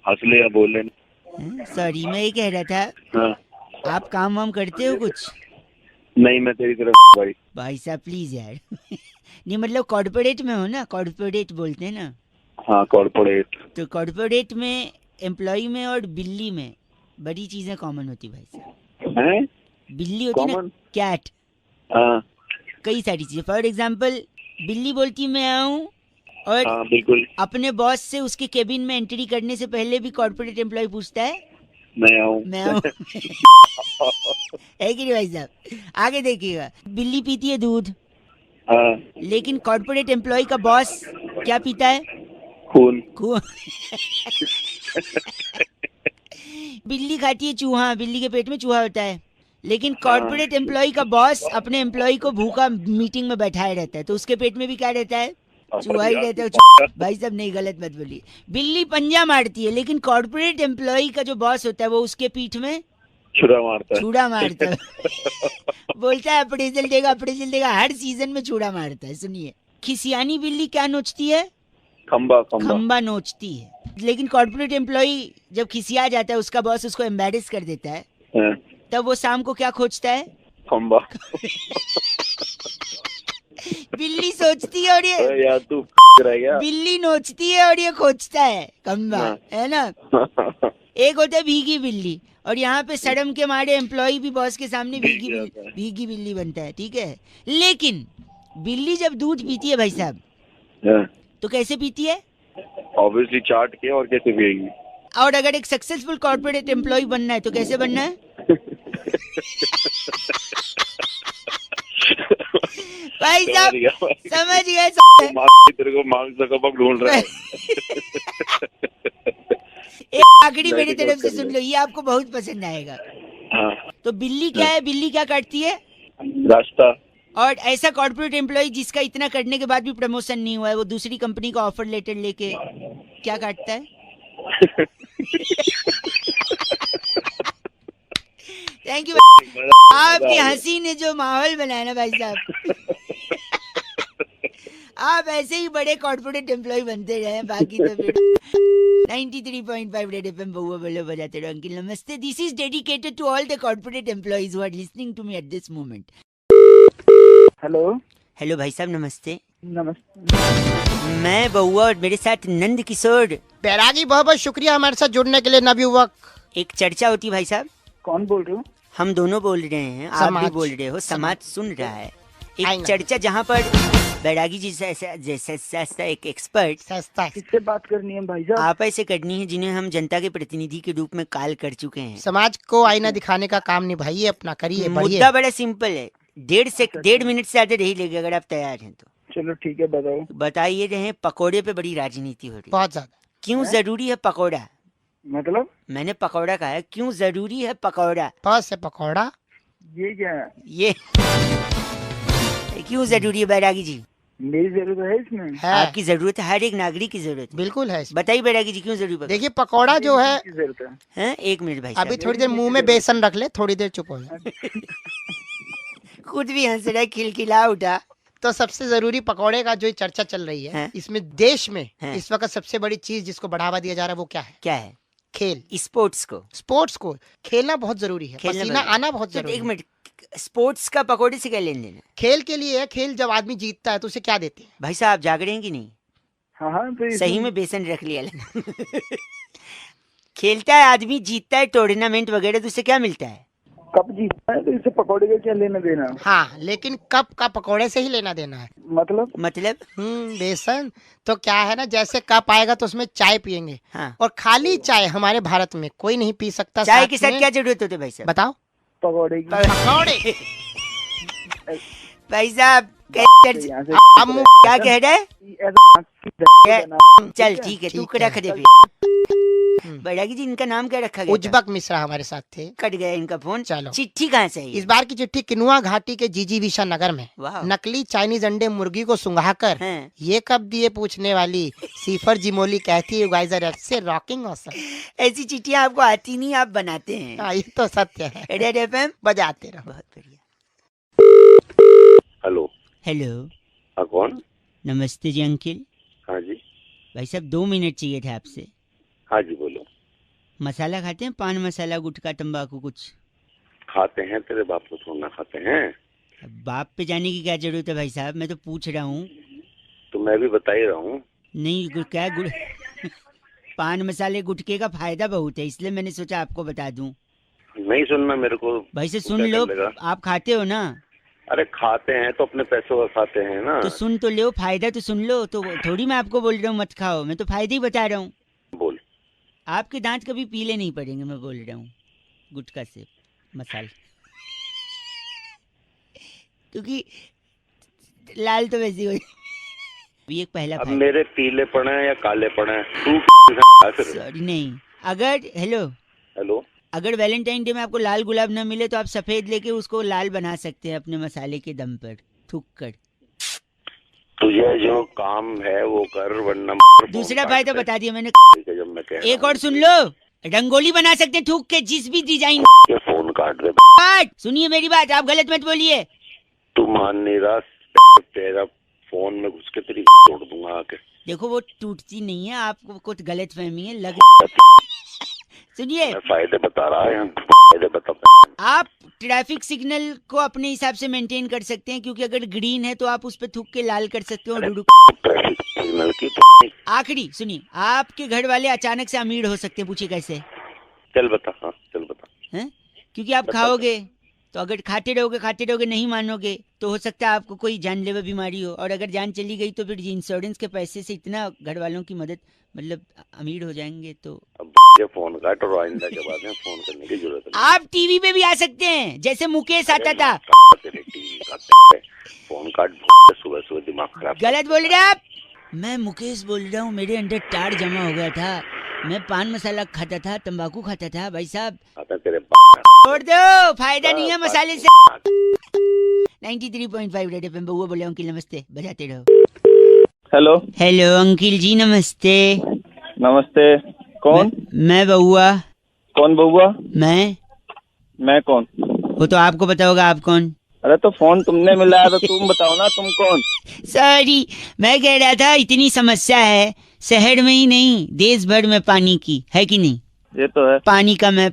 असली या बोल रहे? सॉरी, मैं ये कह रहा था, हाँ। आप काम वाम करते हो कुछ? नहीं मैं तेरी तरफ भाई। भाई साहब प्लीज यार। नहीं मतलब कॉर्पोरेट में हो ना, कॉर्पोरेट बोलते हैं ना। हाँ कॉर्पोरेट। तो कॉर्पोरेट में एम्प्लॉय में और बिल्ली में बड़ी चीजें कॉमन होती भाई साहब। हैं? बिल्ली होती ना, Common? कैट। हाँ कई सारी चीजें, फॉर एग्जाम्पल बिल्ली बोलती मैं आऊँ, और हाँ बिल्कुल। अपने बॉस से उसके केबिन में एंट्री करने से पहले भी कॉर्पोरेट एम्प्लॉय पूछता है मैं आऊँ। मैं आऊँ। है कि नहीं भाई साहब? आगे देखिएगा, बिल्ली पीती है दूध, हाँ लेकिन कॉर्पोरेट एम्प्लॉय का बॉस क्या पीता है? खून। बिल्ली खाती है चूहा, बिल्ली के पेट में चूहा होता है, लेकिन कॉर्पोरेट एम्प्लॉय का बॉस अपने एम्प्लॉय को भूखा मीटिंग में बैठाए रहता है, तो उसके पेट में भी क्या रहता है? चूहा ही रहता है। भाई साहब नहीं, गलत मत बोलिए। बिल्ली पंजा मारती है, लेकिन कॉर्पोरेट एम्प्लॉय का जो बॉस होता है वो उसके पीठ में छुरा मारता है। छुरा मारता है। बोलता है अप्रेजल देगा, अप्रेजल देगा, हर सीजन में छुरा मारता है। सुनिए, खिसियानी बिल्ली क्या नोचती है? खंबा। खंबा नोचती है। लेकिन कॉर्पोरेट एम्प्लॉय जब खिसिया जाता है, उसका बॉस उसको एम्बैरेस कर देता है, हाँ, तब वो शाम को क्या खोजता है? खंबा। बिल्ली सोचती है और ये यार तू रह गया। बिल्ली नोचती है और ये खोजता है, कम्बा है ना। एक होता है भीगी बिल्ली, और यहाँ पे शर्म के मारे एम्प्लॉय भी बॉस के सामने भीगी बिल्ली बनता है, ठीक है। लेकिन बिल्ली जब दूध पीती है भाई साहब, तो कैसे पीती है? ऑब्वियसली चाट के, और कैसे पिएगी? और अगर एक सक्सेसफुल कॉर्पोरेट एम्प्लॉय बनना है तो कैसे बनना है? भाई साहब समझ गए। तेरे को मांग सका ढूंढ रहा है। एक आखिरी मेरी तरफ से सुन लो, ये आपको बहुत पसंद आएगा। हाँ। तो बिल्ली क्या है, बिल्ली क्या काटती है? रास्ता। और ऐसा कॉर्पोरेट एम्प्लॉय जिसका इतना करने के बाद भी प्रमोशन नहीं हुआ है, वो दूसरी कंपनी का ऑफर लेटर लेके क्या काटता है? Thank you. आपकी हंसी ने जो माहौल बनाया ना भाई साहब, आप ऐसे ही बड़े कॉर्पोरेट एम्प्लॉय बनते रहे। बाकी तो 93.5 रेड एफएम बहुआ बोलो बजाते रहो। अंकिल नमस्ते, this is dedicated to all the corporate employees who are listening to me at this moment. Hello hello भाई साहब नमस्ते। नमस्ते। मैं बहुआ और मेरे साथ नंद किशोर। बैरागी, बहुत बहुत शुक्रिया हमारे साथ जुड़ने के लिए नवयुवक। एक चर्चा होती भाई साहब। कौन बोल रहे हो? हम दोनों बोल रहे हैं, आप भी बोल रहे हो, समाज सुन रहा है। एक चर्चा जहाँ पर बैरागी जी जैसा एक एक्सपर्ट, किससे बात करनी है भाई साहब? आप ऐसे करनी है जिन्हें हम जनता के प्रतिनिधि के रूप में कॉल कर चुके हैं। समाज को आईना दिखाने का काम निभाइए अपना, करिए। मुद्दा बड़ा सिंपल है, 1.5 मिनट से ज्यादा नहीं लेगा अगर आप तैयार हैं तो। चलो ठीक है, बताओ। बताइए रहे, पकोड़े पे बड़ी राजनीति हो रही, बहुत ज्यादा। क्यों जरूरी है पकोड़ा? मतलब मैंने पकौड़ा कहा है, क्यों जरूरी है पकौड़ा? पास से पकौड़ा, ये क्या है? ये क्यों जरूरी है बैरागी जी? मेरी जरूरत है इसमें? है। आपकी जरूरत है, हर एक नागरिक की जरूरत है। बिल्कुल है। बताइए बैरागी जी क्यों जरूरी है? देखिए पकौड़ा जो है, हैं? एक मिनट भाई अभी थोड़ी देर मुंह में बेसन रख ले, थोड़ी देर चुप हो जाए। खुद भी हंस रहा है, खिलखिला उठा। तो सबसे जरूरी पकौड़े का जो चर्चा चल रही है, इसमें देश में इस वक्त सबसे बड़ी चीज जिसको बढ़ावा दिया जा रहा है वो क्या है? क्या है? खेल। स्पोर्ट्स को खेलना बहुत जरूरी है, पसीना आना बहुत जरूरी है। एक मिनट, स्पोर्ट्स का पकौड़े से क्या लेन देन है? खेल के लिए है, खेल जब आदमी जीतता है तो उसे क्या देते हैं? भाई साहब जाग रहे हैं कि नहीं? हाँ, तो सही में बेसन रख लिया। खेलता है आदमी, जीतता है टूर्नामेंट वगैरह, तो उससे क्या मिलता है? कप जीतना है तो इससे पकौड़े का क्या लेना देना? हाँ, लेकिन कप का पकौड़े से ही लेना देना है। मतलब बेसन तो क्या है ना, जैसे कप आएगा तो उसमें चाय पियेंगे। हाँ। और खाली चाय हमारे भारत में कोई नहीं पी सकता। चाय के साथ क्या जरूरत होती है भाई साहब? बताओ। पकौड़े की। पकौड़े। भाई साहब क्या कह रहा है? चल ठीक है, तू रख दे। बैरागी जी इनका नाम क्या रखा गया? उज्बक मिश्रा हमारे साथ थे। कट गया इनका फोन। चलो, चिट्ठी कहाँ से आई? इस बार की चिट्ठी किनुआ घाटी के जीजीविशा नगर में नकली चाइनीज अंडे मुर्गी को सुंघाकर ये कब दिए पूछने वाली सीफर जिमोली कहती है गाइस आर ऐसे रॉकिंग ऑसम। ऐसी चिट्ठियां आपको आती नहीं, आप बनाते हैं। ये तो सत्य है। रेड एफएम बजाते रहो। बहुत बढ़िया। हेलो। हेलो। कौन? नमस्ते जी अंकिल। हाँ जी भाई साहब 2 मिनट चाहिए थे आपसे। हाँ जी बोलो। मसाला खाते हैं? पान मसाला, गुटखा, तंबाकू कुछ खाते हैं? तेरे बाप को थोड़ा ना खाते हैं। बाप पे जाने की क्या जरूरत है भाई साहब, मैं तो पूछ रहा हूँ। तो मैं भी बता ही रहा हूँ। नहीं क्या पान मसाले गुटके का फायदा बहुत है, इसलिए मैंने सोचा आपको बता दूं। नहीं सुनना मेरे को भाई से सुन लो, आप खाते हो ना? अरे खाते हैं तो अपने पैसों का खाते हैं ना। तो सुन तो लो, फायदा तो सुन लो। तो थोड़ी मैं आपको बोल रहा हूँ मत खाओ, मैं तो फायदे ही बता रहा हूँ। बोल। आपके दांत कभी पीले नहीं पड़ेंगे, मैं बोल रहा हूँ, गुटखा से मसाला। क्योंकि लाल तो वैसे ही ये पहला। अब मेरे पीले पड़े या काले पड़े, सॉरी नहीं। अगर हेलो अगर वैलेंटाइन डे में आपको लाल गुलाब न मिले तो आप सफेद लेके उसको लाल बना सकते हैं अपने मसाले के दम पर थूक कर। तुझे जो काम है वो कर, वरना दूसरा फायदा बता दिया मैंने। जब मैं कह एक और सुन लो, रंगोली बना सकते हैं थूक के, जिस भी डिजाइन। फोन काट दे। सुनिए मेरी बात, आप गलत मत बोलिए। तू मान नहीं रहा, तेरा फोन में घुस के तेरी तोड़ दूंगा आके। देखो वो टूटती नहीं है, आपको कुछ गलत फहमी है लग। सुनिए फायदे बता रहा है। बता। आप ट्रैफिक सिग्नल को अपने हिसाब से मेंटेन कर सकते हैं, क्योंकि अगर ग्रीन है तो आप उस पे थूक के लाल कर सकते हो। डुडू ट्रैफिक सिग्नल की आखिरी सुनिए, आपके घर वाले अचानक से अमीर हो सकते हैं, पूछिए कैसे? चल बता। हाँ चल बता। हैं? क्योंकि आप खाओगे तो अगर खाते रहोगे नहीं मानोगे तो हो सकता है आपको कोई जानलेवा बीमारी हो, और अगर जान चली गई तो फिर इंश्योरेंस के पैसे से इतना घर वालों की मदद, मतलब अमीर हो जाएंगे। तो अब ये फोन काट और आइंदा के बाद में फोन करने की जरूरत नहीं। आप टीवी पे भी आ सकते हैं, जैसे मुकेश आता था। फोन काट, सुबह सुबह दिमाग खराब। गलत बोल रहे आप। मैं मुकेश बोल रहा हूँ, मेरे अंदर टार जमा हो गया था, मैं पान मसाला खाता था, तंबाकू खाता था भाई साहब। तेरे छोड़ दो, फायदा नहीं है मसाले से। 93.5 रेड एफएम बउआ बोले अंकिल नमस्ते, बजाते रहो। हेलो हेलो अंकिल जी नमस्ते। नमस्ते। कौन? मैं बउआ। कौन बउआ? मैं कौन? वो तो आपको पता होगा, आप कौन? अरे तो फोन तुमने मिलाया तो तुम बताओ ना, तुम कौन? सॉरी, मैं कह रहा था इतनी समस्या है शहर में ही नहीं देश भर में पानी की, है कि नहीं? ये तो है, पानी कम है,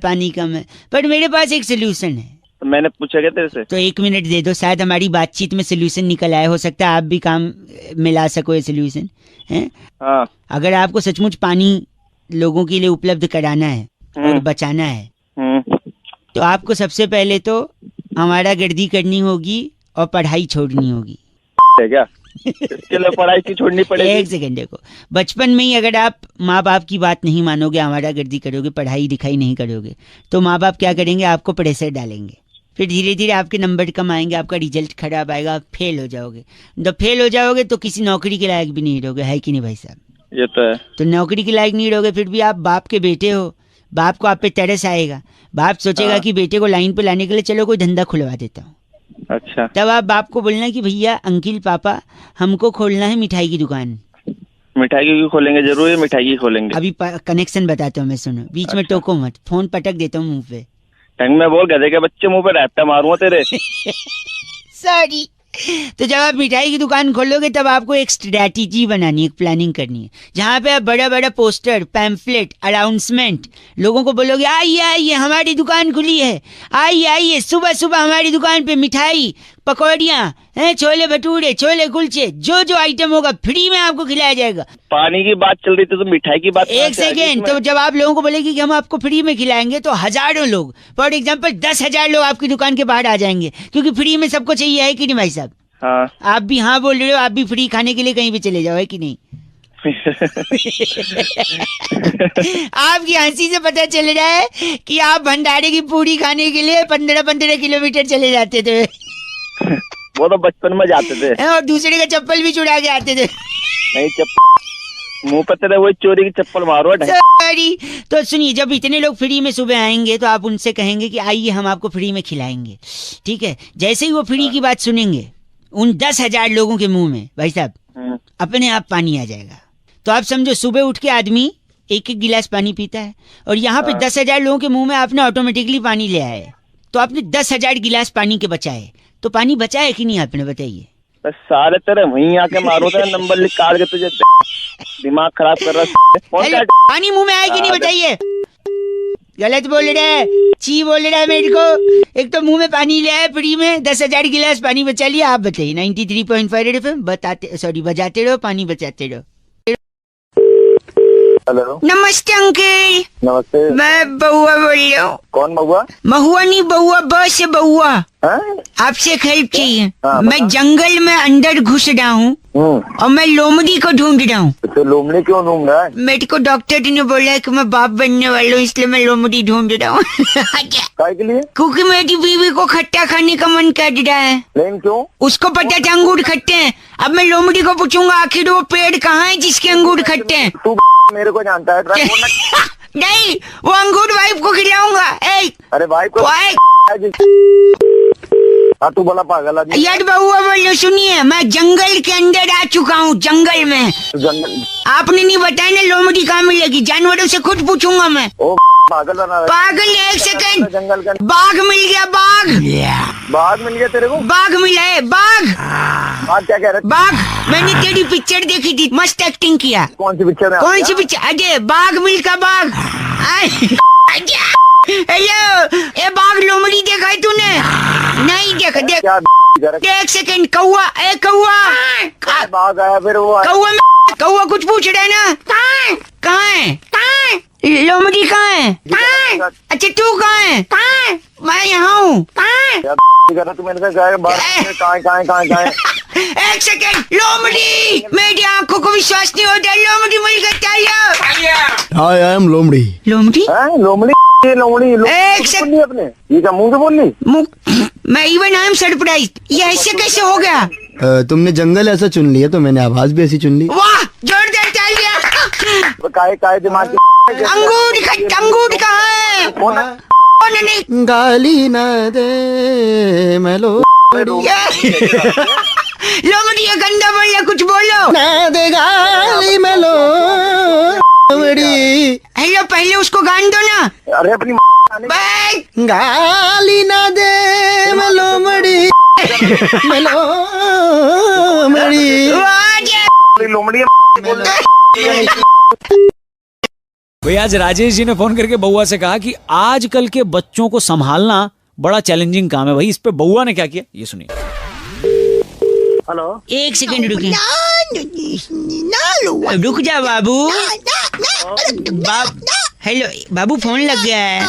पर मेरे पास एक सोल्यूशन है। तो मैंने पूछा क्या तेरे से? तो 1 मिनट दे दो, शायद हमारी बातचीत में सोल्यूशन निकल आए, हो सकता है आप भी काम मिला सको ये सोल्यूशन है। हाँ। अगर आपको सचमुच पानी लोगों के लिए उपलब्ध कराना है और बचाना है तो आपको सबसे पहले तो हमारा गर्दी करनी होगी और पढ़ाई छोड़नी होगी। क्या इसके लिए पढ़ाई की छोड़नी पड़ेगी? एक सेकंड देखो, बचपन में ही अगर आप माँ बाप की बात नहीं मानोगे, हमारा गर्दी करोगे, पढ़ाई लिखाई नहीं करोगे, तो माँ बाप क्या करेंगे? आपको प्रेशर डालेंगे। फिर धीरे धीरे आपके नंबर कम आएंगे, आपका रिजल्ट खराब आएगा, आप फेल हो जाओगे। जब फेल हो जाओगे तो किसी नौकरी के लायक भी नहीं रहोगे, है कि नहीं भाई साहब? ये तो है। तो नौकरी के लायक नहीं रहोगे, फिर भी आप बाप के बेटे हो, बाप को आप पे तरस आएगा, बाप सोचेगा कि बेटे को लाइन पे लाने के लिए चलो कोई धंधा खुलवा देता हूँ। अच्छा। तब आप बाप को बोलना कि भैया अंकिल पापा हमको खोलना है मिठाई की दुकान। मिठाई की खोलेंगे? जरूर है, मिठाई की खोलेंगे। अभी कनेक्शन बताता हूँ मैं, सुनो, बीच में टोको मत, फोन पटक देता हूँ मुंह पे। ढंग में बोल, गधे के बच्चे मुंह पे रैप्टा मारूंगा तेरे। सॉरी। तो जब आप मिठाई की दुकान खोलोगे तब आपको एक स्ट्रैटेजी बनानी है, एक प्लानिंग करनी है, जहाँ पे आप बड़ा बड़ा पोस्टर, पैम्फलेट, अनाउंसमेंट, लोगों को बोलोगे आइए आइए हमारी दुकान खुली है, आइए आइए सुबह सुबह हमारी दुकान पे मिठाई, पकौड़ियाँ हैं, छोले भटूरे, छोले कुलचे, जो जो आइटम होगा फ्री में आपको खिलाया जाएगा। पानी की बात चल रही थी तो मिठाई की बात? एक सेकेंड, तो जब आप लोगों को बोलेगी कि हम आपको फ्री में खिलाएंगे तो हजारों लोग, फॉर एग्जाम्पल 10,000 लोग आपकी दुकान के बाहर आ जाएंगे, क्योंकि फ्री में सबको चाहिए, है कि नहीं भाई साहब? हाँ। आप भी हाँ बोल रहे हो, आप भी फ्री खाने के लिए कहीं भी चले जाओ, है कि नहीं? आपकी हंसी से पता चल रहा है कि आप भंडारे की पूरी खाने के लिए 15-15 किलोमीटर चले जाते थे। वो तो बचपन में जाते थे। और दूसरे का चप्पल भी चुरा के आते थे। नहीं, चप्पल मुंह पे तेरे वही चोरी की चप्पल मारो। सॉरी। तो सुनिए, जब इतने लोग फ्री में सुबह आएंगे तो आप उनसे कहेंगे कि आइए हम आपको फ्री में खिलाएंगे, ठीक है? जैसे ही वो फ्री की बात सुनेंगे उन 10,000 लोगों के मुंह में भाई साहब अपने आप पानी आ जाएगा। तो आप समझो सुबह उठ के आदमी एक एक गिलास पानी पीता है, और यहाँ पे 10,000 लोगों के मुंह में आपने ऑटोमेटिकली पानी ले आए, तो आपने 10,000 गिलास पानी के बचाए। तो पानी बचा है कि नहीं आपने, बताइए? सारे तेरे वहीं आके मारो, तेरा नंबर निकाल के तुझे दिमाग खराब कर रहा है। पानी मुंह में आए कि नहीं, बताइए? गलत बोल रहा है, ची बोल रहा है मेरे को। एक तो मुंह में पानी ले आए फ्री में, 10,000 गिलास पानी बचा लिया। आप बताइए। 93.5 एफएम बजाते रहो, पानी बचाते रहो। हेलो, नमस्ते अंकल। नमस्ते। मैं बउआ बोल रहा हूँ। कौन बउआ? महुआ नहीं बउआ, बस से बउआ। आपसे एक हेल्प चाहिए। मैं जंगल में अंदर घुस रहा हूँ और मैं लोमड़ी को ढूंढ रहा हूँ। तो लोमड़ी क्यों ढूंढ रहा है? मेरे को डॉक्टर ने बोला है कि मैं बाप बनने वाला हूँ, इसलिए मैं लोमड़ी ढूंढ रहा हूँ। काय के लिए? क्योंकि मेरी बीवी को खट्टा खाने का मन कर रहा है। लेकिन क्यों? उसको पता था अंगूर खट्टे हैं। अब मैं लोमड़ी को पूछूंगा आखिर वो पेड़ कहाँ है जिसके अंगूर खट्टे हैं? तू मेरे को जानता है? नहीं, वो अंगूर वाइफ को खिलाऊंगा। अरे वाइफ को? तू बोला पागल आदमी। यार बउआ बोलो, सुनिए, मैं जंगल के अंदर आ चुका हूँ, जंगल में। आपने नहीं बताया ना लोमड़ी कहाँ मिलेगी, जानवरों से खुद पूछूंगा मैं। पागल पागल। एक सेकंड, जंगल का बाघ मिल गया, बाघ। बाघ मिल गया तेरे को? बाघ मिला है, बाघ। बाघ क्या कह रहे? बाघ, मैंने तेरी पिक्चर देखी थी, मस्त एक्टिंग किया। कौन सी पिक्चर में? कौन सी पिक्चर? अजय, बाघ मिल का बाघ। हेलो, ए बाघ लोमड़ी देखा है तूने? नहीं देखा, देख क्या एक सेकंड। कौआ, ए कौआ, बाघ आया फिर वो कौआ कौआ कुछ पूछ रहा है ना? कहाँ है? लोमड़ी कहाँ है? अच्छा तू कहाँ है? मैं यहाँ हूँ। तू मैंने कहा एक सेकंड, लोमड़ी, मेरी आंखों को विश्वास नहीं होता। लोमड़ी मिल गया। आई एम लोमड़ी। लोमड़ी लोमड़ी लोमड़ी एक सेकंड, अपने ये क्या मुंह से बोल ली? मैं इवन आई एम सरप्राइज, ये ऐसे कैसे हो गया? तुमने जंगल ऐसा चुन लिया तो मैंने आवाज भी ऐसी चुन ली। वाह, जोरदार तालियां। काय दिमाग अंगूर कहाँ है? गाली न दे मैं लोमड़ी ये गंदा बोल रहा, कुछ बोलो ना दे गाली मैं लोमड़ी। हेलो, पहले उसको गान दो ना। अरे अपनी गाली ना दे मैं लोमड़ी मैं लोमड़ी। लोमड़ी भाई आज राजेश जी ने फोन करके बउआ से कहा कि आजकल के बच्चों को संभालना बड़ा चैलेंजिंग काम है। भाई इस पे बउआ ने क्या किया, ये सुनिए। हेलो, एक सेकंड रुकिए, रुक जा बाबू। हेलो बाबू, फोन लग गया है।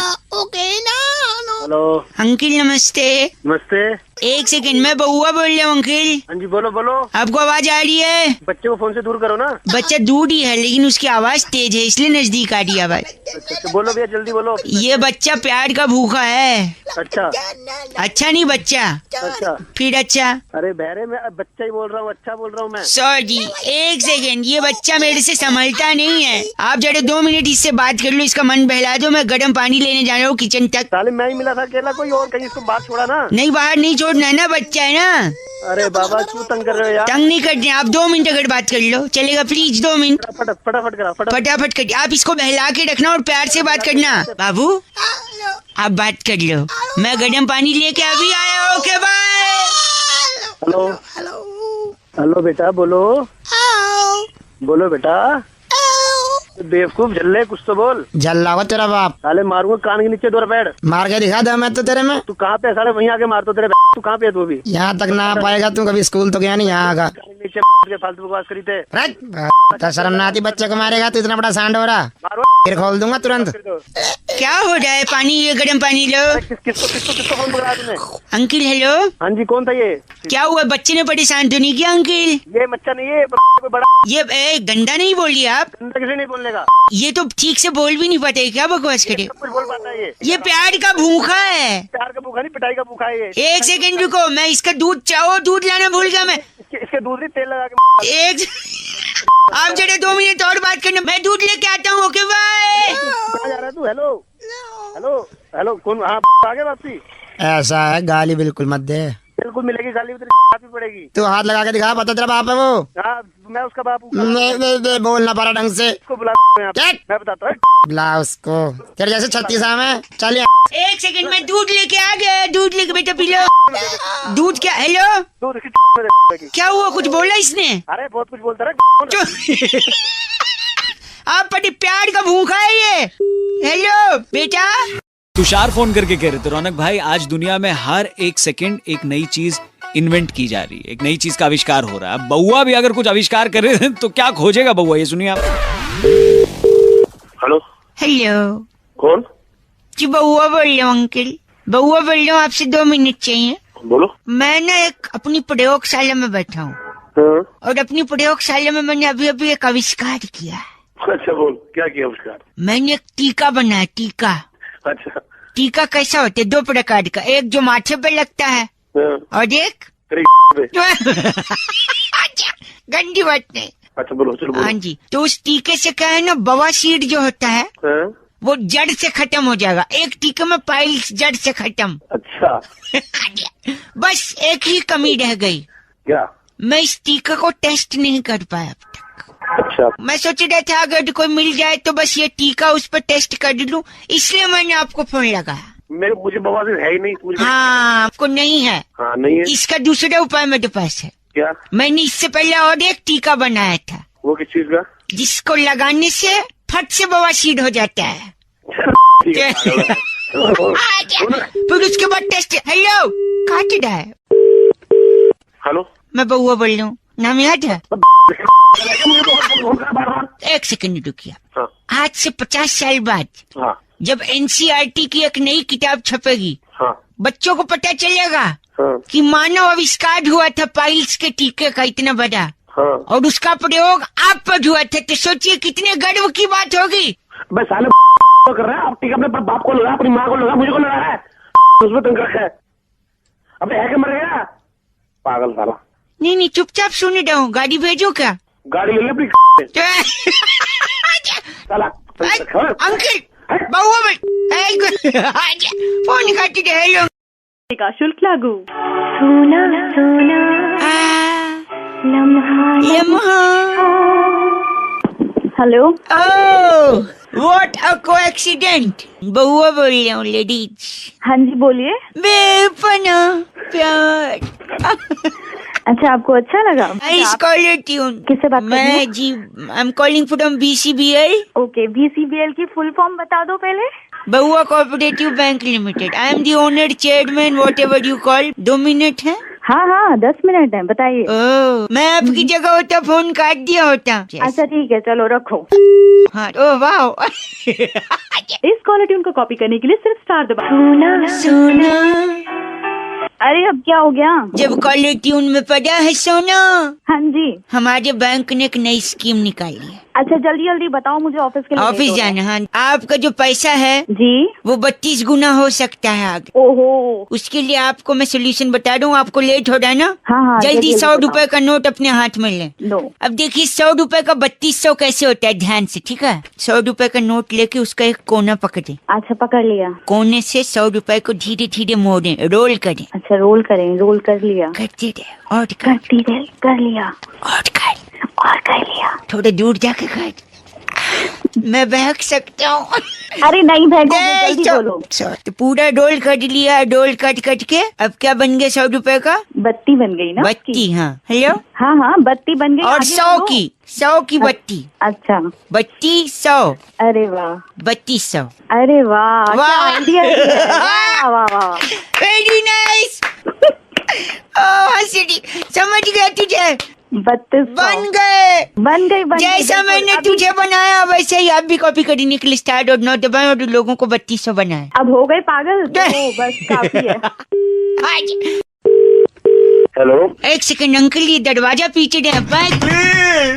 हेलो अंकिल नमस्ते। नमस्ते। एक सेकंड, मैं बउआ बोल रहा हूँ अंकिल। हाँ जी, बोलो बोलो। आपको आवाज आ रही है? बच्चे को फोन से दूर करो ना। बच्चा दूर ही है लेकिन उसकी आवाज तेज है, इसलिए नजदीक आ रही है आवाज। अच्छा, बोलो भैया, जल्दी बोलो। ये बच्चा प्यार का भूखा है। अच्छा अच्छा नहीं बच्चा, अच्छा फिर अच्छा। अरे बहरे, मैं बच्चा ही बोल रहा हूँ, अच्छा बोल रहा हूँ मैं। सॉरी, एक सेकंड, ये बच्चा मेरे से संभलता नहीं है। आप जरा 2 मिनट इससे बात कर लो, इसका मन बहला दो। मैं गर्म पानी लेने जा रहा हूँ किचन तक। साले मैं ही मिला था अकेला, कोई और कहीं इसको बात छोड़ा ना। नहीं, बाहर नहीं छोड़ना है ना, बच्चा है ना। अरे बाबा, क्यों तंग कर रहे हो यार? तंग नहीं करते, आप 2 मिनट अगर बात कर लो चलेगा, प्लीज 2 मिनट। फटाफट करा, फटाफट कर। आप इसको बहला के रखना और प्यार से बात करना। बाबू आप बात कर लो, मैं गर्म पानी लेके अभी आया। Okay bye. हेलो हेलो बेटा, बोलो बोलो बेटा। बेवकूफ झल्ले, कुछ तो बोल। झल्ला हुआ तेरा बाप। साले मारूंगा कान के नीचे 2 रपेड़। मार के दिखा दम है तो तेरे में। तू कहाँ पे? साले वहीं आके मार तो तेरे। तू कहाँ पे है? तू अभी यहाँ तक ना आ पाएगा तू, कभी स्कूल तो गया नहीं, यहाँ आगा। नीचे फालतू बकवास करी थे। तो शर्म ना आती बच्चे को मारेगा तो? इतना बड़ा सांड हो रहा, मारो, फिर खोल दूंगा तुरंत। क्या हो रहा है? पानी, ये गर्म पानी लो। किसको फोन पकड़ा तुमने? Uncle hello. हाँ जी, कौन था ये? क्या हुआ, बच्चे ने परेशान तो नहीं किया अंकिल? ये बच्चा नहीं है, कोई बड़ा। ये गंदा नहीं बोलिए आप। गंदा किसी नहीं बोलने का। ये तो ठीक से बोल भी नहीं पाते, क्या बकवास करे? कुछ बोल पाता है ये प्यार का भूखा है। प्यार का भूखा नहीं, पिटाई का भूखा है ये। एक सेकंड रुको, मैं इसका दूध चाहो, दूध लाना भूल गया मैं। इसके दूध में तेल लगा के। एक आप जरा 2 मिनट और बात करना, मैं दूध लेके आता हूँ। Okay bye. कहाँ जा रहा है तू? हेलो हेलो हेलो, कौन? हाँ, आगे वापसी। ऐसा है, गाली बिल्कुल मत दे। बिल्कुल मिलेगी गाली, भी पड़ेगी। तू हाथ लगा के दिखा, पता तेरा बाप है वो? हाँ, मैं उसका बाप हूँ। नहीं, बोलना पड़ा ढंग से। उसको बुला, मैं बताता हूँ। बुला उसको, तेरे जैसे 36 में। चलिए एक सेकंड, मैं दूध लेके आ गया। दूध लेके बेटा पी लो। दूध क्या? हेलो, दूध क्या हुआ, कुछ बोला इसने? अरे बहुत कुछ बोलता रहा। आप बड़े प्यार का भूखा है ये। हेलो बेटा। तुषार फोन करके कह रहे थे, रौनक भाई आज दुनिया में हर एक सेकंड एक नई चीज इन्वेंट की जा रही है, एक नई चीज का आविष्कार हो रहा है। बउआ भी अगर कुछ आविष्कार करे तो क्या खोजेगा बउआ, ये सुनिए आप। हेलो हेलो, कौन? जी बउआ बोल रहा हूँ अंकल, बउआ बोल रहा हूँ, आपसे 2 मिनट चाहिए। बोलो। मैं ना एक अपनी प्रयोगशाला में बैठा हूँ और अपनी प्रयोगशाला में मैंने अभी अभी एक आविष्कार किया। अच्छा बोल, क्या किया आविष्कार? मैंने एक टीका बनाया, टीका। अच्छा, टीका कैसा होता है? 2 प्रकार का, एक जो माथे पे लगता है और एक गंदी बात नहीं। अच्छा बोलो, चलो। हाँ जी, तो उस टीके से क्या है ना, बवासीर जो होता है वो जड़ से खत्म हो जाएगा। एक टीके में पाइल्स जड़ से खत्म। अच्छा। बस एक ही कमी रह गई। क्या? मैं इस टीके को टेस्ट नहीं कर पाया अब तक। अच्छा। मैं सोच रहा था अगर कोई मिल जाए तो बस ये टीका उस पर टेस्ट कर लूं, इसलिए मैंने आपको फोन लगाया। मुझे बवासीर है ही नहीं। हाँ, आपको नहीं है? हाँ, नहीं है। इसका दूसरा उपाय मेरे पास है। क्या? मैंने इससे पहले और एक टीका बनाया था। वो किस चीज का? जिसको लगाने से फट से बवासीर हो जाता है। फिर उसके बाद टेस्ट। हेलो काट रहा है। हेलो, मैं बउआ बोल रहा हूँ, नाम याद है? एक सेकंड रुकिए। हाँ। आज से 50 साल बाद हाँ जब NCERT की एक नई किताब छपेगी, हाँ बच्चों को पता चलेगा हाँ कि मानव आविष्कार हुआ था पाइल्स के टीके का इतना बड़ा, हाँ। और उसका प्रयोग आप पर हुआ था, तो सोचिए कितने गर्व की बात होगी। बस साले कर रहा है, आप टीका अपने बाप को लगा, अपनी माँ को लगा, मुझे को लगा है, उसमें तंग रखा है। अबे है क्या, मर गया पागल साला। नहीं नहीं चुपचाप सुन रहा हूँ, गाड़ी भेजो क्या? गाड़ी ले ले अपनी साला। अंकल बउआ फोन काट दे। हेलो का शुल्क लागू। सोना सोना लम्हा। Hello. Oh what a coincidence. Baua बोल रही हूँ, लेडीज। हाँ जी बोलिए। बेपना प्यार। अच्छा आपको अच्छा लगा? Nice caller tune. किससे बात कर रही हैं? मैं जी I am calling from BCBL। Okay, BCBL की फुल फॉर्म बता दो पहले। Baua cooperative bank limited. I am the owner, chairman, whatever you call. 2 minute है? हाँ हाँ 10 मिनट है, बताइए। ओह मैं आपकी जगह होता फोन काट दिया होता। अच्छा ठीक है, चलो रखो। हाँ ओह वाह। इस कॉलर ट्यून को कॉपी करने के लिए सिर्फ स्टार दबाओ। सोना। अरे अब क्या हो गया? जब कॉलर ट्यून में पड़ा है सोना। हाँ जी। हमारे बैंक ने एक नई स्कीम निकाली है। अच्छा जल्दी जल्दी बताओ, मुझे ऑफिस के लिए ऑफिस जाना। हाँ आपका जो पैसा है जी वो 32 गुना हो सकता है आगे। ओहो। उसके लिए आपको मैं सोल्यूशन बता दूं। आपको लेट हो रहा है ना? हाँ जल्दी 100 रुपए का नोट अपने हाथ में ले लो। अब देखिए 100 रुपए का 3200 कैसे होता है, ध्यान से, ठीक है? 100 रुपए का नोट लेके उसका एक कोना पकड़े। अच्छा पकड़ लिया। कोने से 100 रुपए को धीरे धीरे मोड़े, रोल करें। अच्छा रोल करें, रोल कर लिया। करते रहे और करती रहे, कर लिया और कर लिया। थोड़े दूर जाके कर। मैं बहक सकता हूँ। अरे नहीं बहकोगे, जल्दी बोलो। तो पूरा रोल कट लिया, रोल कट के अब क्या बन गया 100 रुपए का? बत्ती बन गई ना? बत्ती। हाँ हेलो। हाँ हाँ बत्ती बन गई। और 100 की बत्ती। अच्छा बत्ती 100। अरे वाह 3200। अरे वाह वाह। आइडिया है। वाह वाह वाह वेरी नाइस। हंसड़ी समझ गया तुझे? 3200 बन गए। जैसा गई। मैंने तुझे बनाया वैसे ही आप भी कॉपी करने के लिए स्टार्ट और नोट दबाएं और लोगों को 3200 बनाए। अब हो गए पागल। बस काफी है। हेलो। एक सेकंड अंकल, ये दरवाजा पीछे दे।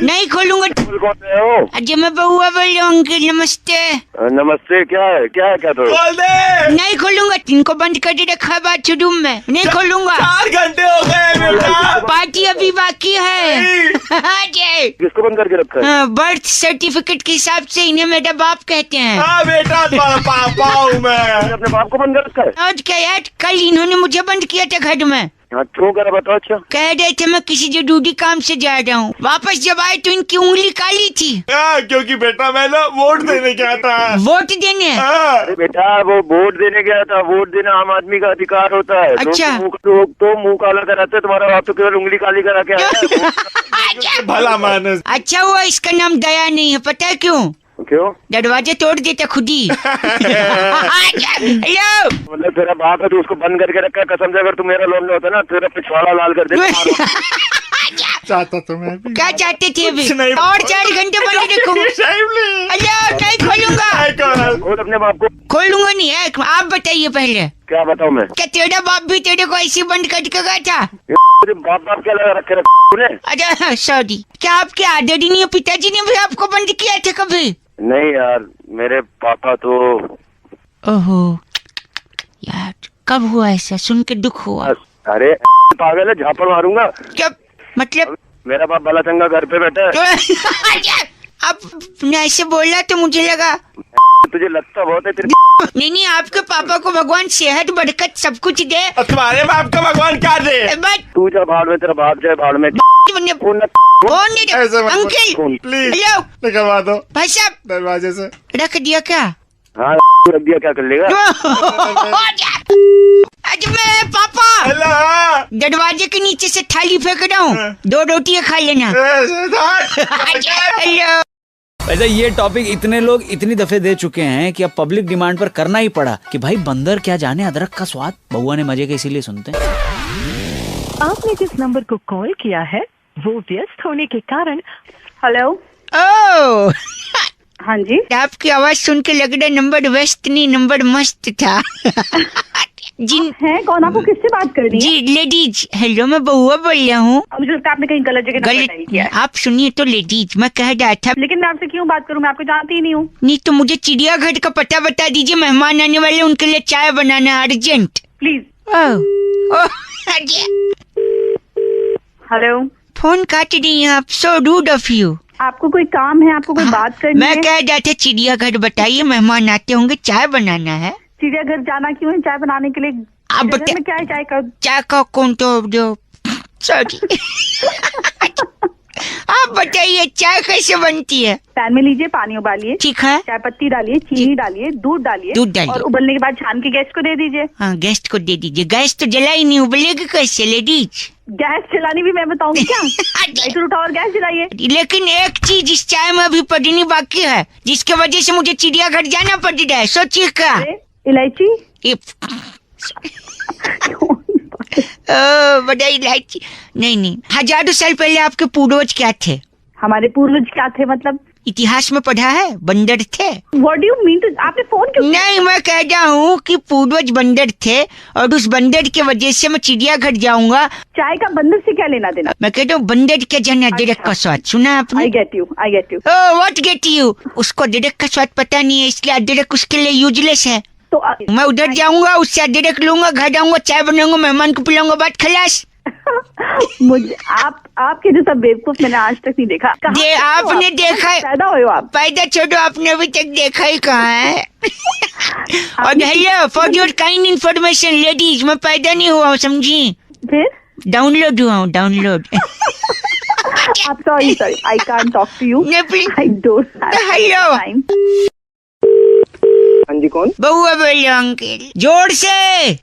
नहीं खोलूंगा। कौन से हो? अजय मैं बउआ बोल रहा हूँ अंकल। नमस्ते। नमस्ते। क्या है क्या तो? नहीं खोलूंगा, इनको बंद कर दे रखा बात रूम में, नहीं खोलूंगा। 4 घंटे हो गए बेटा। पार्टी अभी बाकी है। किसको बंद करके रखा है? बर्थ सर्टिफिकेट के हिसाब से इन्हें मेरा बाप कहते हैं। हाँ बेटा तुम्हारा पापा हूँ मैं। अपने बाप को बंद कर रखा है? और क्या यार, कल इन्होंने मुझे बंद किया था घर में। हाँ क्यों करा बताओ। अच्छा कह रहे थे मैं किसी जरूरी काम से जा रहा हूँ। वापस जब आए तो इनकी उंगली काली थी। क्योंकि बेटा मैं ना वोट देने गया था। वोट देने? अरे बेटा वो वोट देने गया था। वोट देना आम आदमी का अधिकार होता है। अच्छा। लोग तो मुंह काला कराते, तुम्हारा बाप तो केवल उंगली काली करा के आया। भला मानस। अच्छा हुआ इसका नाम दया नहीं है, पता है क्यों? क्यों? दरवाजे तोड़ देता खुद ही। हेलो। मतलब तेरा बाप है तो उसको बंद करके रखा। कसम से अगर तू मेरा लोन होता ना तेरा पिछवाड़ा लाल कर दे। चाहता तो मैं भी। क्या चाहते थे अभी? नहीं। और 4 घंटे बंद रखूंगा। नहीं खोलूंगा। खोल अपने बाप को। खोलूंगा नहीं है। आप बताइए पहले। क्या बताऊँ मैं? क्या तेरा बाप भी तेरे को ऐसे बंद करके गया था? बाप क्या लगा रखे तूने? अच्छा सॉरी, क्या आपके आदरणीय पिताजी ने भी आपको बंद किया था कभी? नहीं यार, मेरे पापा तो। ओहो यार, कब हुआ ऐसा? सुन के दुख हुआ। अरे पागल है, झापड़ मारूंगा। क्या मतलब? मेरा बाप भला चंगा घर पे बैठा है। अब ऐसे बोला तो मुझे लगा तुझे लगता बहुत है तेरे। नहीं आपके पापा को भगवान सेहत बरकत सब कुछ दे। तुम्हारे बाप का भगवान क्या दे? तू जा भाड़ में, तेरा बाप जाए भाड़ में। अंकल प्लीज हेलो, निकलवा दो भाई साहब। दरवाजे से रख दिया क्या? हाँ रख दिया, क्या कर लेगा? आज मैं पापा हेलो। दरवाजे के नीचे से थाली फेंक रहा हूँ, 2 रोटियां खा लेना। हेलो। हेलो। वैसे ये टॉपिक इतने लोग इतनी दफे दे चुके हैं कि अब पब्लिक डिमांड पर करना ही पड़ा कि भाई बंदर क्या जाने अदरक का स्वाद। बउआ ने मजे के इसीलिए सुनते हैं। आपने जिस नंबर को कॉल किया है वो व्यस्त होने के कारण। हेलो। ओह हाँ जी। आपकी आवाज सुन के लग रहा है नंबर व्यस्त नहीं नंबर मस्त था। जिन है कौन, आपको किससे बात करनी है? जी लेडीज। हेलो मैं बउआ बोल रहा हूँ। मुझे लगता है आपने कहीं गलत जगह नंबर डायल किया है। आप सुनिए तो लेडीज, मैं कह रहा था। लेकिन मैं आपसे क्यों बात करूं, मैं आपको जानती ही नहीं हूँ। नहीं तो मुझे चिड़ियाघर का पता बता दीजिए, मेहमान आने वाले उनके लिए चाय बनाना है अर्जेंट प्लीज। हेलो। फोन काट रही हैं आप, सो रूड ऑफ यू। आपको कोई काम है, आपको कोई बात करनी है? मैं कह रहा था चिड़ियाघर बताइए, मेहमान आते होंगे, चाय बनाना है। चिड़ियाघर जाना क्यों है चाय बनाने के लिए? आप बता क्या है चाय का कौन तो जो सॉरी आप बताइए चाय कैसे बनती है? पैन में लीजिए, पानी उबालिए, ठीक है, चाय पत्ती डालिए, चीनी डालिए, दूध डालिए और उबलने के बाद छान के गेस्ट को दे दीजिए। हाँ गेस्ट को दे दीजिए। गैस तो जला ही नहीं, उबलेगी कैसे लेडीज? गैस जलानी भी मैं बताऊंगी क्या? गैस उठाओ और गैस जलाइए। लेकिन एक चीज इस चाय में अभी पड़नी बाकी है जिसके वजह से मुझे चिड़ियाघर जाना पड़ रहा है। सोचिए क्या? इलायची। बड़ा इलायची नहीं। हजारों साल पहले आपके पूर्वज क्या थे? हमारे पूर्वज क्या थे मतलब? इतिहास में पढ़ा है, बंदर थे। What do you mean? तो आपने फोन क्यों? नहीं मैं कह रहा हूँ कि पूर्वज बंदर थे और उस बंदर की वजह से मैं चिड़ियाघर जाऊंगा। चाय का बंदर से क्या लेना देना? मैं कहता हूँ बंदर के जन अदरक का स्वाद सुना आपने? I get you. What get you? उसको अदरक का स्वाद पता नहीं है इसलिए अदरक उसके लिए यूजलेस है। तो मैं उधर जाऊंगा, उससे अदरक लूंगा, घर आऊंगा, चाय बनाऊंगा, मेहमान को पिलाऊंगा, बात खलास। मुझे आपके जैसा बेवकूफ मैंने आज तक नहीं देखा। आपने देखा है? पैदा हुए हो आप? पैदा छोड़ो, आपने अभी तक देखा ही कहाँ है? और hello for your kind information ladies, मैं पैदा नहीं हुआ हूँ समझी, फिर डाउनलोड हुआ हूँ, download. Sorry I can't talk to you. I don't hello हाँ जी कौन? बउआ बोल रहा हूँ अंकल, जोर से।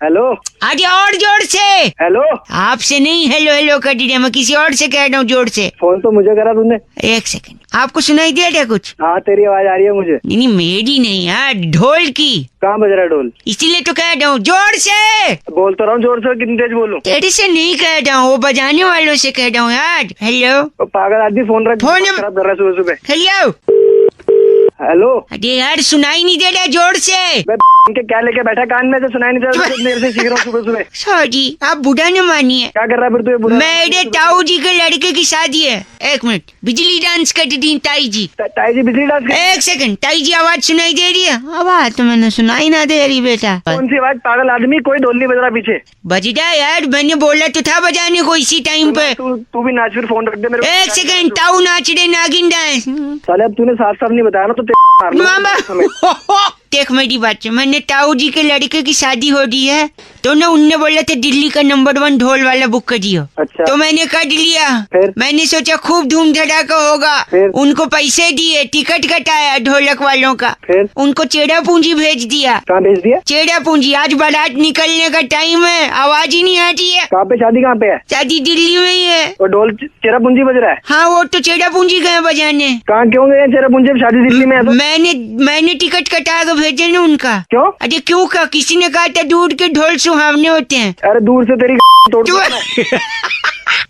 हेलो। अरे और जोर से। हेलो। आपसे नहीं हेलो कर दिया, मैं किसी और से कह रहा हूँ जोर से। फोन तो मुझे करा तूने। एक सेकंड, आपको सुनाई दिया था कुछ? हाँ तेरी आवाज आ रही है मुझे। नहीं मेरी नहीं यार, ढोल की। कहाँ बज रहा है ढोल? इसीलिए तो कह रहा हूँ जोर से। बोल तो रहा हूँ जोर से, कितनी तेज बोलूं? तेरे से नहीं कह रहा हूँ, वो बजाने वालों से कह रहा हूँ यार। हेलो। पागल आदमी फोन रख, फोन खराब कर रहा है सुबह सुबह। हेलो। हेलो। अरे यार सुनाई नहीं दे रहा जोर से। इनके क्या लेके बैठा कान में, तो सुनाई नहीं दे रहा? मेरे से सीख रहा हूँ सुबह सुबह। सॉरी आप बुढ़ा न मानिए। क्या कर रहा है फिर तू? बुढ़ा मेरे ताऊ जी के लड़के की शादी है। एक मिनट, बिजली डांस कर दी ताई जी। ताई जी बिजली डांस? एक सेकंड, ताई जी आवाज सुनाई दे रही है? आवाज तो मैंने सुनाई ना दे रही बेटा। कौन सी आवाज? पागल आदमी, कोई ढोल नहीं बज रहा पीछे। बज रहा यार, मैंने बोला तो था बजाने को इसी टाइम पे। तू भी नाच, फिर फोन रख दे मेरे। एक सेकंड, ताऊ नाच रहे नागिन डांस। साले अब तूने साफ साफ नहीं बताया ना तो देख मेरी बात से, मैंने ताऊ जी के लड़के की शादी हो रही है तो ना उनने बोला था दिल्ली का नंबर 1 ढोल वाला बुक कर दियो। अच्छा। तो मैंने कर लिया। फिर? मैंने सोचा खूब धूम धड़ाका होगा। फिर? उनको पैसे दिए, टिकट कटाया ढोलक वालों का। फिर? उनको चेड़ा पूंजी भेज दिया। कहाँ भेज दिया? चेड़ा पूंजी। आज बारात निकलने का टाइम है, आवाज ही नहीं आती है। कहाँ पे शादी? कहाँ पे है शादी? दिल्ली में ही है। और ढोल चेरा पूंजी बज रहा है? हाँ वो तो चेड़ा पूंजी गए बजाने। कहाँ क्यों गए चेरा पूंजी? शादी दिल्ली में है तो? मैंने टिकट कटा के भेजे ना उनका। क्यों? अरे क्यों का, किसी ने कहा था दूर के ढोल सुहावने होते हैं। अरे दूर से तेरी तोड़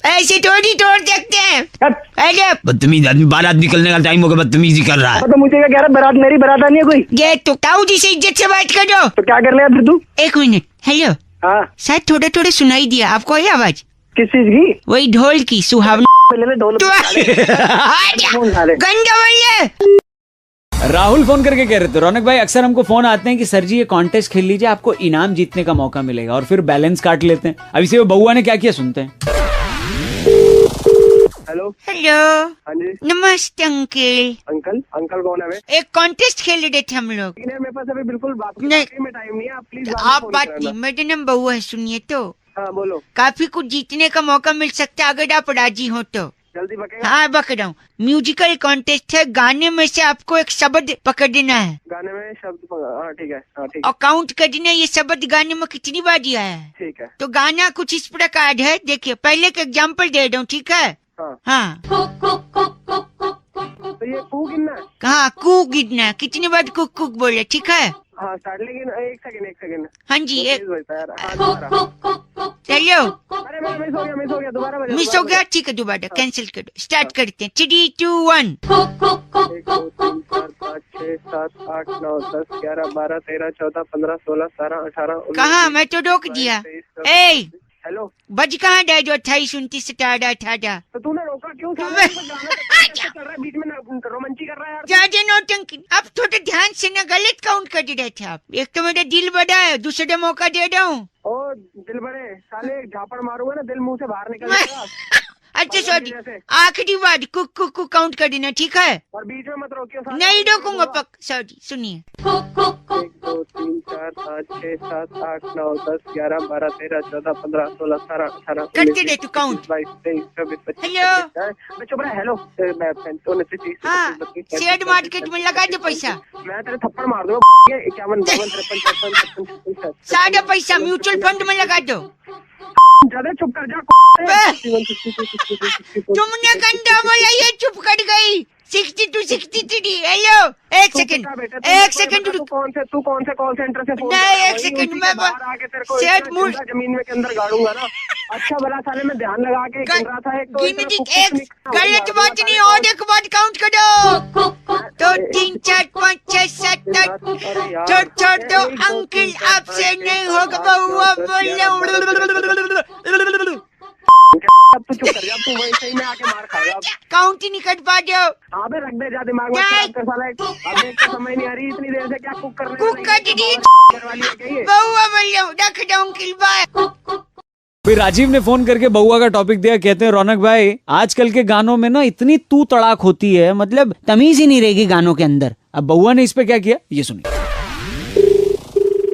ऐसे थोड़ी तोड़ सकते हैं। अरे बदतमीज आदमी, बारात निकलने का टाइम होगा, बदतमीजी कर रहा है। तो मुझे क्या कह रहा? बारात मेरी बारात नहीं है कोई। ये तो ताऊ जी से इज्जत से बात करो। तो क्या कर ले फिर तू? एक मिनट। हेलो। हाँ शायद थोड़ा थोड़ा सुनाई दिया आपको ये आवाज? किस चीज की? वही ढोल की, सुहावने। गंदा बोलिए। राहुल फोन करके कह रहे थे, रौनक भाई अक्सर हमको फोन आते हैं कि सर जी ये कॉन्टेस्ट खेल लीजिए, आपको इनाम जीतने का मौका मिलेगा, और फिर बैलेंस काट लेते हैं। अभी से वो बउआ ने क्या किया सुनते हैं। हेलो। हेलो। हाँ जी। नमस्ते अंकल। अंकल कौन है? एक कॉन्टेस्ट खेल रहे थे हम लोग। मेरे पास अभी बिल्कुल बात नहीं में टाइम नहीं है, आप प्लीज आप बात नहीं, मेरा नाम बउआ है, सुनिए तो। हाँ बोलो। काफी कुछ जीतने का मौका मिल सकता है अगर आप राजी हो तो। जल्दी बकेगा? हाँ बक रहा हूँ। म्यूजिकल कॉन्टेस्ट है, गाने में से आपको एक शब्द पकड़ना है। गाने में शब्द? हाँ ठीक है। और काउंट करना ये शब्द गाने में कितनी बार दिया है। ठीक है। तो गाना कुछ इस प्रकार है, देखिए पहले एक एग्जाम्पल दे रहा हूँ, ठीक है? हाँ। तो ये कू गिनना है? कहाँ कू गिनना, कितनी बार कुक कुक बोले, ठीक है? हाँ स्टार्ट, लेकिन एक सेकंड। हाँ जी, एक चलो। अरे मैं मिस हो गया दोबारा बजा। मिस हो गया, ठीक है दोबारा कैंसिल करो, स्टार्ट करते हैं। 3, 2, 1। 1 2 3 4 5 6 7 8 9 10 11 12 13 14 15 16 17 18 19। कहाँ, मैं तो रोक दिया। ए हेलो, बज कहाँ डाय जो 28 29 18। तो तूने रोका क्यों? चल रहा है बीच में, रोमांची कर रहा है यार। ज्यादा नौटंकी, अब थोड़ा ध्यान से ना, गलत काउंट कर रहे थे आप। एक तो मेरा दिल बड़ा है, दूसरा मौका दे रहा हूँ। ओ दिल बड़े साले, झापड़ मारूंगा ना दिल मुंह से बाहर निकल जाएगा। अच्छा सॉरी, आखिरी बार कुक कुक कुक काउंट कर देना, ठीक है? और बीच में मत रोकियो। नहीं रोकूंगा पक। सॉरी सुनिए। 1 2 3 4 5 6 7 8 9 10 11 12 13 14 15 16 17 18 करते रहे तू काउंट। 22 23 24 25। हेलो, चुप रहा। हेलो, मैं 29 30। हाँ, शेयर मार्केट में लगा दो पैसा। मैं तेरे थप्पड़ मार दूंगा। 51 52 53 54 55 सारा पैसा म्यूचुअल फंड में लगा दो। ज्यादा चुप कर जा। तुमने गंदा बोला, ये चुप कर गई। 62 63। हेलो, एक सेकंड तू कौन से कॉल सेंटर से फोन? नहीं, एक सेकंड, मैं आके तेरे को सेट मूड जमीन में के अंदर गाड़ूंगा ना। अच्छा भला साले में ध्यान लगा के गिन रहा था। एक गलत बात नहीं, और एक बार काउंट करो। 2 3 4 5 6 7 8। छोड़ दो अंकल, आपसे नहीं होगा बहुआ बोलो। अब तू चुप कर जा, तू वहीं सही में आके मार खाएगा। काउंट ही नहीं कर पा रहे हो। हाँ बे, रख दे जा दिमाग में खराब कर साला। अब देख तो समझ नहीं आ रही इतनी देर से क्या कुक कर रहे हैं। कुक कर दी वाली है क्या ये? बहुआ बोलो, रख दो अंकल, बाय। फिर राजीव ने फोन करके बउआ का टॉपिक दिया, कहते हैं रौनक भाई आजकल के गानों में ना इतनी तू तड़ाक होती है, मतलब तमीज ही नहीं रहेगी गानों के अंदर। अब बउआ ने इस पे क्या किया, ये सुनिए।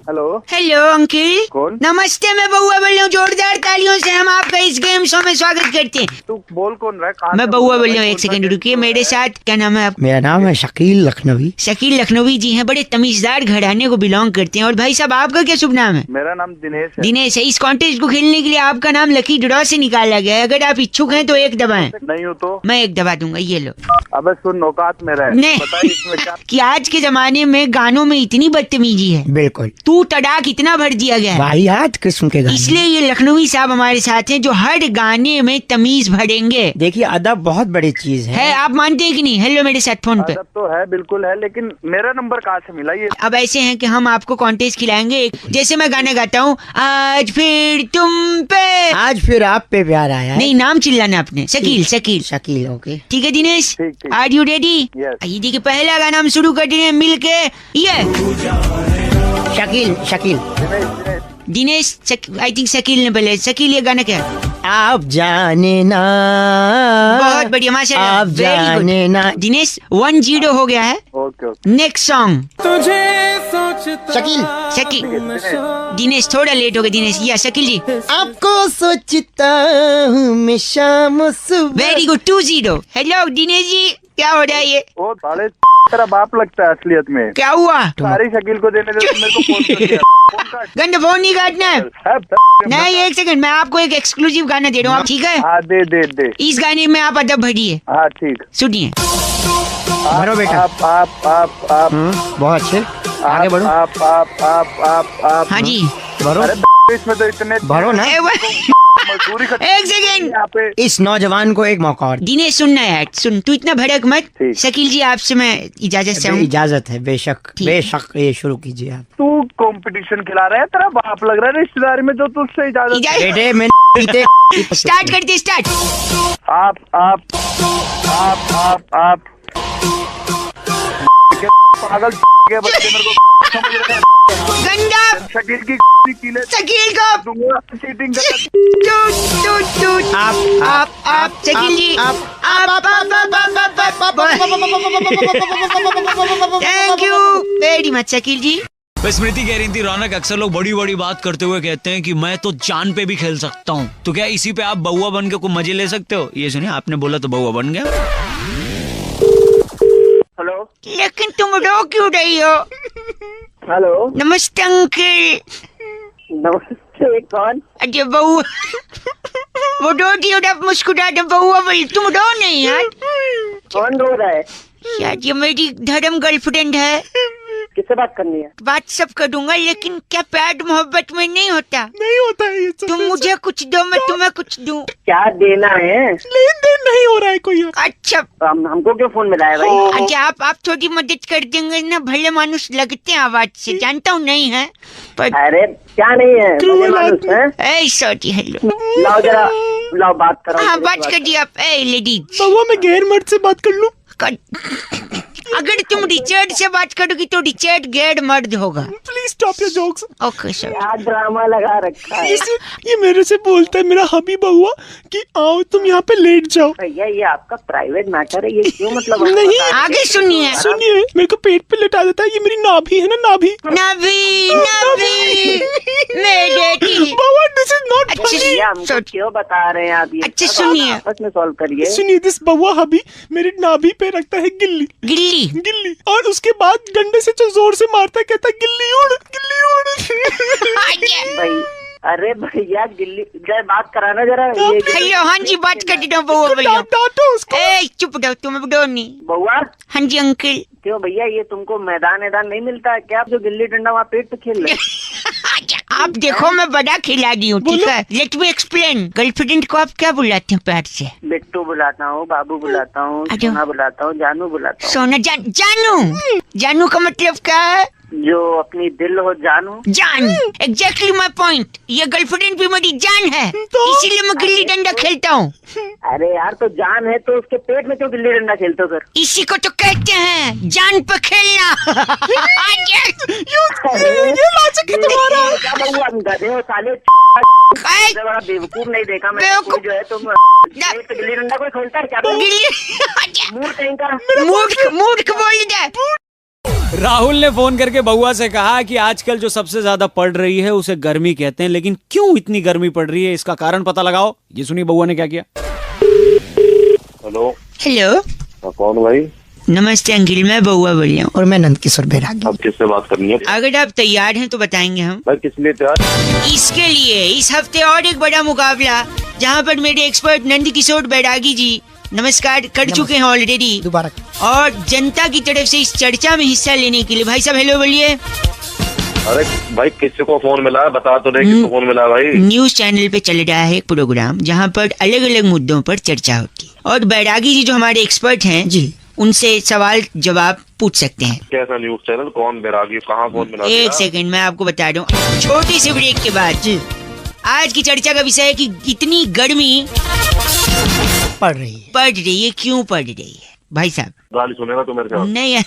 Hello uncle. कौन? नमस्ते, मैं बउआ बोल रहा हूँ। जोरदार तालियों से हम आपका इस गेम शो में स्वागत करते हैं। तू बोल कौन रहा है? मैं बउआ बोल रहा हूँ, एक सेकंड रुकिए। मेरे साथ क्या नाम है आप? मेरा नाम है शकील लखनवी। शकील लखनवी जी हैं, बड़े तमीजदार घराने को बिलोंग करते हैं। और भाई साहब आपका क्या शुभ नाम है? मेरा नाम दिनेश है। दिनेश है। इस कॉन्टेस्ट को खेलने के लिए आपका नाम लकी ड्रॉ से निकाला गया है। अगर आप इच्छुक हैं तो एक दबाएं। नहीं हो तो मैं एक दबा दूंगा, ये लो। अबे सुन, औकात मेरा है। नहीं। बताइए इसमें क्या? कि आज के जमाने में गानों में इतनी बदतमीजी है, बिल्कुल तू तड़ाक इतना भर दिया गया है, वाहियात किस्म के गाने। इसलिए ये लखनवी साहब हमारे साथ हैं जो हर गाने में तमीज भरेंगे। देखिए अदब बहुत बड़ी चीज है। आप मानते हैं कि नहीं? हेलो मेरे साथ फोन पे। अदब तो है, बिल्कुल है, लेकिन मेरा नंबर कहाँ से मिला ये? अब ऐसे हैं कि हम आपको कॉन्टेस्ट खिलाएंगे। जैसे मैं गाना गाता हूँ, आज फिर तुम पे, आज फिर आप पे प्यार आया। नहीं, नाम चिल्लाना आपने। शकील शकील शकील। ओके ठीक है दिनेश, ठीक। Are you ready? ये देखिए पहला गाना हम शुरू कर रहे हैं मिलके। ये शकील शकील दिनेश, आई थिंक शकील ने बोले। शकील, ये गाना क्या है? आप जाने ना। बहुत बढ़िया, माशाल्लाह, आप जाने ना। दिनेश 1-0 हो गया है। Okay. Next song Shakeel Shakeel. Dinesh थोड़ा लेट हो गया। दिनेश या शकील जी, आपको सोचता हूँ मैं शाम सुबह। Very good, 2-0। Hello Dinesh ji, क्या हो रहा है ये? ओ साले तेरा बाप लगता है असलियत में। क्या हुआ? सारी शकील को देने दे, मेरे को फोन कर दिया। गंदा फोन नहीं काटना है। नहीं, एक सेकंड, मैं आपको एक एक्सक्लूसिव गाना दे रहा हूँ, ठीक है? हाँ दे। इस गाने में आप अदब भरिए। हाँ ठीक। सुनिए। भरो बेटा। आप बहुत अच्छे, आगे बढ़ो। आप हाँ जी भरो। अरे इसमें तो इतने भरो ना। मजदूरी का एक सेकंड, यहाँ पे। इस नौजवान को एक मौका और। दिनेश सुनना है, सुन, तू इतना भड़क मत। ठीक। शकील जी आपसे मैं इजाजत चाहूँ। इजाजत है, बेशक ठीक। बेशक, ये शुरू कीजिए आप। तू कंपटीशन खिला रहा है, तेरा बाप लग रहा है रिश्तेदारी में जो तुझसे इजाजत। बेटे मैं स्टार्ट करते, स्टार्ट। आप पागल के बच्चे मेरे को समझ रहे हैं। गंदा शकील की कीले शकील को दूंगा, चीटिंग कर। आप Shakeel ji, thank you very much Shakeel ji. Smriti कह रही थी रौनक अक्सर लोग बड़ी बड़ी बात करते हुए कहते हैं कि मैं तो जान पे भी खेल सकता हूँ, तो क्या इसी पे आप बउआ बन के कोई मजे ले सकते हो? ये सुनिए, आपने बोला तो बउआ बन गया। हेलो, लेकिन तुम रो क्यों रही हो? हेलो, नमस्ते अंकल। नमस्ते, कौन? अरे बउआ, वो रोती हो, आप मुस्कुराते, बउआ बोली, तुम रो नहीं यार। कौन रो रहा है? यार ये मेरी धर्म गर्लफ्रेंड है। किससे बात करनी है? बात सब करूंगा, लेकिन क्या प्यार मोहब्बत में नहीं होता? नहीं होता है ये सब। तुम मुझे कुछ दो, मैं तुम्हें कुछ दूं। क्या देना है? लेन देन नहीं हो रहा है कोई। अच्छा हमको क्यों फोन मिलाया भाई? अच्छा आप थोड़ी मदद कर देंगे ना? भले मानुस लगते हैं आवाज से, जानता हूँ नहीं है पर। अरे क्या नहीं है, भले मानुस है। सॉरी, हेलो, लाओ जरा, लाओ बात करो। हाँ बात करिए आप। लेडीज बउआ मैं गैर मर्द से बात कर लूं? अगर तुम रिचर्ड से बात करोगी तो रिचर्ड गैर मर्द होगा। Please stop your jokes. Okay sir. क्या ड्रामा लगा रखा है? ये मेरे से बोलता है मेरा हबी बउआ कि आओ तुम यहाँ पे लेट जाओ। भैया ये आपका प्राइवेट मैटर है, ये क्यों मतलब? नहीं आगे सुनिए। मेरे को पेट पे लेटा देता है। ये मेरी नाभि है ना, नाभि बउआ दिस इज नॉट फनी। हमको क्यों बता रहे हैं आप ये? अच्छा सुनिए, आपस में सॉल्व करिए। सुनिए, दिस बउआ हबी मेरी नाभि पे रखता है गिल्ली गिल्ली और उसके बाद डंडे से जो जोर से मारता है, कहता है गिल्ली उड़। भाई अरे भैया गिल्ली जरा बात कराना जरा। हेलो, हाँ जी बात कर दो बउआ भैया। चुप रहो, तुम डो नहीं। बउआ हाँ जी अंकल। क्यों भैया ये तुमको मैदान नहीं मिलता है क्या? आप जो गिल्ली डंडा वहाँ पेट पे खेल रहे? आप देखो मैं बड़ा खिलाड़ी हूँ, ठीक है? Let me explain. गर्लफ्रेंड को आप क्या बुलाते हैं प्यार से? बिट्टू बुलाता हूँ, बाबू बुलाता हूँ, सोना बुलाता हूँ, जानू बुलाता हूँ। सोना जानू का मतलब क्या है? जो अपनी दिल हो जानू। जान, एग्जैक्टली माय पॉइंट। ये गर्लफ्रेंड भी मेरी जान है, इसीलिए मैं गिल्ली डंडा खेलता हूँ। अरे यार तो जान है तो उसके पेट में क्यों गिल्ली डंडा खेलते हो सर? इसी को तो कहते हैं जान पे खेलना। ये लॉजिक है तुम्हारा। क्या बउआ गधे हो साले? बड़ा बेवकूफ नहीं देखा मैं जो है तुम। गिल्ली डंडा कोई खेलता है क्या? मूर्ख बोल दे। राहुल ने फोन करके बउआ से कहा कि आजकल जो सबसे ज्यादा पड़ रही है उसे गर्मी कहते हैं, लेकिन क्यों इतनी गर्मी पड़ रही है इसका कारण पता लगाओ। ये सुनिए बउआ ने क्या किया। हेलो, कौन भाई? नमस्ते अंकिल, मैं बउआ बोल रहा हूँ। और मैं नंद किशोर बैरागी। अब किससे बात करनी है? अगर आप तैयार हैं तो बताएंगे हम। भाई किस लिए तैयार? इसके लिए इस हफ्ते और एक बड़ा मुकाबला, जहाँ पर मेरे एक्सपर्ट नंद किशोर बैरागी जी नमस्कार कर चुके हैं ऑलरेडी दोबारा, और जनता की तरफ से इस चर्चा में हिस्सा लेने के लिए। भाई साहब हेलो बोलिए। अरे भाई किसी को फोन मिला है? बता तो नहीं किसको फोन मिला है भाई? न्यूज चैनल पे चल रहा है एक प्रोग्राम जहाँ पर अलग अलग मुद्दों पर चर्चा होती है, और बैरागी जी जो हमारे एक्सपर्ट हैं जी उनसे सवाल जवाब पूछ सकते हैं। कैसा न्यूज चैनल? कौन बैरागी? कहाँ फोन मिला? एक सेकंड मैं आपको बता दूं, छोटी सी ब्रेक के बाद। जी आज की चर्चा का विषय है कि इतनी गर्मी पड़ रही है, क्यों पड़ रही है? भाई साहब गाली सुनेगा तो मेरे से? नहीं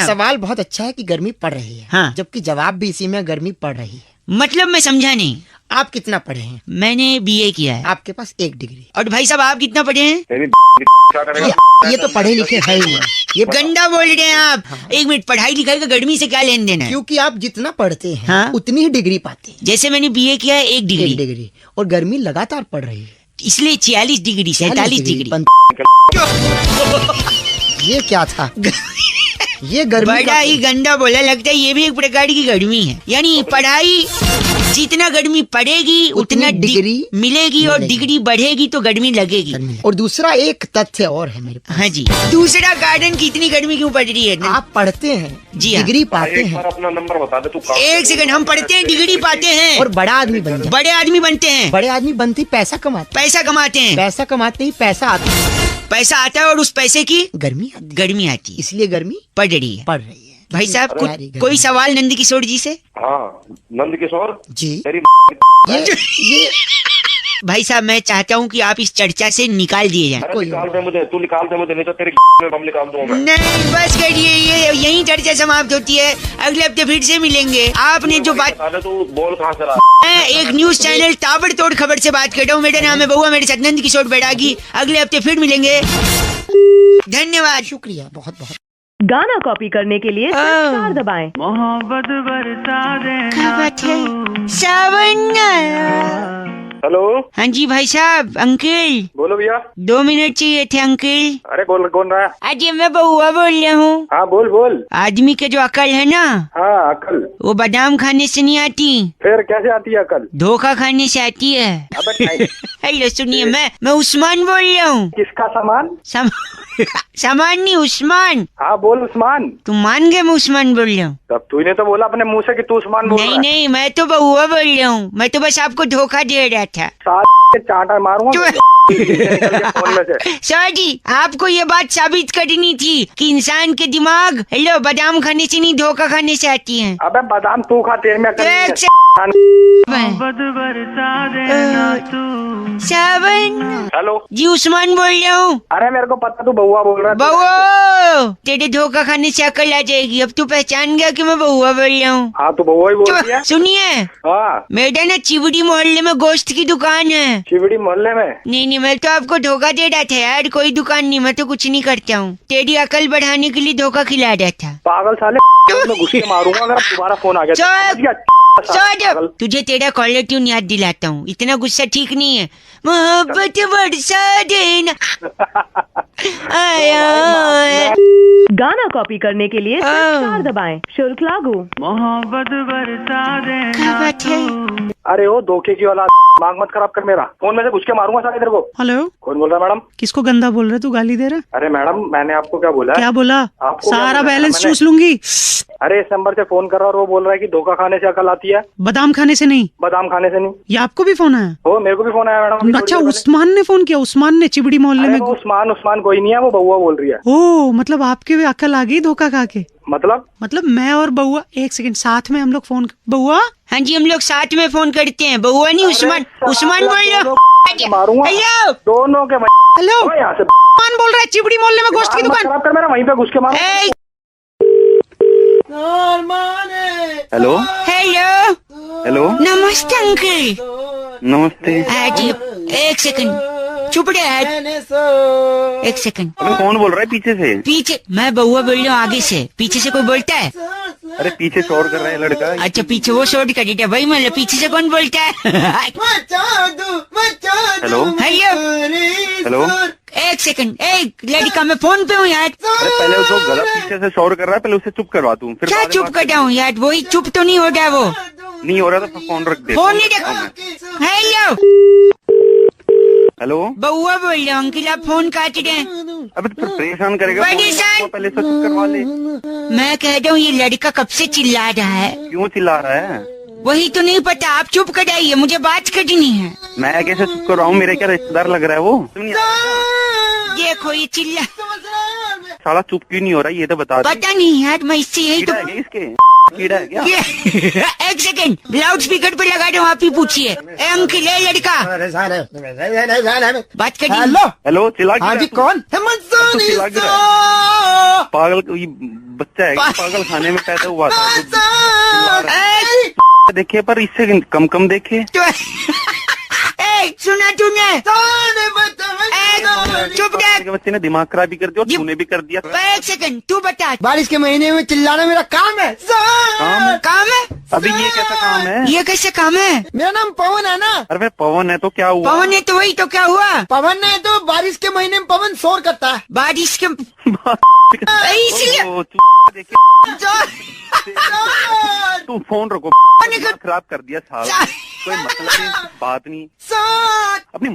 सवाल बहुत अच्छा है कि गर्मी पड़ रही है, हाँ। जबकि जवाब भी इसी में गर्मी पड़ रही है। मतलब मैं समझा नहीं। आप कितना पढ़े हैं? मैंने बीए किया है। आपके पास 1 डिग्री। और भाई साहब आप कितना पढ़े हैं? क्या करेगा? ये तो पढ़े लिखे है ही नहीं। ये गंदा बोल रहे हैं आप। एक मिनट, पढ़ाई लिखाई का गर्मी से क्या लेन देन है? क्योंकि आप जितना पढ़ते हैं हाँ? उतनी ही डिग्री पाते हैं। जैसे मैंने बीए किया है 1 डिग्री। 1 डिग्री और गर्मी लगातार पड़ रही है, इसलिए 46 डिग्री 47 डिग्री। ये क्या था? ये गर्मी बड़ा ही गंदा बोला, लगता है ये भी एक प्रकार की गर्मी है। यानी पढ़ाई जितना गर्मी पड़ेगी उतना डिग्री मिलेगी, और डिग्री बढ़ेगी तो गर्मी लगेगी। और दूसरा एक तथ्य और है मेरे पास। हाँ जी, दूसरा कारण की इतनी गर्मी क्यों पड़ रही है? आप पढ़ते हैं जी, डिग्री पाते हैं। अपना नंबर बता दे तू। एक सेकंड, हम पढ़ते हैं, डिग्री पाते हैं और बड़ा आदमी बन जाते हैं। बड़े आदमी बनते हैं। बड़े आदमी बनते ही पैसा कमाते हैं। पैसा कमाते ही पैसा आता है और उस पैसे की गर्मी आती है। इसलिए गर्मी पड़ रही है। भाई साहब कोई सवाल नंद किशोर जी से? हाँ नंद किशोर जी। ये भाई साहब मैं चाहता हूँ कि आप इस चर्चा से निकाल दिए जाएं। निकाल दे मुझे, तू निकाल दे मुझे, नहीं तो तेरे बम निकाल दूंगा। नहीं बस करिए, ये यही चर्चा समाप्त होती है। अगले हफ्ते फिर से मिलेंगे। आपने जो बात, तू बोल कहाँ से रहा? मैं एक न्यूज चैनल ताबड़तोड़ खबर से बात कर रहा हूँ। मेरा नाम है बउआ, मेरे साथ नंद किशोर बैरागी। अगले हफ्ते फिर मिलेंगे। धन्यवाद, शुक्रिया बहुत बहुत। गाना कॉपी करने के लिए स्टार दबाएं। मोहब्बत बरसा देना। क्या बात है? सावन आया। हेलो। हाँ जी भाई साहब। अंकल बोलो भैया। 2 मिनट चाहिए थे अंकल। अरे कौन रहा? अरे मैं बउआ बोल रहा हूँ। हाँ बोल। आदमी के जो अकल है ना, हाँ अकल, वो बादाम खाने से नहीं आती। फिर कैसे आती है अकल? धोखा खाने से आती है। हेलो सुनिए, मैं उस्मान बोल रहा हूँ। किसका सामान? सामान नहीं उस्मान। हाँ बोल उस्मान। तुम मान गए मैं उस्मान बोल रहा हूँ? तब तूने तो बोला अपने मुंह से कि तू उस्मान बोल रहा है। नहीं मैं तो बहुआ बोल रहा हूँ, मैं तो बस आपको धोखा दे रहा था। चांटा मारूंगा फोन में से। सर जी आपको ये बात साबित करनी थी कि इंसान के दिमाग हेलो बादाम खाने से नहीं धोखा खाने से आती है। अबे बादाम तू खा तेरे में सावन। हेलो जी उस्मान बोल रहा हूँ। अरे मेरे को पता तू बउआ बोल रहा है। बउआ तेरे धोखा खाने से अकल आ जाएगी। अब तू पहचान गया कि मैं बउआ बोल रहा हूँ। हाँ तू बउआ ही बोल रही है। सुनिए हाँ मेरा ना चिवड़ी मोहल्ले में गोश्त की दुकान है। चिवड़ी मोहल्ले में? नहीं मैं तो आपको धोखा दे रहा था यार, कोई दुकान नहीं, मैं तो कुछ नहीं करता हूँ। तेरी अकल बढ़ाने के लिए धोखा खिला रहा था। पागल साले मैं घुस के मारूंगा अगर दोबारा फोन आ गया। तुझे तेरा कॉलर ट्यून याद दिलाता हूँ, इतना गुस्सा ठीक नहीं है। मोहब्बत बरसा देना आया। गाना कॉपी करने के लिए स्टार दबाएं, शुल्क लागू। मोहब्बत बरसा देना। क्या बात है? अरे ओ धोखे की औलाद, दिमाग मत खराब कर मेरा। फोन में से घुस के मारूंगा साले तेरे को। हेलो कौन बोल रहा है मैडम? किसको गंदा बोल रहे तू, गाली दे रहा? अरे मैडम मैंने आपको क्या बोला? क्या बोला? आपको सारा बैलेंस चूस लूंगी। अरे इस नंबर से फोन कर रहा और वो बोल रहा है कि धोखा खाने से अकल आती है। बादाम खाने से नहीं। बादाम खाने से नहीं। ये आपको भी फोन आया? ओ मेरे को भी फोन आया मैडम। अच्छा उस्मान ने फोन किया? उस्मान ने चिबड़ी मोहल्ले में? उस्मान कोई नहीं है, वो बउआ बोल रही है। ओ मतलब आपके भी अकल आ गई धोखा खा के? मतलब मैं और बउआ एक सेकंड साथ में हम लोग फोन। बउआ? हाँ जी हम लोग साथ में फोन करते हैं। बउआ नहीं उस्मान। उस्मान बोल रहे हो? हेलो दोनों के हेलो यहाँ से उस्मान बोल रहा है चिबड़ी मोहल्ले में गोश्त की दुकान। खराब कर मेरा, वहीं पे घुस के मारो। हेलो हेलो हेलो नमस्ते अंकल। नमस्ते। जी एक सेकंड चुप रहे। एक सेकंड। कौन बोल रहा है पीछे से? पीछे मैं बउआ बोल रहा हूँ, आगे से। पीछे से कोई बोलता है? अरे पीछे शोर कर रहा है लड़का। अच्छा पीछे वो शोर कर रहा है भाई, मतलब पीछे से कौन बोलता है? हेलो हेलो हेलो एक सेकंड। एक लड़का मैं फोन पे हूँ यार। अरे पहले वो गलत पीछे से शोर कर रहा है, पहले उसे चुप करवा दूं फिर। क्या चुप कराऊं यार? वही चुप तो नहीं हो रहा। वो नहीं हो रहा तो फोन रख दे। फोन नहीं रख। हेलो हेलो बउआ बोल रहा हूँ अंकल, आप फोन काट रहे हैं। अबे तो परेशान करेगा। परेशान पहले से चुप करवा ले। मैं कह रहा हूँ ये लड़का कब से चिल्ला रहा है? क्यों चिल्ला रहा है? वही तो नहीं पता, आप चुप कराइए, मुझे बात करनी है। मैं कैसे चुप कर रहा हूँ? मेरे क्या रिश्तेदार लग रहा है वो? देखो ये चिल्ला। साला चुप क्यों नहीं हो रहा ये तो बता। पता नहीं यार, मैं इससे यही तो। इसके कीड़ा है क्या? एक सेकंड लाउड स्पीकर पे लगा दो, आप ही पूछिए। अंकल है लड़का बात करिए। हेलो चिल्ला। हाँ जी कौन? पागल ये बच्चा है, पागल खाने में पैदा हुआ था। देखिए पर इससे कम देखे। सुना तूने? चुप रह। बच्चे ने दिमाग खराब भी कर दिया और तूने भी कर दिया। एक सेकंड तू बता। बारिश के महीने में चिल्लाना मेरा काम है। काम है? अभी ये कैसा काम है? ये कैसे काम है? मेरा नाम पवन है ना। अरे पवन है तो क्या हुआ? पवन है तो वही तो क्या हुआ? पवन है तो बारिश के महीने में पवन शोर करता है। बारिश के इसलिए तू फोन रखो। खराब कर दिया साला। कोई मतलब नहीं, बात नहीं अपनी।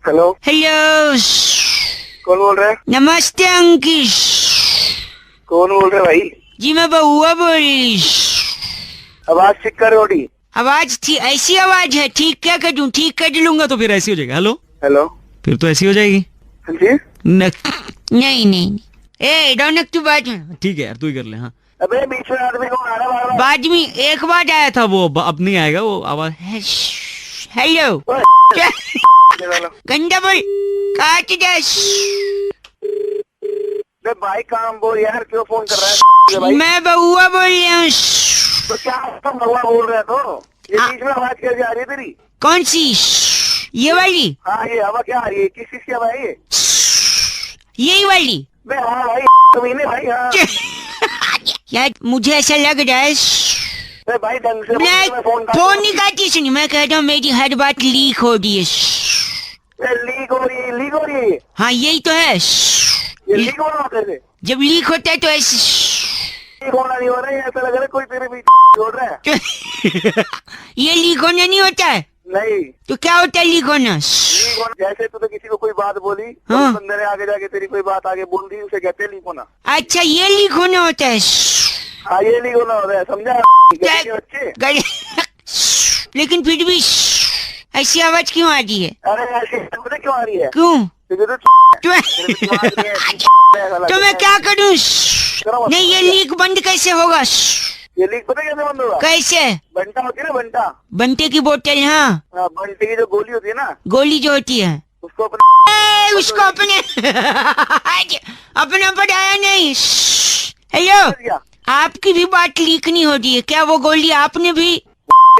हेलो हेलो कौन बोल रहा है? नमस्ते अंकिश। कौन बोल रहे भाई? जी मैं बउआ बोल रही। आवाज ठीक कर रोटी। आवाज थी ऐसी आवाज है, ठीक क्या कर दूं? ठीक कर लूंगा तो फिर ऐसी हो जाएगा। हेलो हेलो फिर तो ऐसी हो जाएगी। जी नहीं ए रौनक तू बाद में। ठीक है यार तू ही कर ले। हाँ अबे बीच में आदमी कौन आ रहा है? बाद में एक बार आया था वो, अब नहीं आएगा वो आवाज। हेलो गंदा बोल काट दे भाई। काम बोल यार, क्यों फोन कर रहा है? भाई मैं बउआ बोल रही हूँ। तो क्या बउआ बोल रहा है? तो ये बीच में आवाज कैसे आ रही है तेरी? कौन सी? ये वाली? हाँ ये हवा क्या आ रही है? किस चीज की हवा है? यही वाली? हाँ भाई तुम्हें भाई। हाँ यार मुझे ऐसा लग रहा है भाई ढंग से फोन नहीं काटी। सुनी मैं कह रहा हूँ मेरी हर बात लीक हो रही है। लीक हो रही है? हाँ यही तो है। ये लीक हो रहा है? जब लीक होता है तो ऐसे लीक होना नहीं हो रहा है, ऐसा लग रहा है कोई तेरे पीछे छोड़ रहा है। ये लीक होना नहीं होता है। नहीं। तो क्या होता है लीक होना? जैसे तूने किसी को कोई बात बोली, हाँ। तो बंदे ने आगे जाके तेरी कोई बात आगे बोल दी, उसे कहते हैं लीक होना। अच्छा, ये लीक होना होता है। हाँ, ये लीक होना होता है, समझा? लेकिन फिर भी ऐसी आवाज क्यों आ रही है? अरे ऐसी पता क्यों आ रही है? क्यों? तो मैं क्या करूँ? नहीं, ये लीक बंद कैसे होगा? ये लीक पता कैसे बंद होगा? कैसे? बंटा होती है ना, बंटा। बंटे की बोतल? हाँ, बंटे की जो गोली होती है ना, गोली जो होती है, उसको अपने उसको अपने अपना पढ़ाया नहीं। हेलो, आपकी भी बात लीक नहीं हो रही है क्या? वो गोली आपने भी?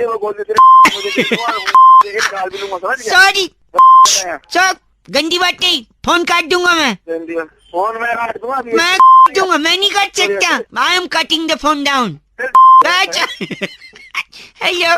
वो गोली सॉरी, सब गंदी बात नहीं, फोन काट दूंगा मैं। फोन में काट दूंगा। मैं दूंगा, मैं नहीं काट सकता। I am cutting the phone down. Hello.